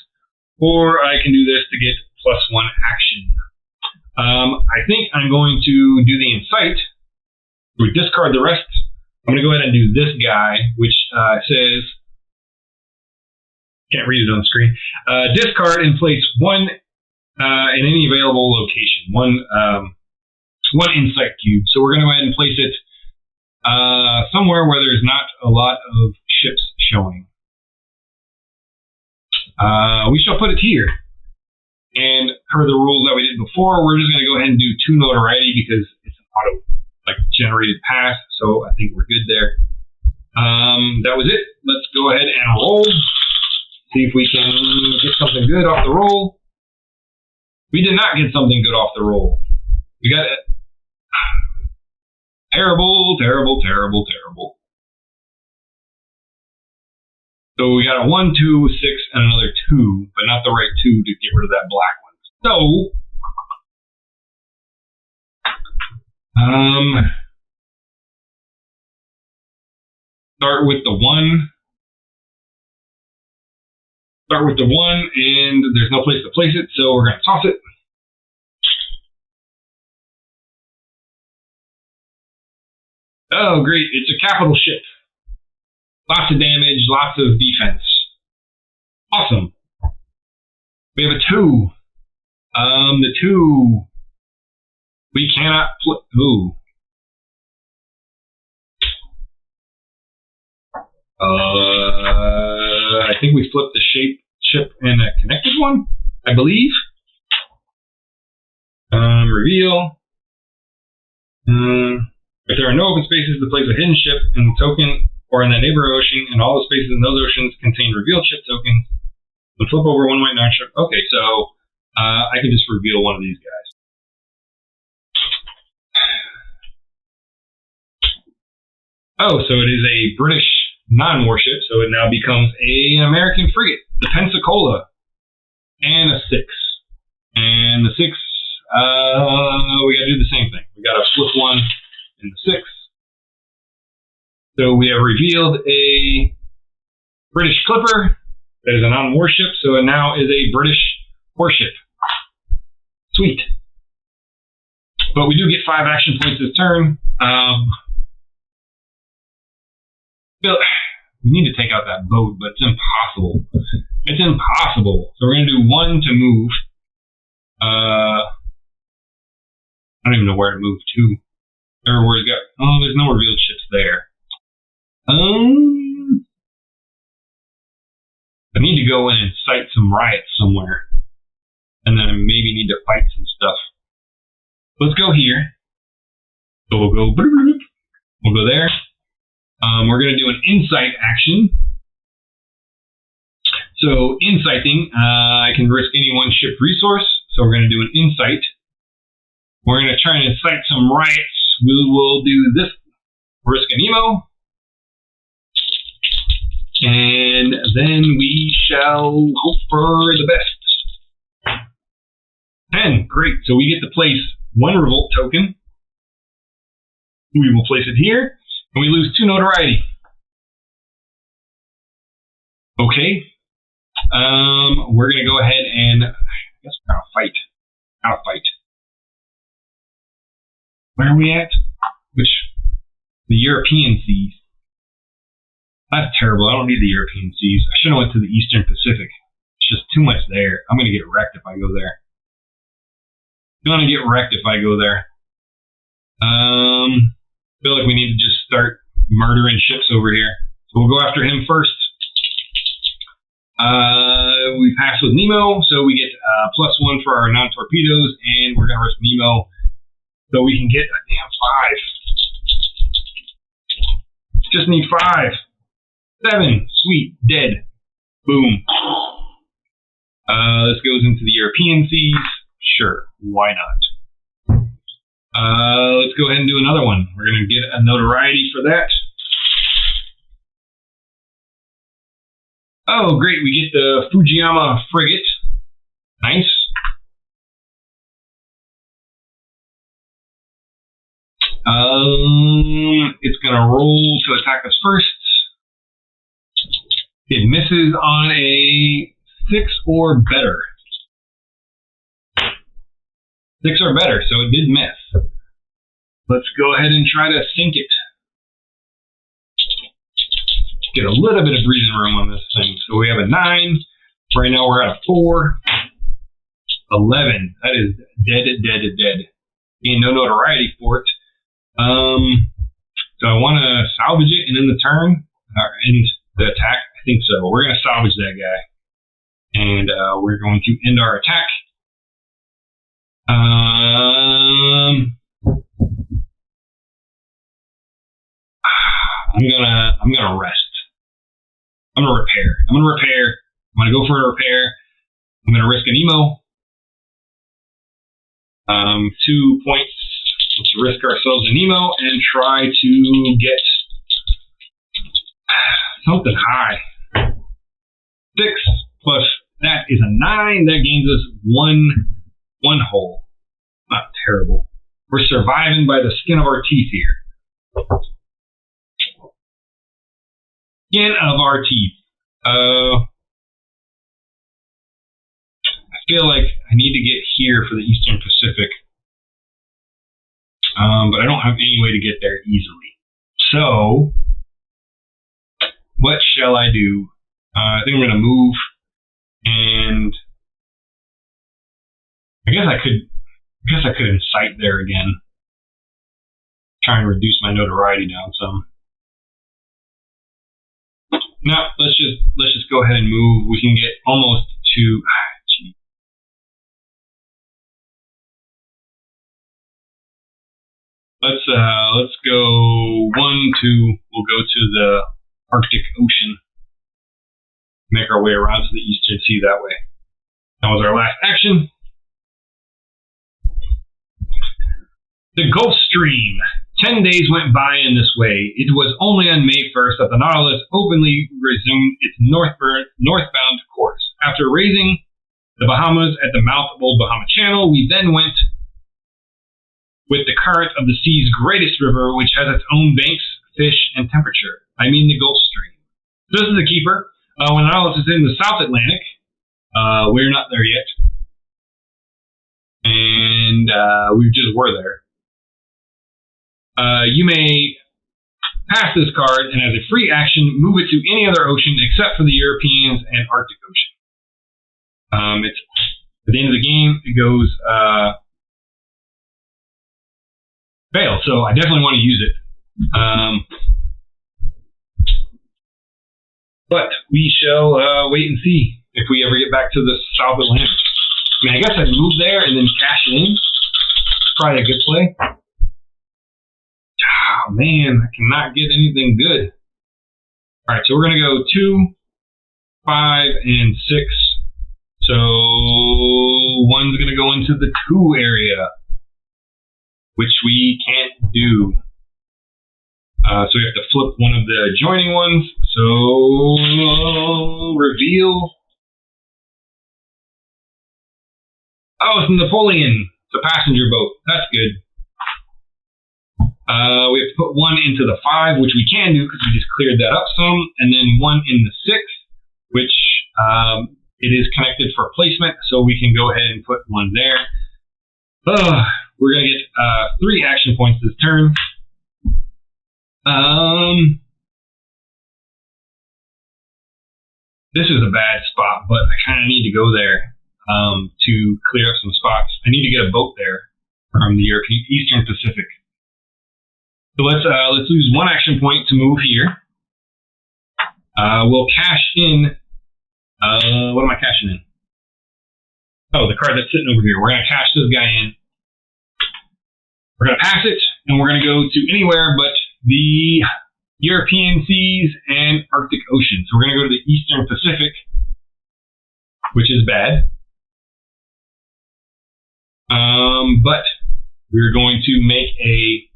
Or I can do this to get +1 action. I think I'm going to do the insight. We discard the rest. I'm going to go ahead and do this guy, which says, can't read it on the screen. Discard and place 1 in any available location. 1 insight cube. So we're going to go ahead and place it somewhere where there's not a lot of ships showing. We shall put it here. And per the rules that we did before, we're just going to go ahead and do 2 notoriety because it's an auto generated pass, so I think we're good there. That was it. Let's go ahead and roll. See if we can get something good off the roll. We did not get something good off the roll. We got it. Terrible, terrible, terrible, terrible. So we got a 1, 2, 6, and another 2, but not the right 2 to get rid of that black one. So start with the 1. Start with the 1, and there's no place to place it, so we're going to toss it. Oh, great. It's a capital ship. Lots of damage, lots of defense. Awesome. We have a 2. The 2... We cannot play. Ooh. I think we flipped the ship and a connected one, I believe. Reveal. If there are no open spaces to place a hidden ship in the token or in the neighboring ocean, and all the spaces in those oceans contain revealed ship tokens, then flip over 1 white non-ship. Okay, so I can just reveal one of these guys. Oh, so it is a British non-warship, so it now becomes an American frigate, the Pensacola, and a 6. And the 6, we gotta do the same thing. We gotta flip 1 in the 6. So we have revealed a British clipper that is a non-warship, so it now is a British warship. Sweet. But we do get 5 action points this turn. We need to take out that boat, but it's impossible. It's impossible. So we're going to do 1 to move. I don't even know where to move to. Or where it's got. Oh, there's no revealed ships there. go in and cite some riots somewhere. And then maybe need to fight some stuff. Let's go here. So we'll go there. We're going to do an insight action. So inciting, I can risk any one ship resource. So we're going to do an insight. We're going to try and incite some riots. We will do this. Risk a Nemo. And then we shall hope for the best. 10. Great. So we get to place one revolt token. We will place it here. And we lose 2 notoriety. Okay. We're going to go ahead and, I guess we're going to fight. Outfight. Where are we at? The European seas. That's terrible. I don't need the European seas. I should have went to the Eastern Pacific. It's just too much there. I'm going to get wrecked if I go there. I feel like we need to just start murdering ships over here. So we'll go after him first. We pass with Nemo, so we get +1 for our non-torpedoes, and we're going to risk Nemo so we can get a damn 5. Just need 5. 7. Sweet. Dead. Boom. This goes into the European seas. Sure. Why not? Let's go ahead and do another one. We're going to get a notoriety for that. Oh, great. We get the Fujiyama Frigate. Nice. It's going to roll to attack us first. It misses on a 6 or better. 6 or better, so it did miss. Let's go ahead and try to sink it. Get a little bit of breathing room on this thing. So we have a 9. Right now we're at a 4. 11. That is dead. And no notoriety for it. So I want to salvage it and end the turn, or end the attack. I think so. We're going to salvage that guy. And we're going to end our attack. I'm gonna rest. I'm gonna repair. I'm gonna go for a repair. I'm gonna risk an Nemo. 2 points. Let's risk ourselves a Nemo and try to get something high. 6 plus that is a 9. That gains us one hull. Not terrible. We're surviving by the skin of our teeth here. Skin of our teeth. I feel like I need to get here for the Eastern Pacific. But I don't have any way to get there easily. So, what shall I do? I think I'm going to move, and I guess I could incite there again. Try and reduce my notoriety down some. No, let's just go ahead and move. We can get almost to. Let's go 1, 2. We'll go to the Arctic Ocean. Make our way around to the Eastern Sea that way. That was our last action. The Gulf Stream. 10 days went by in this way. It was only on May 1st that the Nautilus openly resumed its northbound course. After raising the Bahamas at the mouth of Old Bahama Channel, we then went with the current of the sea's greatest river, which has its own banks, fish, and temperature. I mean the Gulf Stream. This is the keeper. When the Nautilus is in the South Atlantic, we're not there yet. And we just were there. You may pass this card and as a free action, move it to any other ocean except for the Europeans and Arctic Ocean. It's at the end of the game, it goes fail, so I definitely want to use it. But we shall wait and see. if we ever get back to the South Atlantic. I mean, I guess I'd move there and then cash it in. Probably a good play. Oh, man, I cannot get anything good. All right, so we're going to go 2, 5, and 6. So one's going to go into the 2 area, which we can't do. So we have to flip one of the adjoining ones. So reveal. Oh, it's a Napoleon. It's a passenger boat. That's good. We have to put one into the 5, which we can do because we just cleared that up some, and then one in the 6, which it is connected for placement, so we can go ahead and put one there. We're going to get 3 action points this turn. This is a bad spot, but I kind of need to go there to clear up some spots. I need to get a boat there from the Eastern Pacific. So let's lose 1 action point to move here. We'll cash in. What am I cashing in? Oh, the card that's sitting over here. We're going to cash this guy in. We're going to pass it, and we're going to go to anywhere but the European seas and Arctic Ocean. So we're going to go to the Eastern Pacific, which is bad. But we're going to make a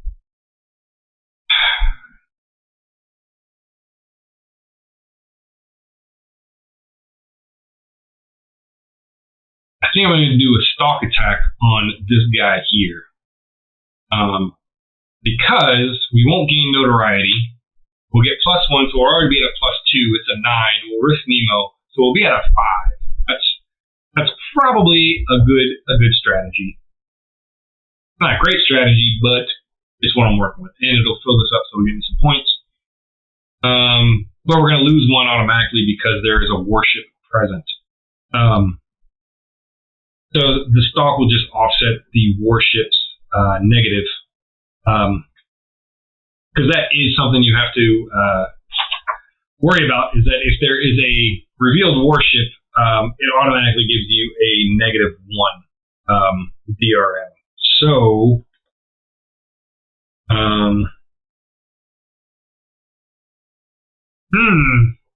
I think I'm going to do a Stalk Attack on this guy here. Because we won't gain notoriety. We'll get +1, so we'll already be at a +2. It's a 9. We'll risk Nemo, so we'll be at a 5. That's probably a good strategy. Not a great strategy, but it's what I'm working with, and it'll fill this up so we get some points. But we're going to lose 1 automatically because there is a warship present. So the Stalk will just offset the warship's negative. Because that is something you have to worry about, is that if there is a revealed warship, it automatically gives you a -1 DRM. So,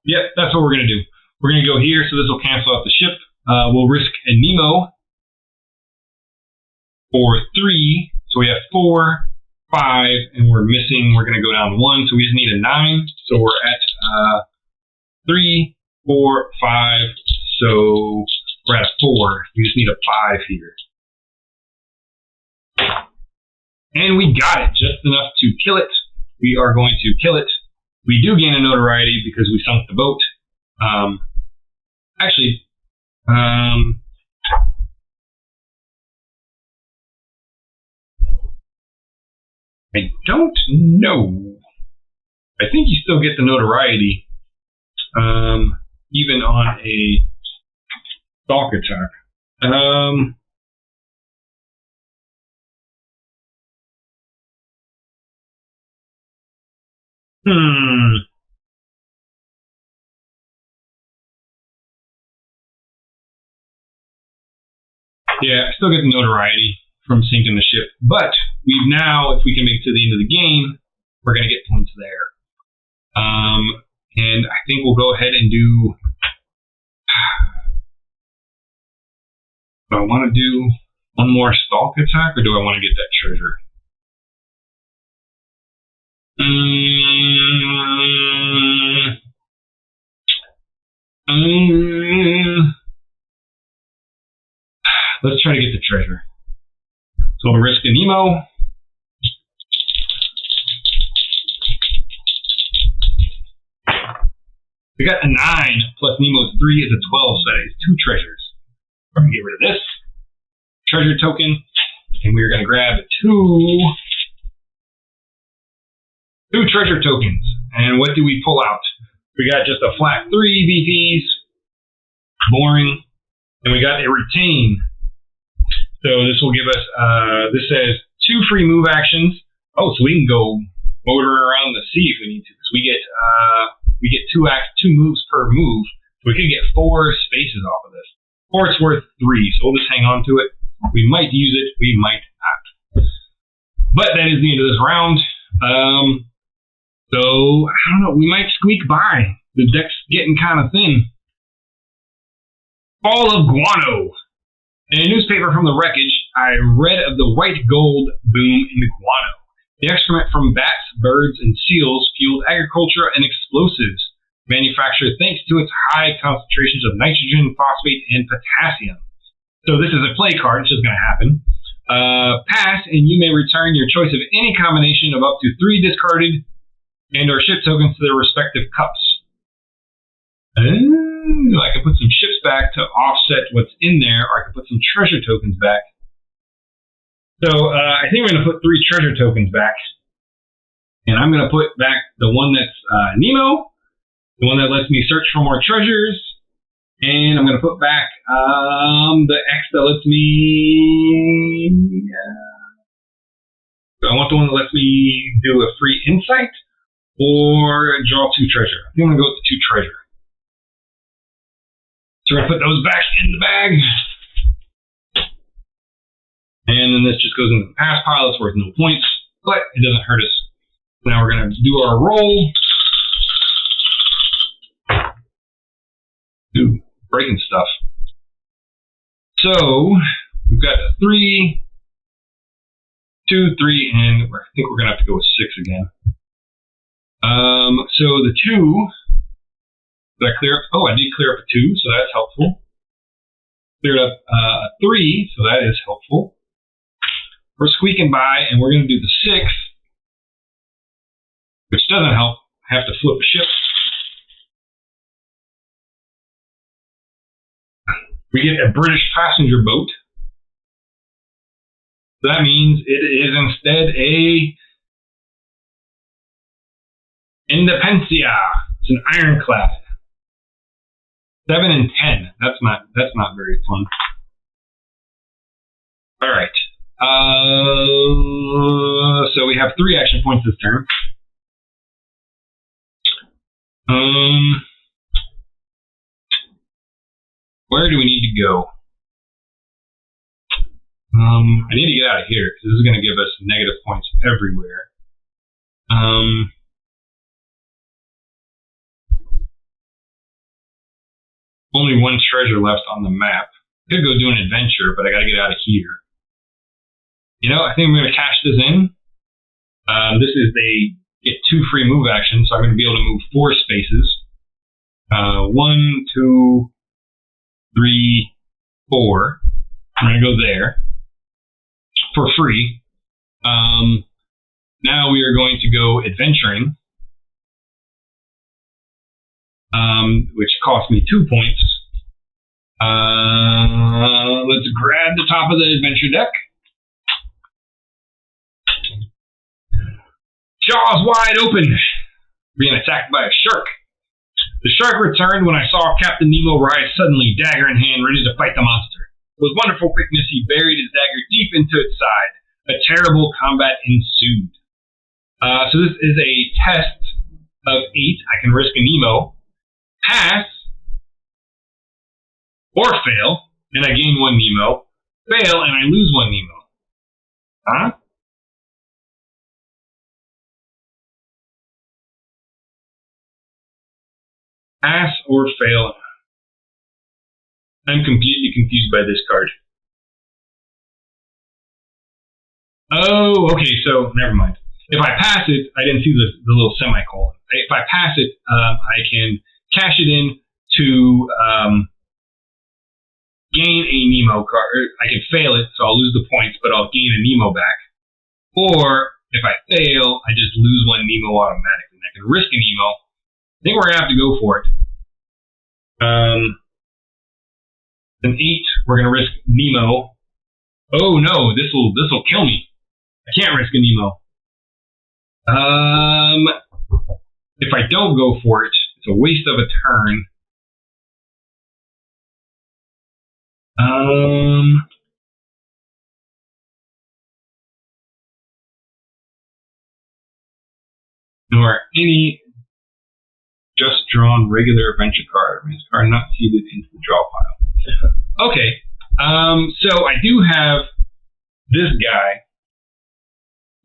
yep, that's what we're going to do. We're going to go here, so this will cancel out the ship. We'll risk a Nemo for 3, so we have 4, 5, and we're missing, we're going to go down 1, so we just need a 9. So we're at 3, 4, 5, so we're at a 4. We just need a 5 here. And we got it, just enough to kill it. We are going to kill it. We do gain a notoriety because we sunk the boat. I don't know. I think you still get the notoriety, even on a Stalk Attack. Yeah, I still get the notoriety from sinking the ship, but we've now, if we can make it to the end of the game, we're going to get points there. And I think we'll go ahead and do. Do I want to do one more Stalk Attack, or do I want to get that treasure? Let's try to get the treasure. So we'll risk a Nemo. We got a 9 plus Nemo's 3 is a 12, so that is 2 treasures. We're going to get rid of this treasure token, and we're going to grab 2 treasure tokens. And what do we pull out? We got just a flat 3 VPs, boring, and we got a retain. So this will give us, this says 2 free move actions. Oh, so we can go motor around the sea if we need to, because we get 2 moves per move. we could get 4 spaces off of this. Or it's worth 3, so we'll just hang on to it. We might use it, we might not. But that is the end of this round. So, I don't know, we might squeak by. The deck's getting kind of thin. Fall of Guano. In a newspaper from the wreckage, I read of the white gold boom in guano. The excrement from bats, birds, and seals fueled agriculture and explosives manufactured thanks to its high concentrations of nitrogen, phosphate, and potassium. So this is a play card. It's just going to happen. Pass, and you may return your choice of any combination of up to 3 discarded and or ship tokens to their respective cups. I can put some ships back to offset what's in there, or I can put some treasure tokens back. So I think we're going to put 3 treasure tokens back. And I'm going to put back the one that's Nemo, the one that lets me search for more treasures, and I'm going to put back the X that lets me... I want the one that lets me do a free insight or draw 2 treasure. I think I'm going to go with the 2 treasure. So we're going to put those back in the bag. And then this just goes into the pass pile. It's worth no points, but it doesn't hurt us. Now we're going to do our roll. Ooh, breaking stuff. So we've got a 3, 2, 3, and I think we're going to have to go with 6 again. So the 2, did I clear up? Oh, I did clear up a 2, so that's helpful. Cleared up a 3, so that is helpful. We're squeaking by, and we're going to do the 6, which doesn't help. I have to flip a ship. We get a British passenger boat. So that means it is instead a Independencia. It's an ironclad. 7 and 10. That's not very fun. All right. So we have 3 action points this turn. Where do we need to go? I need to get out of here because this is going to give us negative points everywhere. Only 1 treasure left on the map. Could go do an adventure, but I got to get out of here. You know, I think I'm going to cash this in. This is get 2 free move actions, so I'm going to be able to move 4 spaces. 1, 2, 3, 4. I'm going to go there for free. Now we are going to go adventuring, which cost me 2 points. Let's grab the top of the adventure deck. Jaws wide open, being attacked by a shark. The shark returned when I saw Captain Nemo rise suddenly, dagger in hand, ready to fight the monster. With wonderful quickness, he buried his dagger deep into its side. A terrible combat ensued. So this is a test of 8. I can risk a Nemo, pass, or fail, and I gain 1 Nemo. Fail, and I lose 1 Nemo. Huh? Pass or fail. I'm completely confused by this card. Oh, okay, so never mind. If I pass it, I didn't see the little semicolon. If I pass it, I can cash it in to gain a Nemo card. I can fail it, so I'll lose the points, but I'll gain a Nemo back. Or if I fail, I just lose 1 Nemo automatically. I can risk a Nemo. I think we're going to have to go for it. An 8, we're going to risk Nemo. Oh no, this will kill me. I can't risk a Nemo. If I don't go for it, it's a waste of a turn. Nor any just drawn regular adventure card. This card not seeded into the draw pile. Okay. So I do have this guy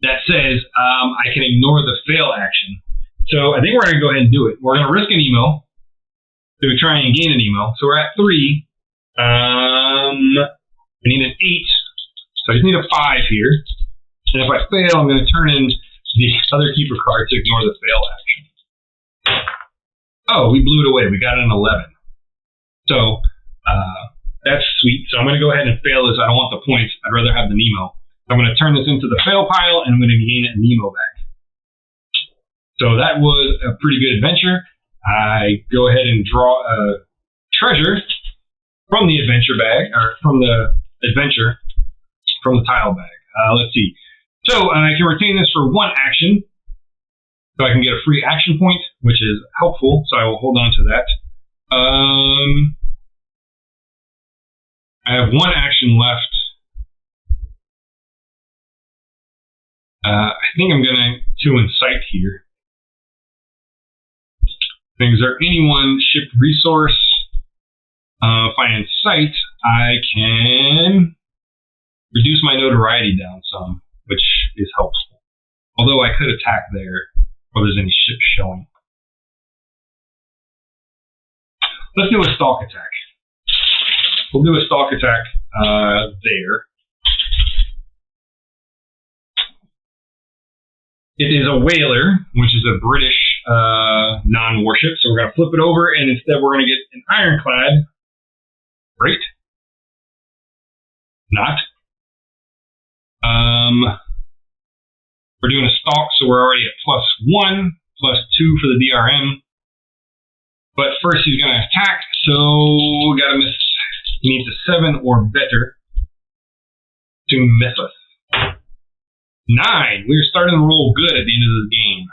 that says I can ignore the fail action. So I think we're going to go ahead and do it. We're going to risk an emo to try and gain an emo. So we're at 3. I need an 8. So I just need a 5 here. And if I fail, I'm going to turn in the other keeper card to ignore the fail action. Oh, we blew it away. We got an 11. So that's sweet. So I'm going to go ahead and fail this. I don't want the points. I'd rather have the Nemo. So I'm going to turn this into the fail pile, and I'm going to gain a Nemo back. So that was a pretty good adventure. I go ahead and draw a treasure from the adventure bag, or from the adventure, from the tile bag. Let's see. So I can retain this for 1 action. So I can get a free action point, which is helpful. So I will hold on to that. I have 1 action left. I think I'm going to incite here. Is there any one shipped resource? If I incite, I can reduce my notoriety down some, which is helpful. Although I could attack there, or there's any ships showing. Let's do a Stalk Attack. We'll do a Stalk Attack there. It is a whaler, which is a British non-warship. So we're going to flip it over, and instead we're going to get an ironclad. Great. Not. We're doing a stalk, so we're already at +1, +2 for the DRM. But first he's going to attack, so we got to miss. He needs a 7 or better to miss us. 9. We're starting to roll good at the end of this game.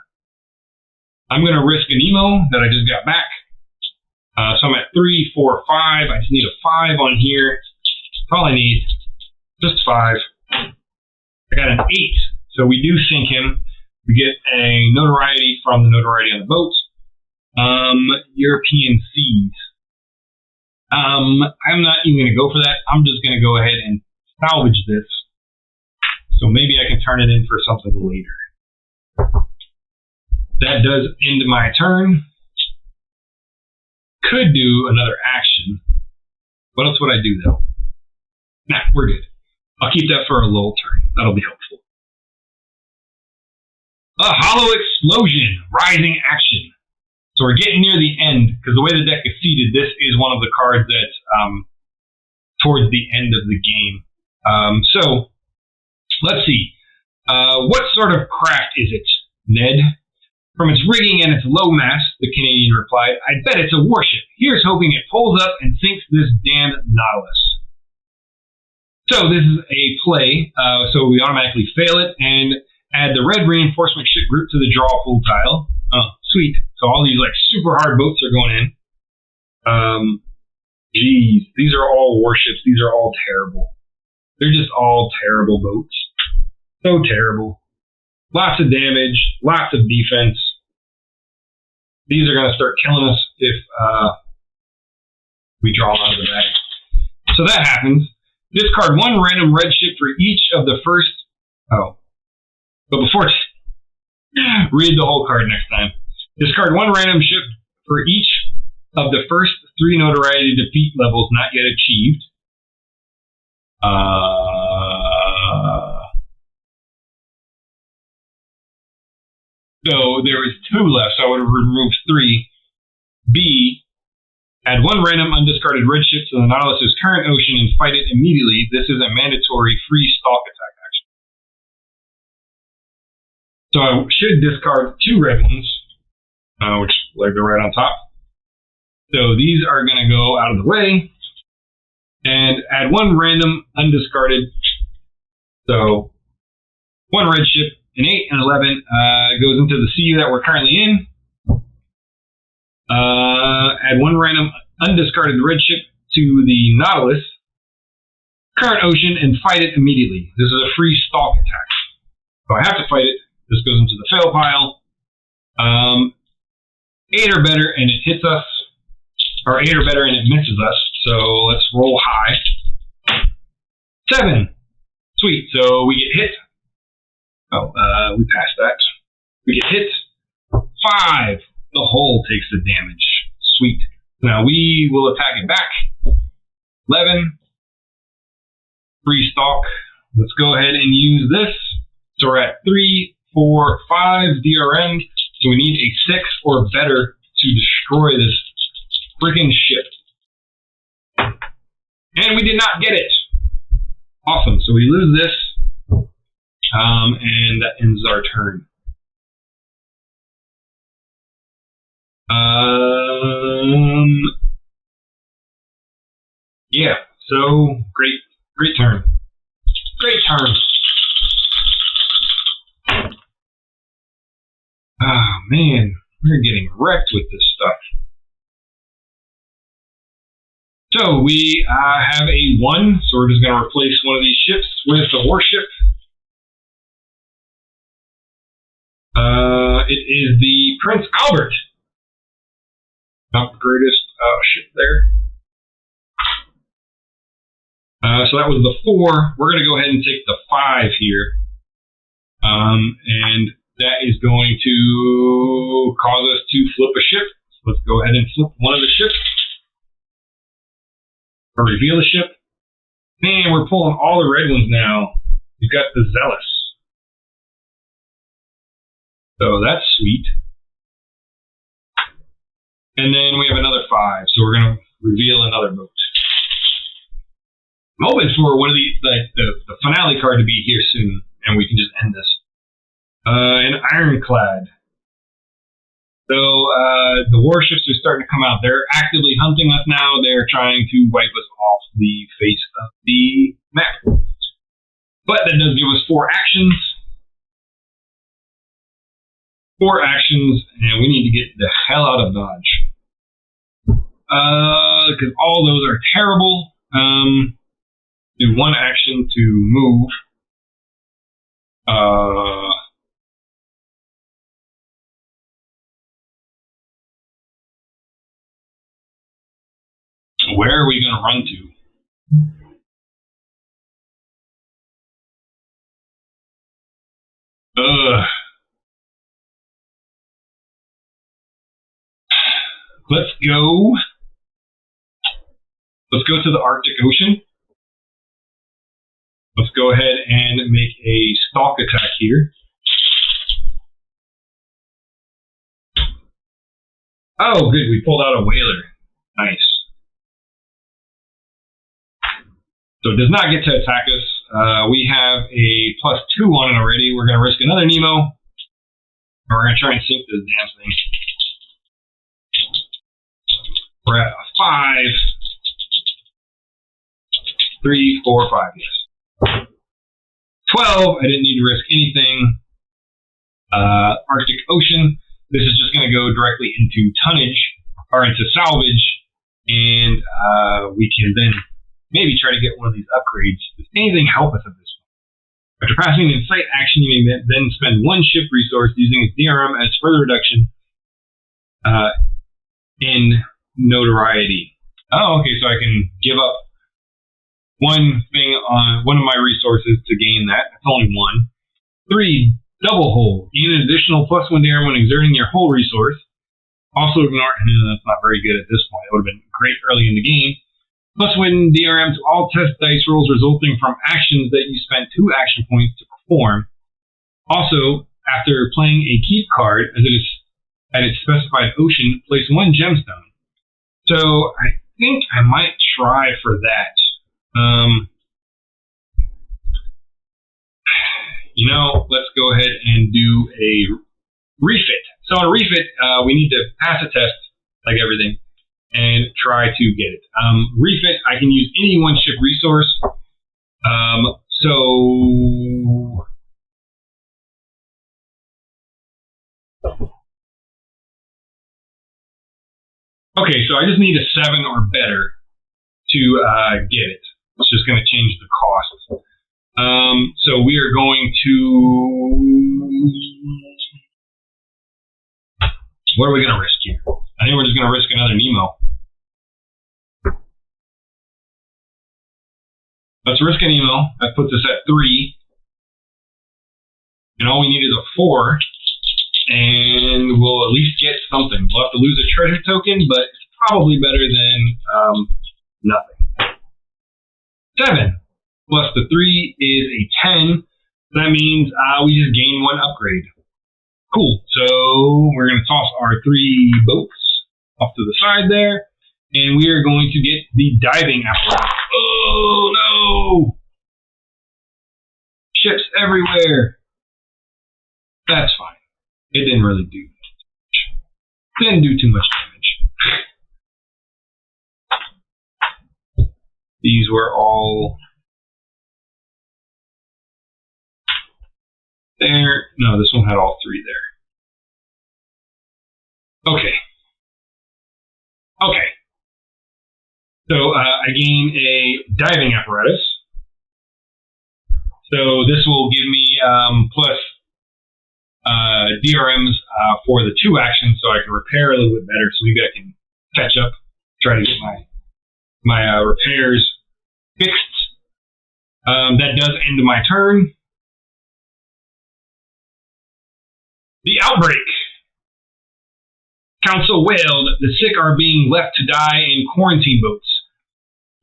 I'm going to risk an emo that I just got back. So I'm at 3, 4, 5. I just need a 5 on here. That's all I need. Just 5. I got an 8. So we do sink him. We get a notoriety from the notoriety on the boat. European seas. I'm not even going to go for that. I'm just going to go ahead and salvage this. So maybe I can turn it in for something later. That does end my turn. Could do another action. What else would I do, though? Nah, we're good. I'll keep that for a lull turn. That'll be helpful. A hollow explosion. Rising action. So we're getting near the end, because the way the deck is seated, this is one of the cards that's towards the end of the game. So, let's see. What sort of craft is it, Ned? From its rigging and its low mast, the Canadian replied, I bet it's a warship. Here's hoping it pulls up and sinks this damned Nautilus. So this is a play, so we automatically fail it and add the red reinforcement ship group to the draw pool tile. Oh, sweet. So all these like super hard boats are going in. Geez, these are all warships. These are all terrible. They're just all terrible boats. So terrible. Lots of damage, lots of defense. These are going to start killing us if we draw them out of the bag. So that happens. Discard 1 random red ship for each of the first... Oh. But before... read the whole card next time. Discard 1 random ship for each of the first 3 notoriety defeat levels not yet achieved. So there is 2 left, so I would have removed 3. B, add 1 random undiscarded red ship to the Nautilus's current ocean and fight it immediately. This is a mandatory free Stalk Attack action. So I should discard 2 red ones, which go right on top. So these are going to go out of the way. And add 1 random undiscarded. So 1 red ship. An 8 and 11 goes into the CU that we're currently in. Add 1 random undiscarded red ship to the Nautilus, current ocean, and fight it immediately. This is a free Stalk Attack. So I have to fight it. This goes into the fail pile. 8 or better and it hits us, or 8 or better and it misses us. So let's roll high. 7. Sweet. So we get hit. Oh, we passed that. We get hit. 5. The hull takes the damage. Sweet. Now we will attack it back. 11. Free stalk. Let's go ahead and use this. So we're at 3, 4, 5 DRM. So we need a 6 or better to destroy this freaking ship. And we did not get it. Awesome. So we lose this. And that ends our turn. Yeah. So great turn. Great turn. Ah, man, we're getting wrecked with this stuff. So we have a 1, so we're just going to replace one of these ships with a warship. It is the Prince Albert. Not the greatest ship there. So that was the 4. We're going to go ahead and take the 5 here. And that is going to cause us to flip a ship. So let's go ahead and flip one of the ships. Or reveal the ship. Man, we're pulling all the red ones now. We've got the Zealous. So that's sweet. And then we have another 5. So we're going to reveal another boat. I'm hoping for one of these, like the finale card to be here soon. And we can just end this. An Ironclad. So the warships are starting to come out. They're actively hunting us now. They're trying to wipe us off the face of the map. But that does give us 4 actions. 4 actions, and we need to get the hell out of Dodge. Because all those are terrible. Do 1 action to move. Where are we going to run to? Let's go to the Arctic Ocean. Let's go ahead and make a Stalk Attack here. Oh, good. We pulled out a whaler. Nice. So it does not get to attack us. We have a +2 on it already. We're going to risk another Nemo. And we're going to try and sink this damn thing. We're at a 5. 3, 4, 5, yes. 12, I didn't need to risk anything. Arctic Ocean, this is just going to go directly into tonnage, or into salvage, and we can then maybe try to get one of these upgrades. Does anything help us at this point? After passing an Incite action, you may then spend 1 ship resource using its DRM as further reduction in notoriety. Oh, okay, so I can give up 1 thing on one of my resources to gain that. That's only 1. 3, double hull. Gain an additional +1 DRM when exerting your hull resource. Also ignore, that's not very good at this point. It would have been great early in the game. +1 DRM to all test dice rolls resulting from actions that you spent 2 action points to perform. Also, after playing a keep card, as it is at its specified ocean, place 1 gemstone. So I think I might try for that. Let's go ahead and do a refit. So on a refit, we need to pass a test, like everything, and try to get it. Refit, I can use any 1 ship resource. Okay, so I just need a 7 or better to get it. It's just going to change the cost. So we are going to What are we going to risk here? I think we're just going to risk another Nemo. Let's risk a Nemo. That puts us at 3. And all we need is a 4. And we'll at least get something. We'll have to lose a treasure token, but it's probably better than nothing. 7 plus the 3 is a 10. That means we just gain 1 upgrade. Cool. So we're going to toss our 3 boats off to the side there. And we are going to get the diving apparatus. Oh, no! Ships everywhere. That's fine. It didn't really do much. Didn't do too much damage. These were all there. No, this one had all 3 there. Okay. Okay. So I gain a diving apparatus. So this will give me plus DRMs for the 2 actions, so I can repair a little bit better. So maybe I can catch up, try to get my repairs fixed. That does end my turn. The outbreak. Council wailed, the sick are being left to die in quarantine boats.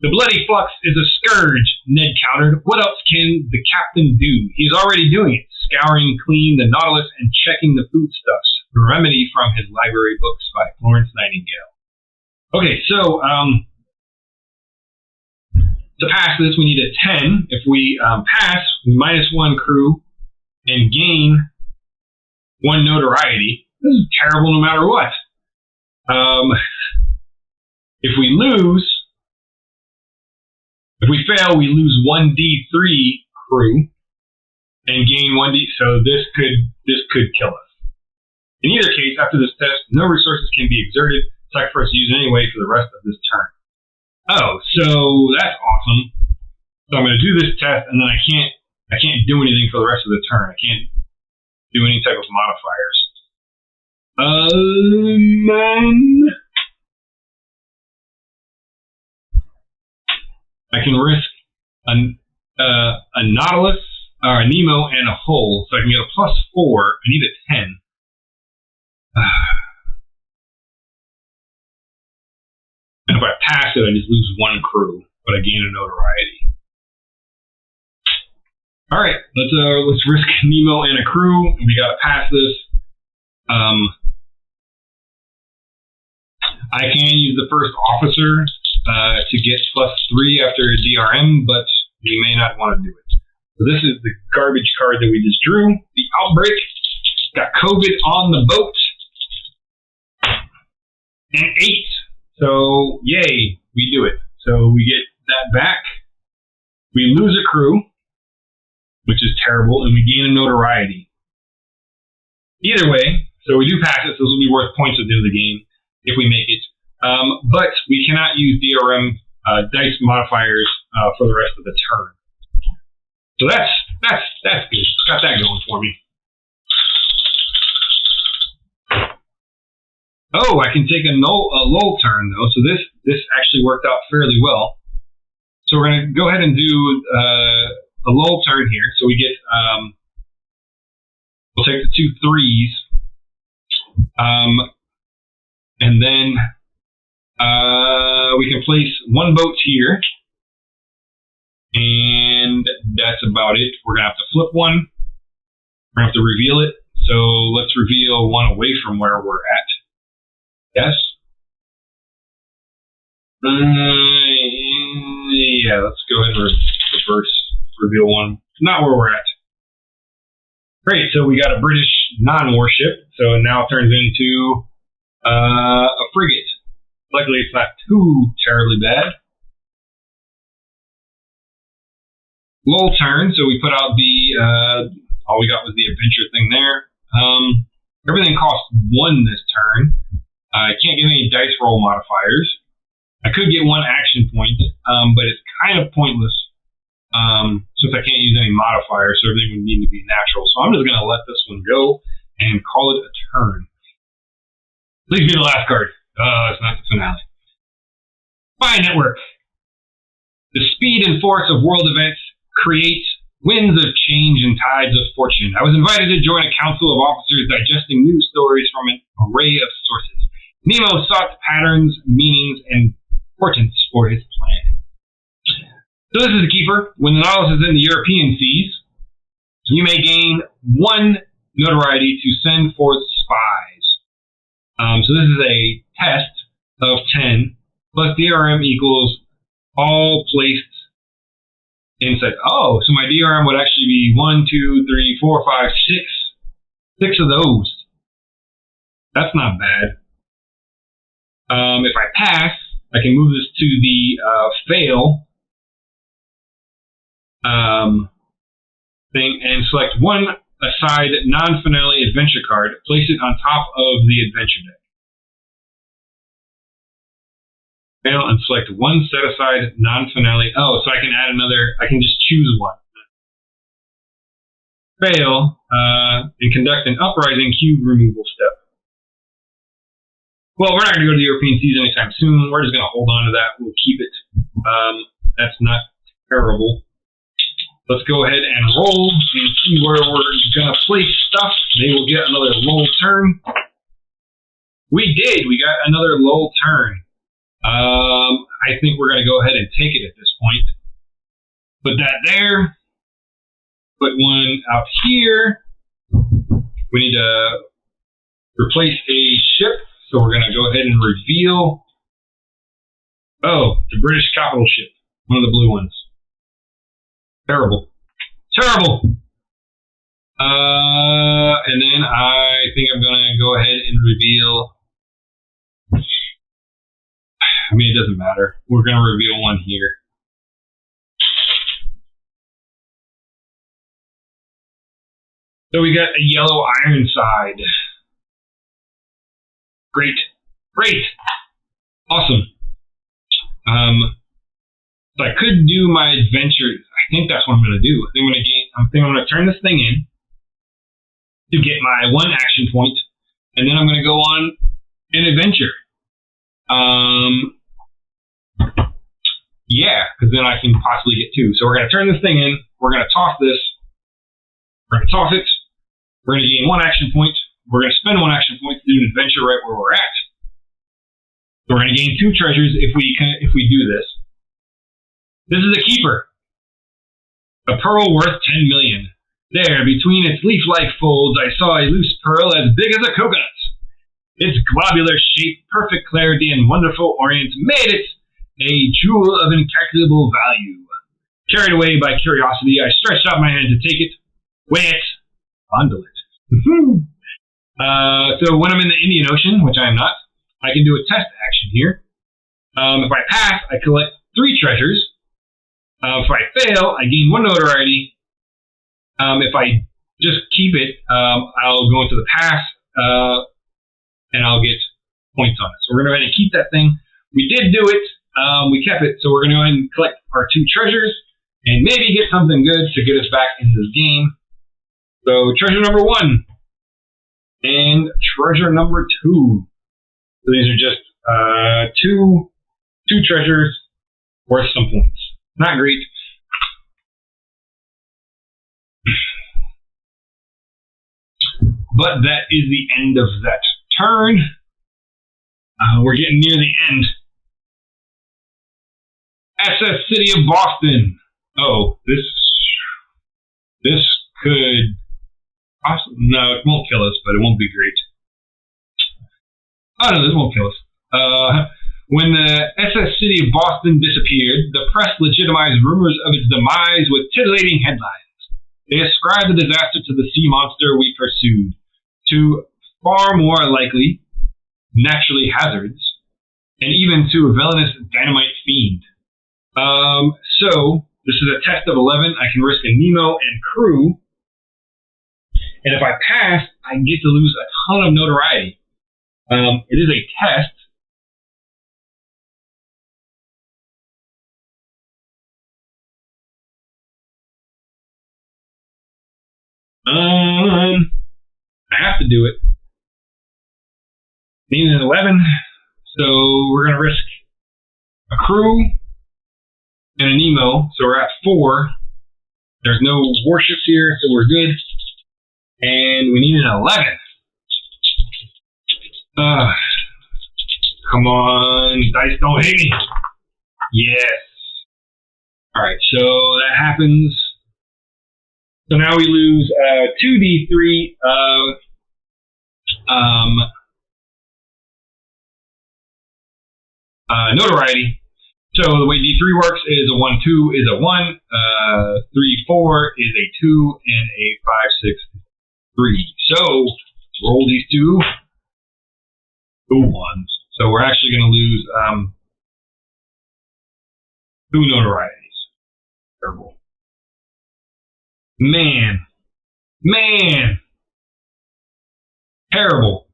The bloody flux is a scourge, Ned countered. What else can the captain do? He's already doing it, scouring clean the Nautilus and checking the foodstuffs. The remedy from his library books by Florence Nightingale. Okay, so to pass this, we need a 10. If we pass, we -1 crew and gain 1 notoriety. This is terrible no matter what. If we lose, if we fail, we lose 1d3 crew and gain 1d. So this could kill us. In either case, after this test, no resources can be exerted, sacrificed to use anyway for the rest of this turn. Oh, so that's awesome. So I'm going to do this test, and then I can't do anything for the rest of the turn. I can't do any type of modifiers. Man. I can risk a Nautilus, or a Nemo, and a hull, so I can get a +4. I need a 10. And if I pass it, I just lose 1 crew, but I gain a notoriety. All right, let's risk Nemo and a crew. We got to pass this. I can use the first officer to get +3 after a DRM, but we may not want to do it. So this is the garbage card that we just drew. The outbreak. Got COVID on the boat. And 8. So, yay, we do it. So we get that back. We lose a crew, which is terrible, and we gain a notoriety. Either way, so we do pass it, so this will be worth points at the end of the game if we make it. But we cannot use DRM dice modifiers for the rest of the turn. So that's good. Got that going for me. Oh, I can take a lull turn though. So this actually worked out fairly well. So we're going to go ahead and do a lull turn here. So we get we'll take the 2 3s, and then we can place 1 boat here, and that's about it. We're gonna have to flip 1. We're gonna have to reveal it. So let's reveal 1 away from where we're at. Yes. Yeah, let's go ahead and reverse reveal 1. Not where we're at. Great, so we got a British non-warship, so it now turns into a frigate. Luckily, it's not too terribly bad. Lull turn, so we put out the, all we got was the adventure thing there. Everything costs 1 this turn. I can't get any dice roll modifiers. I could get 1 action point, but it's kind of pointless since I can't use any modifiers, so everything would need to be natural. So I'm just going to let this one go and call it a turn. Please be the last card. It's not the finale. Spy Network. The speed and force of world events create winds of change and tides of fortune. I was invited to join a council of officers digesting news stories from an array of sources. Nemo sought patterns, meanings, and portents for his plan. So this is the keeper. When the Nautilus is in the European seas, you may gain 1 notoriety to send forth spies. So this is a test of 10, plus DRM equals all placed inside. Oh, so my DRM would actually be 1, 2, 3, 4, 5, 6. 6 of those. That's not bad. If I pass, I can move this to the fail thing and select one aside non-finale adventure card. Place it on top of the adventure deck. Fail and select one set aside non-finale. Oh, so I can add another. I can just choose one. Fail and conduct an uprising cube removal step. Well, we're not going to go to the European seas anytime soon. We're just going to hold on to that. We'll keep it. That's not terrible. Let's go ahead and roll and see where we're going to place stuff. Maybe we'll get another lull turn. We did. We got another lull turn. I think we're going to go ahead and take it at this point. Put that there. Put one out here. We need to replace a ship. So we're going to go ahead and reveal. Oh, the British capital ship. One of the blue ones. Terrible. Terrible! And then I think I'm going to go ahead and reveal. I mean, it doesn't matter. We're going to reveal one here. So we got a yellow Ironside. Great. Great. Awesome. So I could do my adventure. I think that's what I'm going to do. I think I'm going to turn this thing in to get my 1 action point, and then I'm going to go on an adventure. Yeah, because then I can possibly get 2. So we're going to turn this thing in. We're going to toss this. We're going to toss it. We're going to gain 1 action point. We're going to spend 1 action point to do an adventure right where we're at. So we're going to gain 2 treasures if we do this. This is a keeper. A pearl worth 10 million. There, between its leaf-like folds, I saw a loose pearl as big as a coconut. Its globular shape, perfect clarity, and wonderful orient made it a jewel of incalculable value. Carried away by curiosity, I stretched out my hand to take it, weigh it, fondle it. So when I'm in the Indian Ocean, which I am not, I can do a test action here. If I pass, I collect 3 treasures. If I fail, I gain 1 notoriety. If I just keep it, I'll go into the pass, and I'll get points on it. So we're going to go ahead and keep that thing. We did do it. We kept it. So we're going to go ahead and collect our 2 treasures and maybe get something good to get us back into this game. So treasure number 1 and treasure number 2. So these are just two treasures worth some points. Not great. But that is the end of that turn. We're getting near the end. SS City of Boston. Oh, this could possibly, no, it won't kill us, but it won't be great. Oh no, this won't kill us. When the SS City of Boston disappeared, the press legitimized rumors of its demise with titillating headlines. They ascribed the disaster to the sea monster we pursued, to far more likely, naturally hazards, and even to a villainous dynamite fiend. So, this is a test of 11. I can risk a Nemo and crew, and if I pass, I get to lose a ton of notoriety. It is a test. I have to do it. Need an 11. So we're going to risk a crew and a Nemo. So we're at 4. There's no warships here, so we're good. And we need an 11. Come on, dice don't hate me. Yes. Alright, so that happens. So now we lose 2d3 of notoriety. So the way D3 works is a 1-2 is a 1, 3-4 is a 2, and a 5-6 3. So roll these two ones. So we're actually going to lose 2 notorieties. Terrible. Man. Terrible.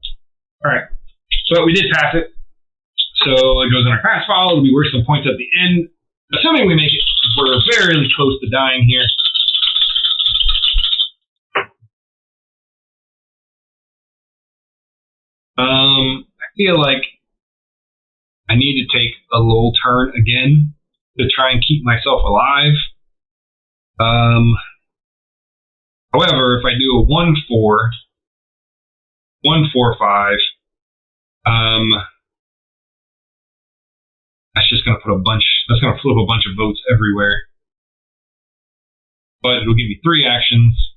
Alright. So we did pass it. So it goes in our pass file. It'll be worth some points at the end. Assuming we make it, we're very close to dying here. I feel like I need to take a little turn again to try and keep myself alive. However, if I do a 1-4, 1-4-5, that's just going to flip a bunch of votes everywhere. But it'll give me 3 actions.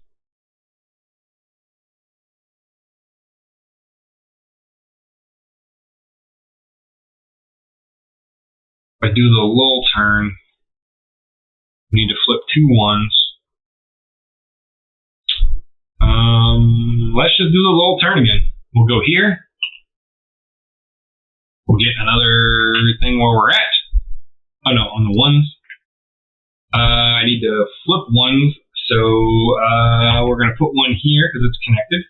If I do the lull turn, I need to flip 2 1s. Let's just do the lull turn again. We'll go here. We'll get another thing where we're at. Oh no, on the 1s. I need to flip 1s, so we're going to put 1 here because it's connected.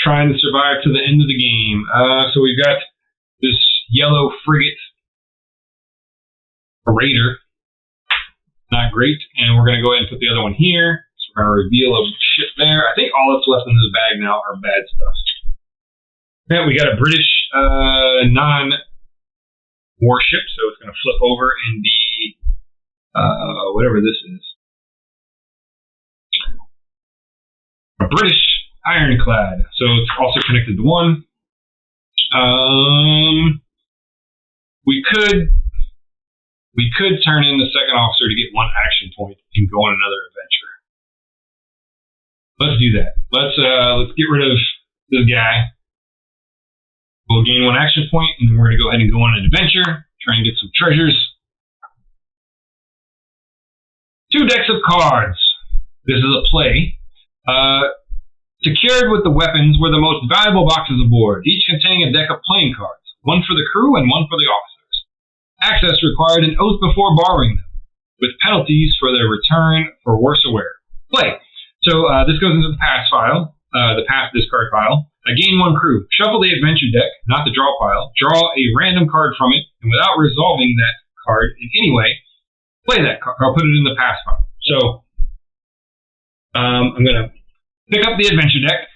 Trying to survive to the end of the game. So we've got this yellow frigate, a raider. Not great. And we're going to go ahead and put the other one here. So we're going to reveal a ship there. I think all that's left in this bag now are bad stuff. Yeah, we got a British non-warship, so it's going to flip over and be whatever this is. A British ironclad. So it's also connected to 1. We could turn in the second officer to get 1 action point and go on another adventure. Let's do that. Let's get rid of this guy. We'll gain 1 action point, and we're going to go ahead and go on an adventure, try and get some treasures. 2 decks of cards. This is a play. Secured with the weapons were the most valuable boxes aboard, each containing a deck of playing cards, 1 for the crew and 1 for the officers. Access required an oath before borrowing them, with penalties for their return for worse or wear. Play. So this goes into the pass file, the pass discard file. Gain 1 crew. Shuffle the adventure deck, not the draw pile. Draw a random card from it, and without resolving that card in any way, play that card. I'll put it in the pass file. So I'm going to pick up the adventure deck.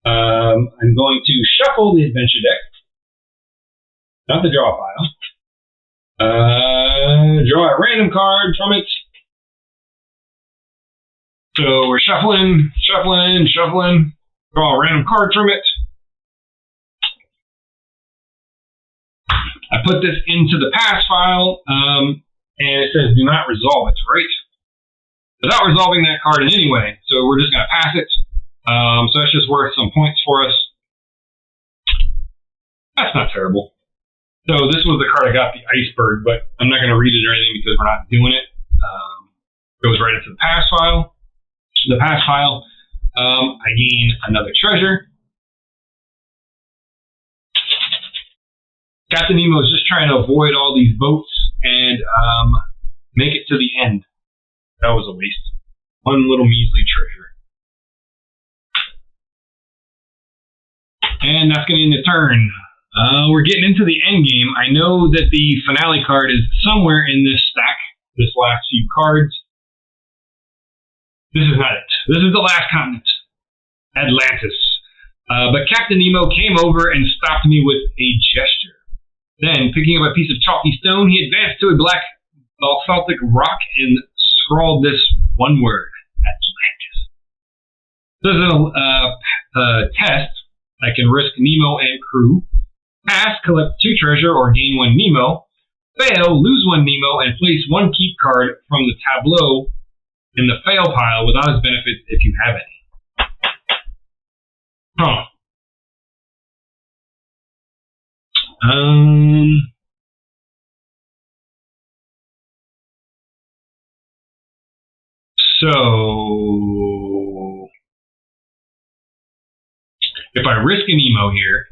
I'm going to shuffle the adventure deck. Not the draw pile. Draw a random card from it. So we're shuffling. Draw a random card from it. I put this into the pass file, and it says do not resolve it, right? Without resolving that card in any way. So we're just going to pass it. So that's just worth some points for us. That's not terrible. So this was the card I got, the iceberg, but I'm not going to read it or anything because we're not doing it. Goes right into the pass file. I gain another treasure. Captain Nemo is just trying to avoid all these boats and make it to the end. That was a waste. 1 little measly treasure. And that's going to end the turn. We're getting into the end game. I know that the finale card is somewhere in this stack, this last few cards. this is not it. This is the last continent, Atlantis. But Captain Nemo came over and stopped me with a gesture. Then, picking up a piece of chalky stone, he advanced to a black basaltic rock and scrawled this one word, Atlantis. This is a test. I can risk Nemo and crew. Pass, collect 2 treasure or gain 1 Nemo. Fail, lose 1 Nemo and place 1 keep card from the tableau in the fail pile without its benefits if you have any. Huh. So, if I risk an Nemo here,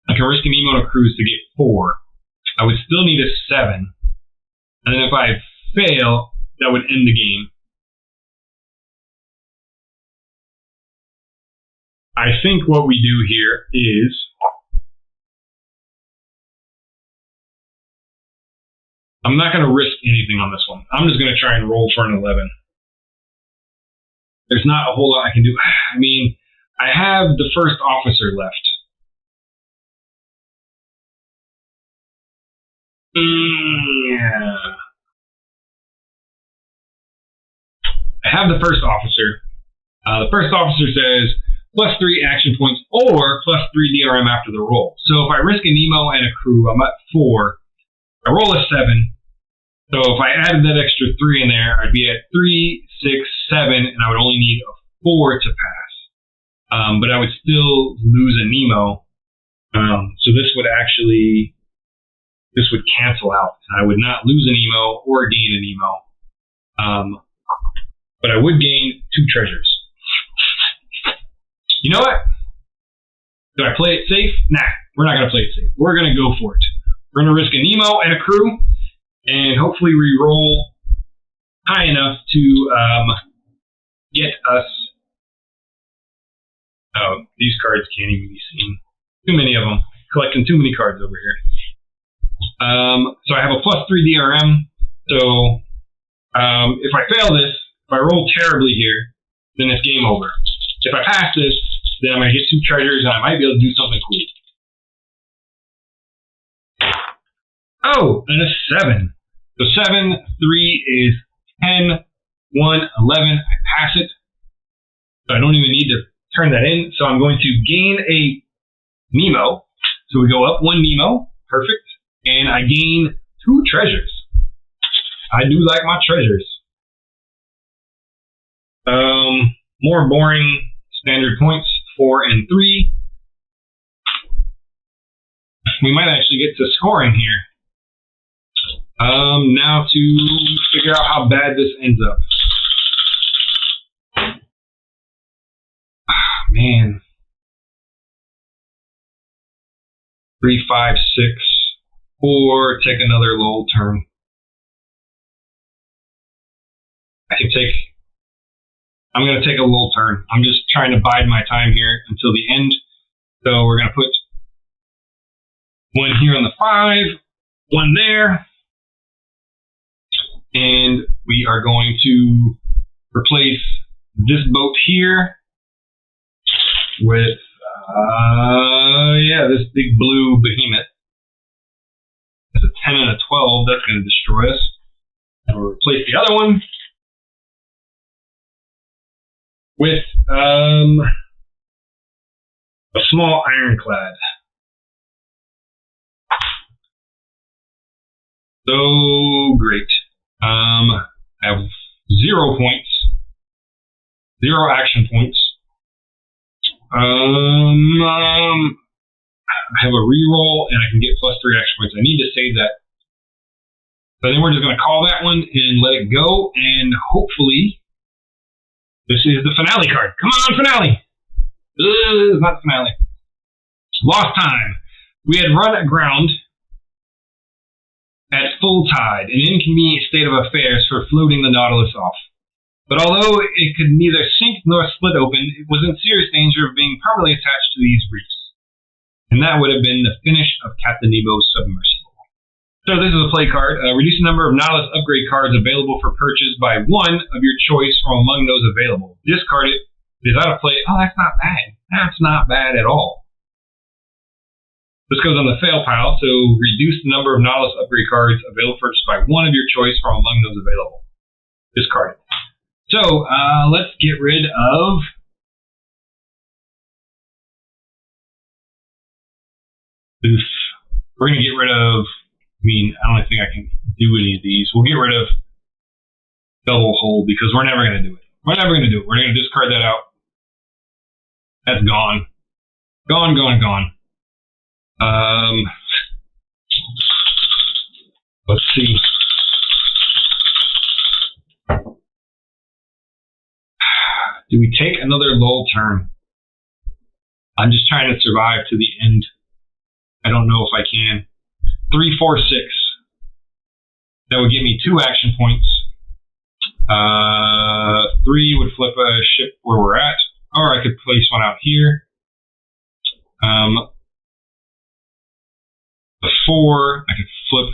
I can risk an Nemo on a cruise to get 4. I would still need a 7. And then if I fail, that would end the game. I think what we do here is I'm not going to risk anything on this one. I'm just going to try and roll for an 11. There's not a whole lot I can do. I mean, I have the first officer left. Yeah. I have the first officer. The first officer says +3 action points or +3 DRM after the roll. So if I risk a Nemo and a crew, I'm at 4. I roll a 7. So if I added that extra 3 in there, I'd be at 3, 6, 7, and I would only need a 4 to pass. But I would still lose a Nemo. So this would cancel out. I would not lose a Nemo or gain a Nemo. But I would gain 2 treasures. You know what? Do I play it safe? Nah, we're not going to play it safe. We're going to go for it. We're going to risk a Nemo and a crew, and hopefully we roll high enough to get us... Oh, these cards can't even be seen. Too many of them. Collecting too many cards over here. So I have a +3 DRM. So if I fail this, if I roll terribly here, then it's game over. If I pass this, then I'm going to get 2 treasures and I might be able to do something cool. Oh, and a 7. So 7, 3 is 10, 1, 11. I pass it. So I don't even need to turn that in. So I'm going to gain a Nemo. So we go up 1 Nemo. Perfect. And I gain 2 treasures. I do like my treasures. More boring standard points, 4 and 3. We might actually get to scoring here. Now to figure out how bad this ends up. Man. 3, 5, 6. Or take another lull turn. I'm going to take a lull turn. I'm just trying to bide my time here until the end. So we're going to put 1 here on the 5, 1 there. And we are going to replace this boat here with, this big blue behemoth. It's a 10 and a 12. That's going to destroy us. And we'll replace the other one with a small ironclad. So great. I have 0 points, 0 action points. I have a reroll and I can get +3 action points. I need to save that. So then we're just going to call that one and let it go, and hopefully this is the finale card. Come on, finale! It's not the finale. Lost time. We had run aground at full tide, an inconvenient state of affairs for floating the Nautilus off. But although it could neither sink nor split open, it was in serious danger of being permanently attached to these reefs. And that would have been the finish of Captain Nemo's submersible. So this is a play card. Reduce the number of Nautilus upgrade cards available for purchase by one of your choice from among those available. Discard it. It is out of play. Oh, that's not bad. That's not bad at all. This goes on the fail pile. So reduce the number of Nautilus upgrade cards available for purchase by one of your choice from among those available. Discard it. So let's get rid of... Oof. We're going to get rid of... I mean, I don't think I can do any of these. We'll get rid of double hold because we're never going to do it. We're never going to do it. We're going to discard that out. That's gone. Gone. Let's see. Do we take another lull turn? I'm just trying to survive to the end. I don't know if I can. 3, 4, 6. That would give me 2 action points. 3 would flip a ship where we're at, or I could place one out here. The 4, I could flip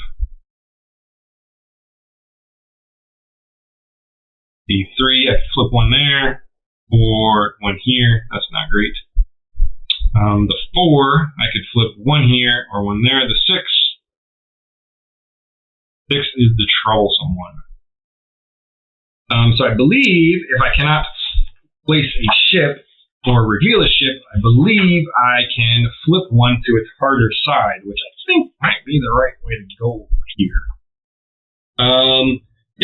the 3. I could flip one there, or one here. That's not great. The 4, I could flip one here or one there. The 6. 6 is the troublesome one. So I believe if I cannot place a ship or reveal a ship, I believe I can flip one to its harder side, which I think might be the right way to go here.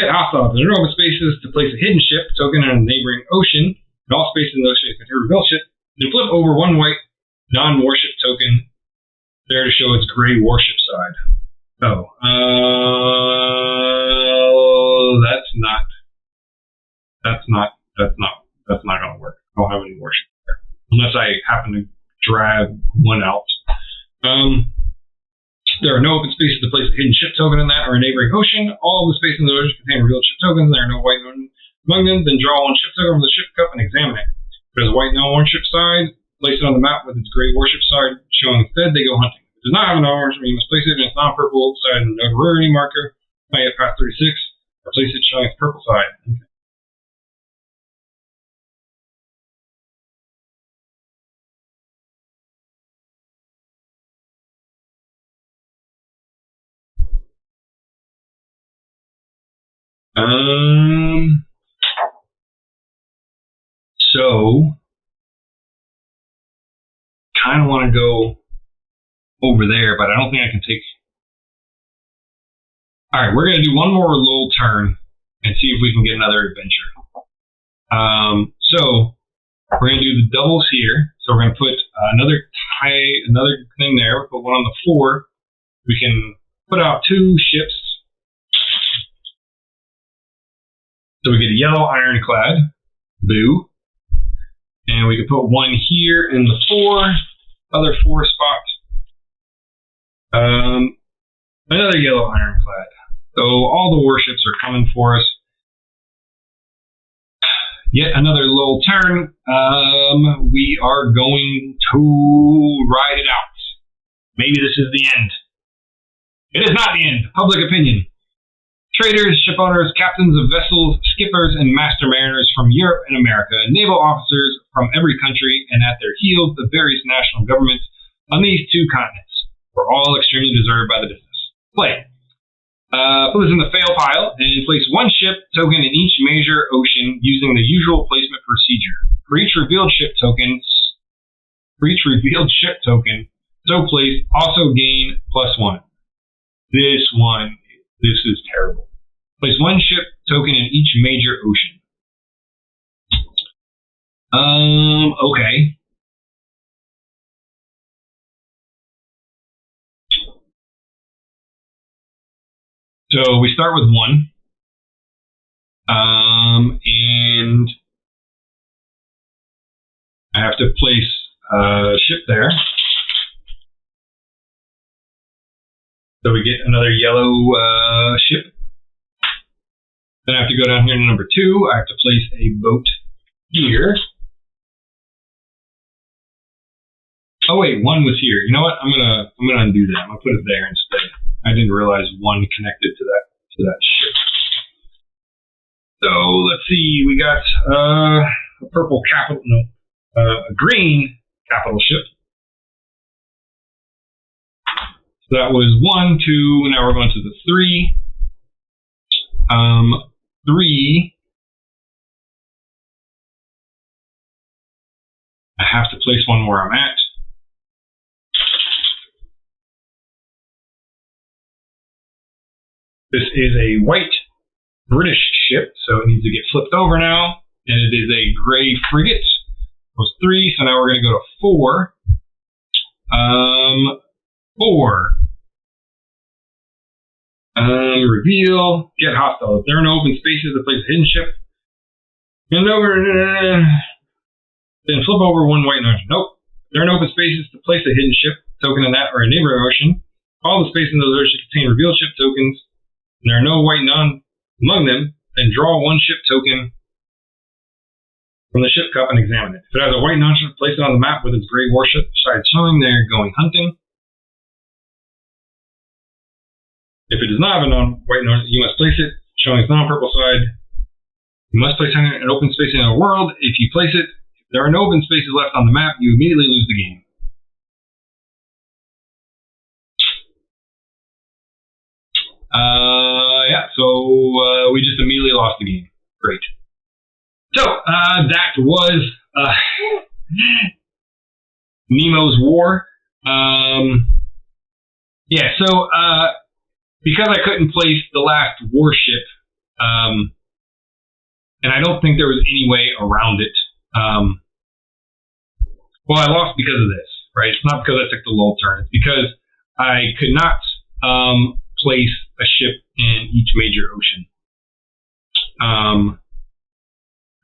Get hostile. There are no spaces to place a hidden ship token in a neighboring ocean. In all spaces in the ocean, you can reveal ship. Then flip over one white non-warship token there to show its gray warship side. Oh, that's not going to work. I don't have any warship there. Unless I happen to drag one out. There are no open spaces to place a hidden ship token in that or a neighboring ocean. All the spaces in the ocean contain revealed ship tokens. There are no white among them. Then draw one ship token from the ship cup and examine it. If it has a white non-warship side, place it on the map with its gray warship side shown instead. They go hunting. If it does not have a non-warship, you must place it in its non-purple side and no rarity marker. Not yet past 36. Or place it showing its purple side. Okay. So, kind of want to go over there, but I don't think I can take... Alright, we're going to do one more lull turn and see if we can get another adventure. So, we're going to do the doubles here. So we're going to put another thing there. We'll put one on the 4. We can put out 2 ships. So we get a yellow ironclad, boo. And we can put one here in the other 4 spot. Another yellow ironclad. So all the warships are coming for us. Yet another lull turn. We are going to ride it out. Maybe this is the end. It is not the end. Public opinion. Traders, ship owners, captains of vessels, skippers, and master mariners from Europe and America, naval officers from every country, and at their heels the various national governments on these 2 continents, were all extremely deserved by the business. Play. Put this in the fail pile and place 1 ship token in each major ocean using the usual placement procedure. For each revealed ship token, so placed, also gain +1. This is terrible. Place 1 ship token in each major ocean. Okay. So we start with 1. And I have to place a ship there. So we get another yellow ship. Then I have to go down here to number 2. I have to place a boat here. Oh wait, 1 was here. You know what? I'm gonna undo that. I'm gonna put it there instead. I didn't realize one connected to that ship. So let's see, we got a purple capital, no, a green capital ship. So that was 1, 2, now we're going to the 3. 3. I have to place one where I'm at. This is a white British ship, so it needs to get flipped over now. And it is a gray frigate. It was 3, so now we're going to go to 4. 4. Reveal. Get hostile. If there are no open spaces to place a hidden ship. And over. Then flip over one white ocean. Nope. If there are no open spaces to place a hidden ship token in that or a neighboring ocean. All the spaces in those oceans contain revealed ship tokens. And there are no white none among them. Then draw one ship token from the ship cup and examine it. If it has a white non-ship, place it on the map with its gray warship side showing they're going hunting. If it does not have a non-white non, you must place it showing its non-purple side. You must place it in an open space in a world. If you place it, if there are no open spaces left on the map, you immediately lose the game. Yeah, so we just immediately lost the game. Great. So that was Nemo's War. Yeah, so because I couldn't place the last warship, and I don't think there was any way around it. Well, I lost because of this, right? It's not because I took the lull turn. It's because I could not place a ship in each major ocean.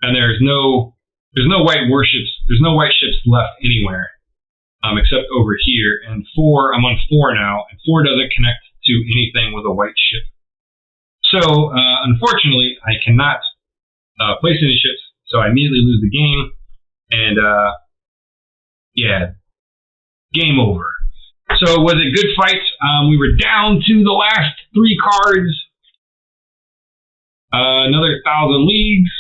And there's no white warships. There's no white ships left anywhere, except over here. And 4, I'm on 4 now, and 4 doesn't connect to anything with a white ship. So, unfortunately, I cannot place any ships, so I immediately lose the game, and yeah, game over. So it was a good fight. We were down to the last 3 cards. Another 1,000 leagues.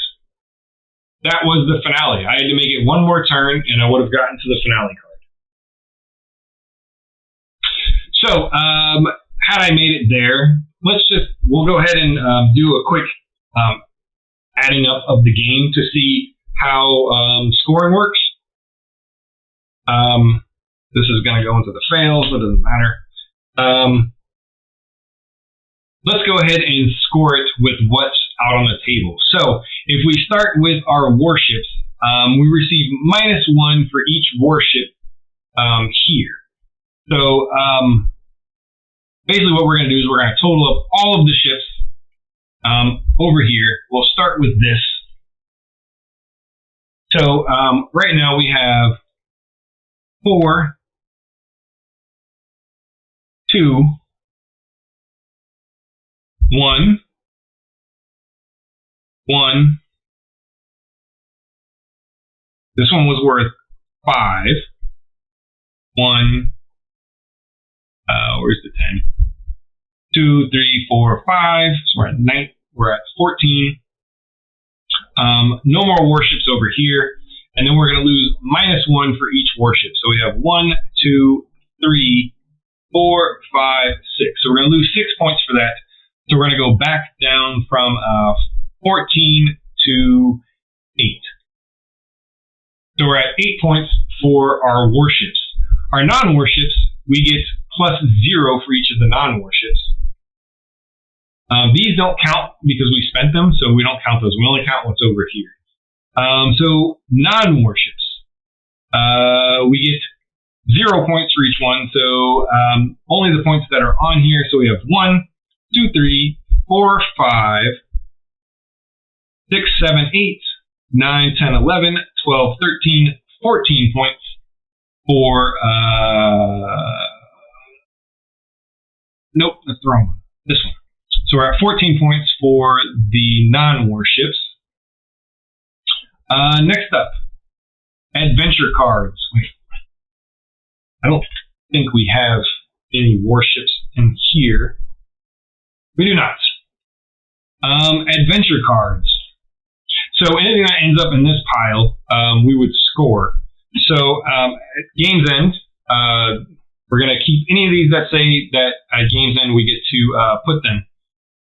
That was the finale. I had to make it one more turn, and I would have gotten to the finale card. So, had I made it there, we'll go ahead and do a quick adding up of the game to see how scoring works. This is going to go into the fails, but it doesn't matter. Let's go ahead and score it with what's out on the table. So, if we start with our warships, we receive -1 for each warship here. So, basically what we're going to do is we're going to total up all of the ships over here. We'll start with this. So, right now we have 4, 2, 1, 1. This one was worth 5. 1. Where's the 10? 2, 3, 4, 5. So we're at 9. We're at 14. No more warships over here. And then we're going to lose -1 for each warship. So we have 1, 2, 3, 4, 5, 6. So we're going to lose 6 points for that. So we're going to go back down from 14 to 8. So we're at 8 points for our warships. Our non-warships, we get +0 for each of the non-warships. These don't count because we spent them, so we don't count those. We only count what's over here. So non-warships, we get 0 points for each one. So only the points that are on here. So we have 1, 2, 3, 4, 5, 6, 7, 8, 9, 10, 11, 12, 13, 14 points for, nope, that's the wrong one. This one. So we're at 14 points for the non-warships. Next up, adventure cards. Wait, I don't think we have any warships in here. We do not. Adventure cards. So anything that ends up in this pile, we would score. So at game's end, we're going to keep any of these that say that at game's end we get to put them.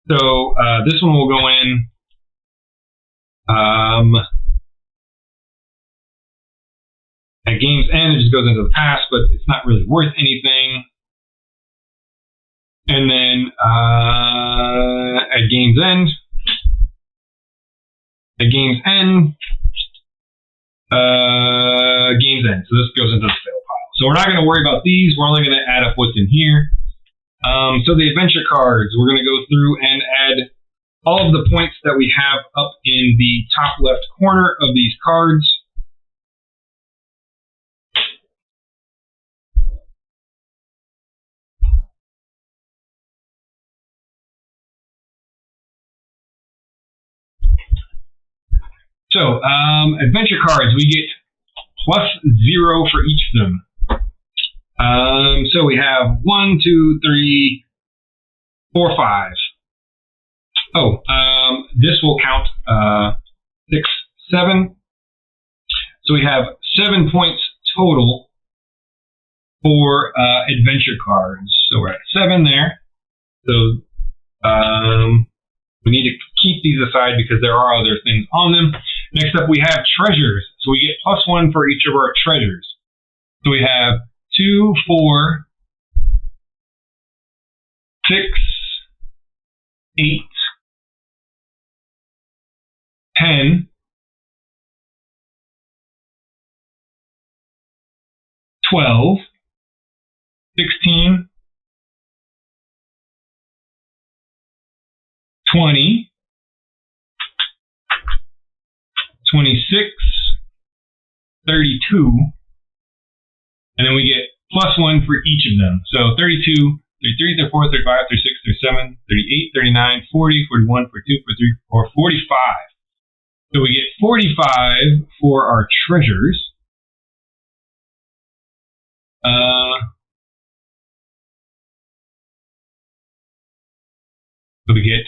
So this one will go in. At game's end, it just goes into the past, but it's not really worth anything. And then at game's end, so this goes into the fail pile. So we're not going to worry about these. We're only going to add up what's in here. So the adventure cards, we're going to go through and add all of the points that we have up in the top left corner of these cards. So, adventure cards, we get +0 for each of them. So we have 1, 2, 3, 4, 5. Oh, this will count 6, 7. So we have 7 points total for adventure cards. So we're at 7 there. So we need to keep these aside because there are other things on them. Next up, we have treasures. So we get +1 for each of our treasures. So we have 2, 4, 6, 8, 10, 12, 16, 20, 26, 32, and then we get +1 for each of them. So 32, 33, 34, 35, 36, 37, 38, 39, 40, 41, 42, 43, 44, 45. So we get 45 for our treasures. So we get,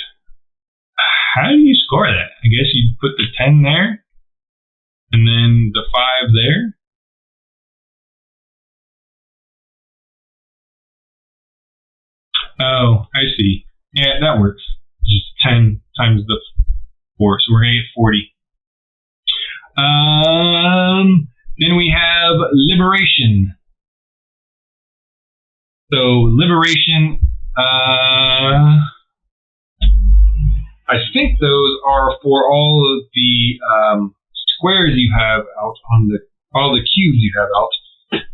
how do you score that? I guess you put the 10 there, and then the 5 there. Oh, I see. Yeah, that works. Just 10 times the 4, so we're going to get 40. Then we have Liberation. So Liberation, I think those are for all of the squares you have out on all the cubes you have out.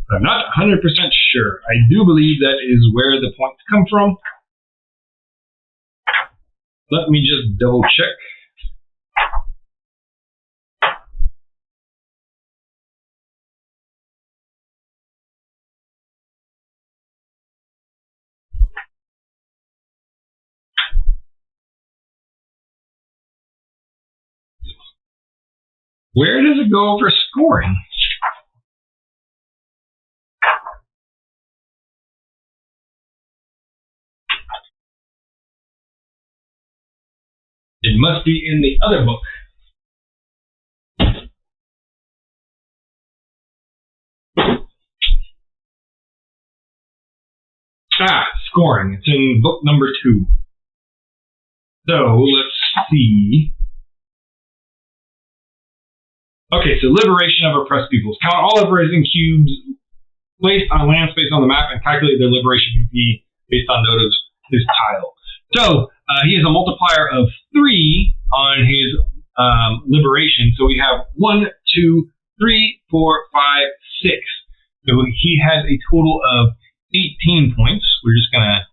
But I'm not 100% sure. I do believe that is where the points come from. Let me just double check. Where does it go for scoring? It must be in the other book. Scoring. It's in book number 2. So let's see. Okay, so liberation of oppressed peoples. Count all uprising cubes placed on land space on the map and calculate their liberation PP based on note of his tile. So he has a multiplier of 3 on his liberation. So we have 1, 2, 3, 4, 5, 6. So he has a total of 18 points. We're just gonna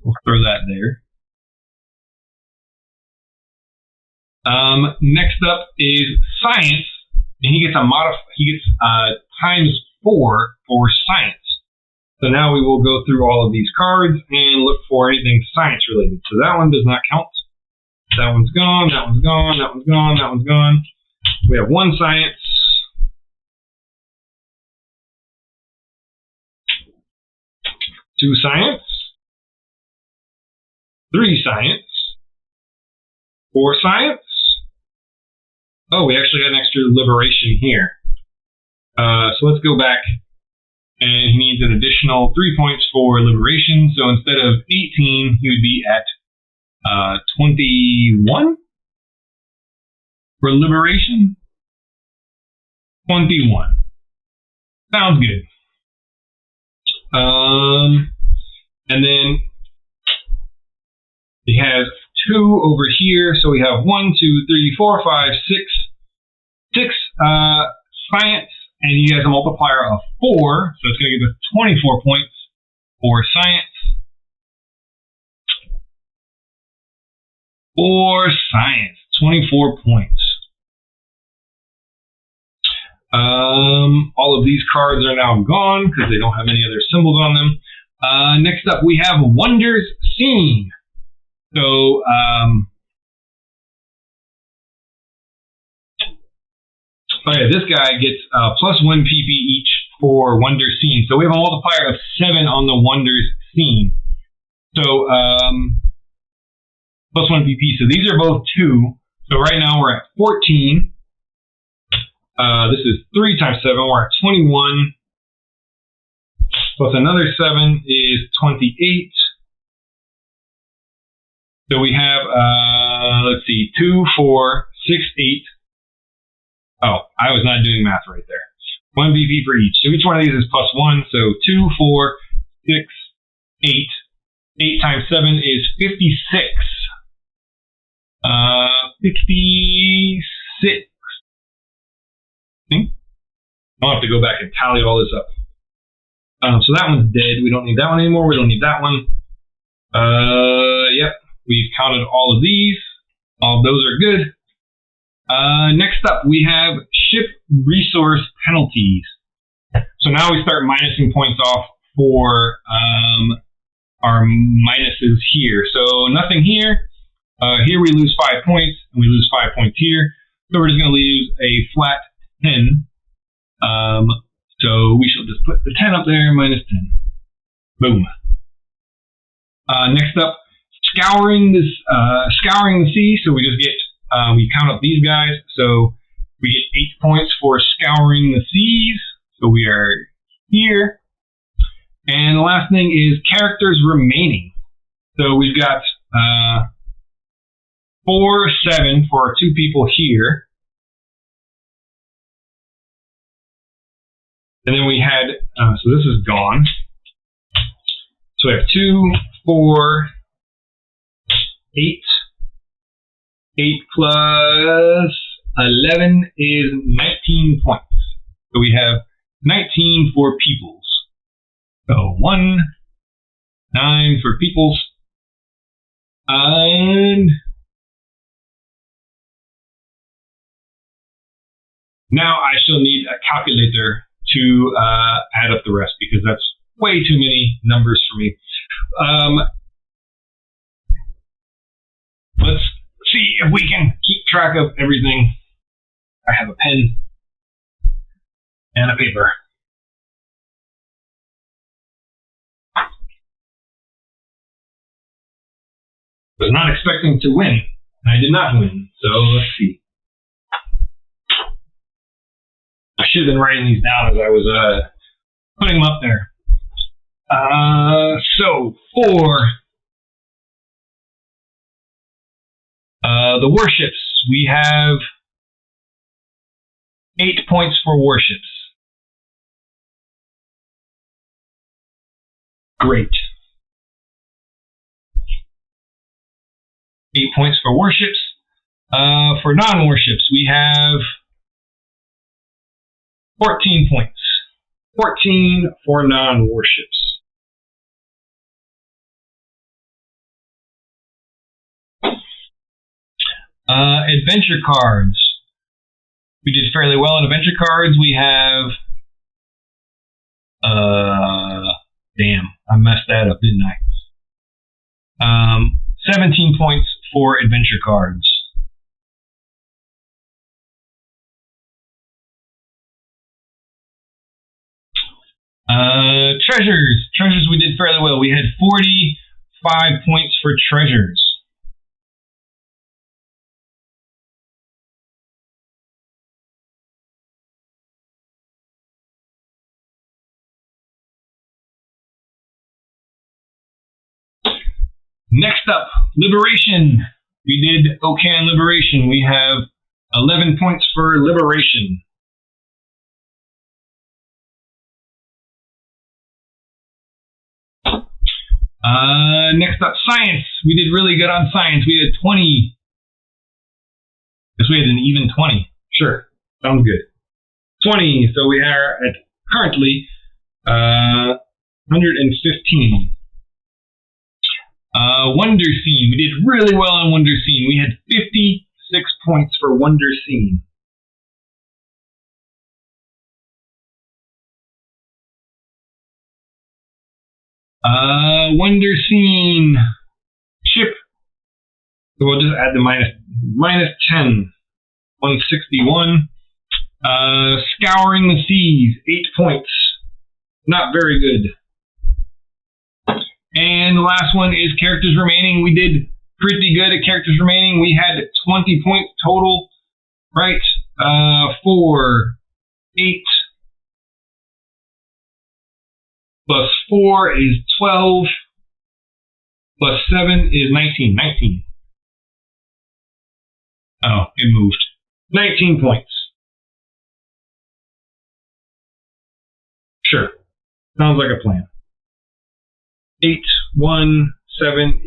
we'll throw that there. Next up is science, and he gets times 4 for science. So now we will go through all of these cards and look for anything science related. So that one does not count. That one's gone. That one's gone. That one's gone. That one's gone. We have 1 science. 2 science, 3 science, 4 science. Oh, we actually got an extra liberation here. So let's go back, and he needs an additional 3 points for liberation. So instead of 18, he would be at 21 for liberation. 21. Sounds good. And then he has 2 over here, so we have 1, 2, 3, 4, 5, 6 science, and he has a multiplier of 4, so it's going to give us 24 points for science. For science, 24 points. All of these cards are now gone because they don't have any other symbols on them. Next up, we have Wonders Seen. So, oh yeah, this guy gets +1 PP each for Wonders Seen. So we have a multiplier of 7 on the Wonders Seen. So, +1 PP. So these are both 2. So right now we're at 14. This is 3 times 7. We're at 21. Plus another 7 is 28. So we have, let's see, 2, 4, 6, 8. Oh, I was not doing math right there. 1 BP for each. So each one of these is +1. So 2, 4, 6, 8. 8 times 7 is 56. 56. I'll have to go back and tally all this up. So that one's dead. We don't need that one anymore. We don't need that one. Yep. We've counted all of these. All of those are good. Next up, we have ship resource penalties. So now we start minusing points off for our minuses here. So nothing here. Here we lose 5 points, and we lose 5 points here. So we're just going to lose a flat 10. So we shall just put the 10 up there, -10. Boom. Next up, scouring the sea. So we just get, we count up these guys. So we get 8 points for scouring the seas. So we are here. And the last thing is characters remaining. So we've got 4, 7 for our 2 people here. And then we had, so this is gone. So we have 2, 4, 8. 8 plus 11 is 19 points. So we have 19 for peoples. So 1, 9 for peoples. And now I shall need a calculator to add up the rest because that's way too many numbers for me. Let's see if we can keep track of everything. I have a pen and a paper. Was not expecting to win, and I did not win, so let's see. I should have been writing these down as I was putting them up there. So for the warships, we have 8 points for warships. Great. 8 points for warships. For non-warships, we have 14 points. 14 for non-warships. Adventure cards. We did fairly well in adventure cards. We have... damn, I messed that up, didn't I? 17 points for adventure cards. Treasures. Treasures we did fairly well. We had 45 points for treasures. Next up, Liberation. We did okay on Liberation. We have 11 points for Liberation. Next up, Science. We did really good on Science. We had 20. Guess we had an even 20. Sure, sounds good. 20, so we are at currently 115. Wonder Scene. We did really well on Wonder Scene. We had 56 points for Wonder Scene. Wonder Scene. Ship. So we'll just add the minus 10. 161. Scouring the Seas. 8 points. Not very good. And the last one is Characters Remaining. We did pretty good at Characters Remaining. We had 20 points total, right? 4, 8, plus 4 is 12, plus 7 is 19. 19. Oh, it moved. 19 points. Sure. Sounds like a plan. 8, 1, 7, 8.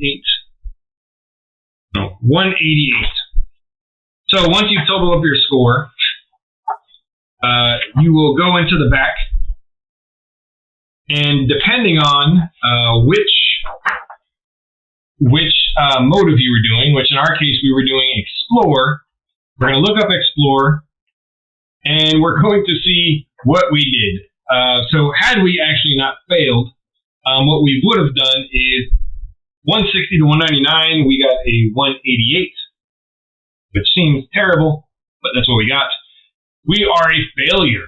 No, 188. So once you total up your score, you will go into the back, and depending on which motive you were doing, which in our case we were doing Explore, we're going to look up Explore, and we're going to see what we did. So had we actually not failed, what we would have done is 160 to 199, we got a 188, which seems terrible, but that's what we got. We are a failure.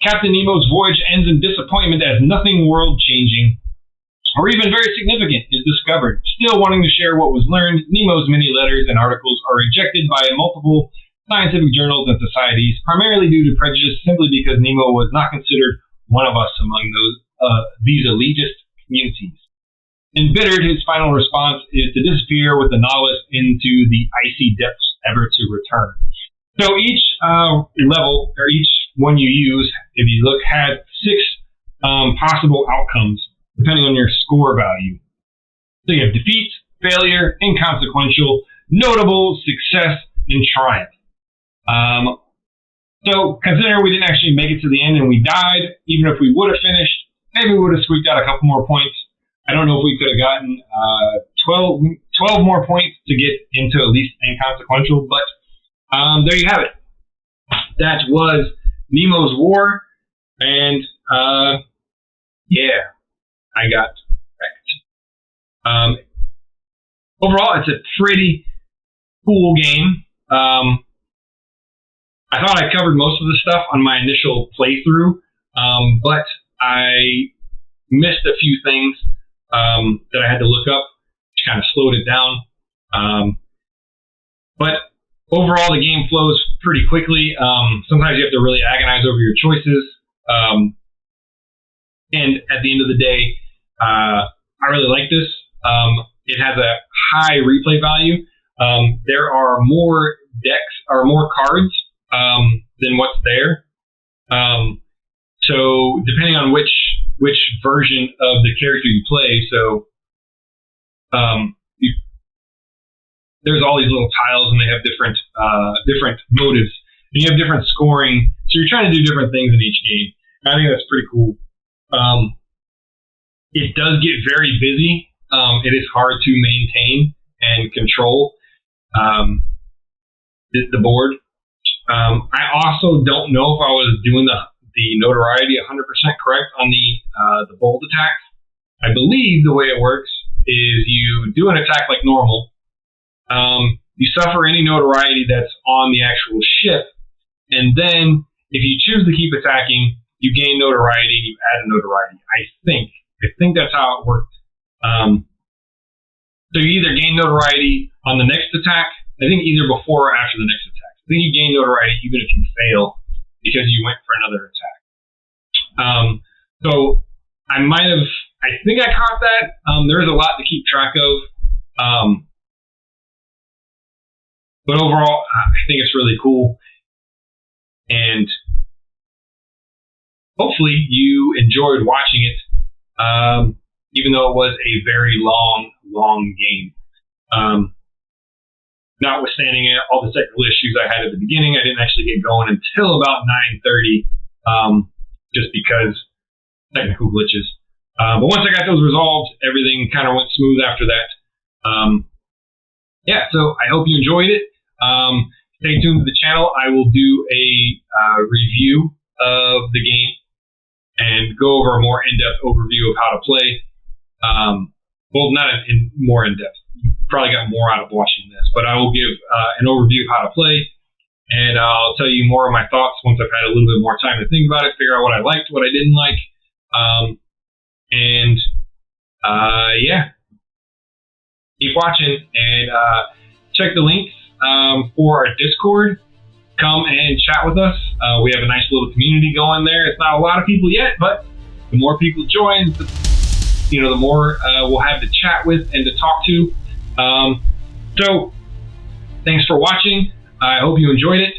Captain Nemo's voyage ends in disappointment as nothing world-changing or even very significant is discovered. Still wanting to share what was learned, Nemo's many letters and articles are rejected by multiple scientific journals and societies, primarily due to prejudice simply because Nemo was not considered one of us among these elitist communities. Embittered, his final response is to disappear with the Nautilus into the icy depths, ever to return. So each level, or each one you use, if you look, had 6 possible outcomes, depending on your score value. So you have defeat, failure, inconsequential, notable, success, and triumph. So consider we didn't actually make it to the end and we died. Even if we would have finished, maybe we would have squeaked out a couple more points. I don't know if we could have gotten 12 more points to get into at least inconsequential, but there you have it. That was Nemo's War, and yeah, I got wrecked. Overall, it's a pretty cool game. I thought I covered most of the stuff on my initial playthrough, but I missed a few things that I had to look up, which kind of slowed it down. But overall, the game flows pretty quickly. Sometimes you have to really agonize over your choices. And at the end of the day, I really like this. It has a high replay value. There are more decks or more cards than what's there. So depending on which version of the character you play, so there's all these little tiles and they have different motives, and you have different scoring. So you're trying to do different things in each game. I think that's pretty cool. It does get very busy. It is hard to maintain and control the board. I also don't know if I was doing the notoriety 100% correct on the bold attack. I believe the way it works is you do an attack like normal. You suffer any notoriety that's on the actual ship, and then if you choose to keep attacking, you gain notoriety and you add a notoriety. I think that's how it worked. So you either gain notoriety on the next attack, I think either before or after the next attack. I think you gain notoriety even if you fail because you went for another attack. So I think I caught that. There's a lot to keep track of. But overall, I think it's really cool. And hopefully you enjoyed watching it, even though it was a very long game. Notwithstanding all the technical issues I had at the beginning, I didn't actually get going until about 9:30, just because technical glitches. But once I got those resolved, everything kind of went smooth after that. So I hope you enjoyed it. Stay tuned to the channel. I will do a review of the game and go over a more in-depth overview of how to play. Well, not more in-depth. You probably got more out of watching this, but I will give an overview of how to play, and I'll tell you more of my thoughts once I've had a little bit more time to think about it, figure out what I liked, what I didn't like, keep watching and check the links for our Discord. Come and chat with us. We have a nice little community going there. It's not a lot of people yet, but the more people join, the more we'll have to chat with and to talk to. So thanks for watching. I hope you enjoyed it.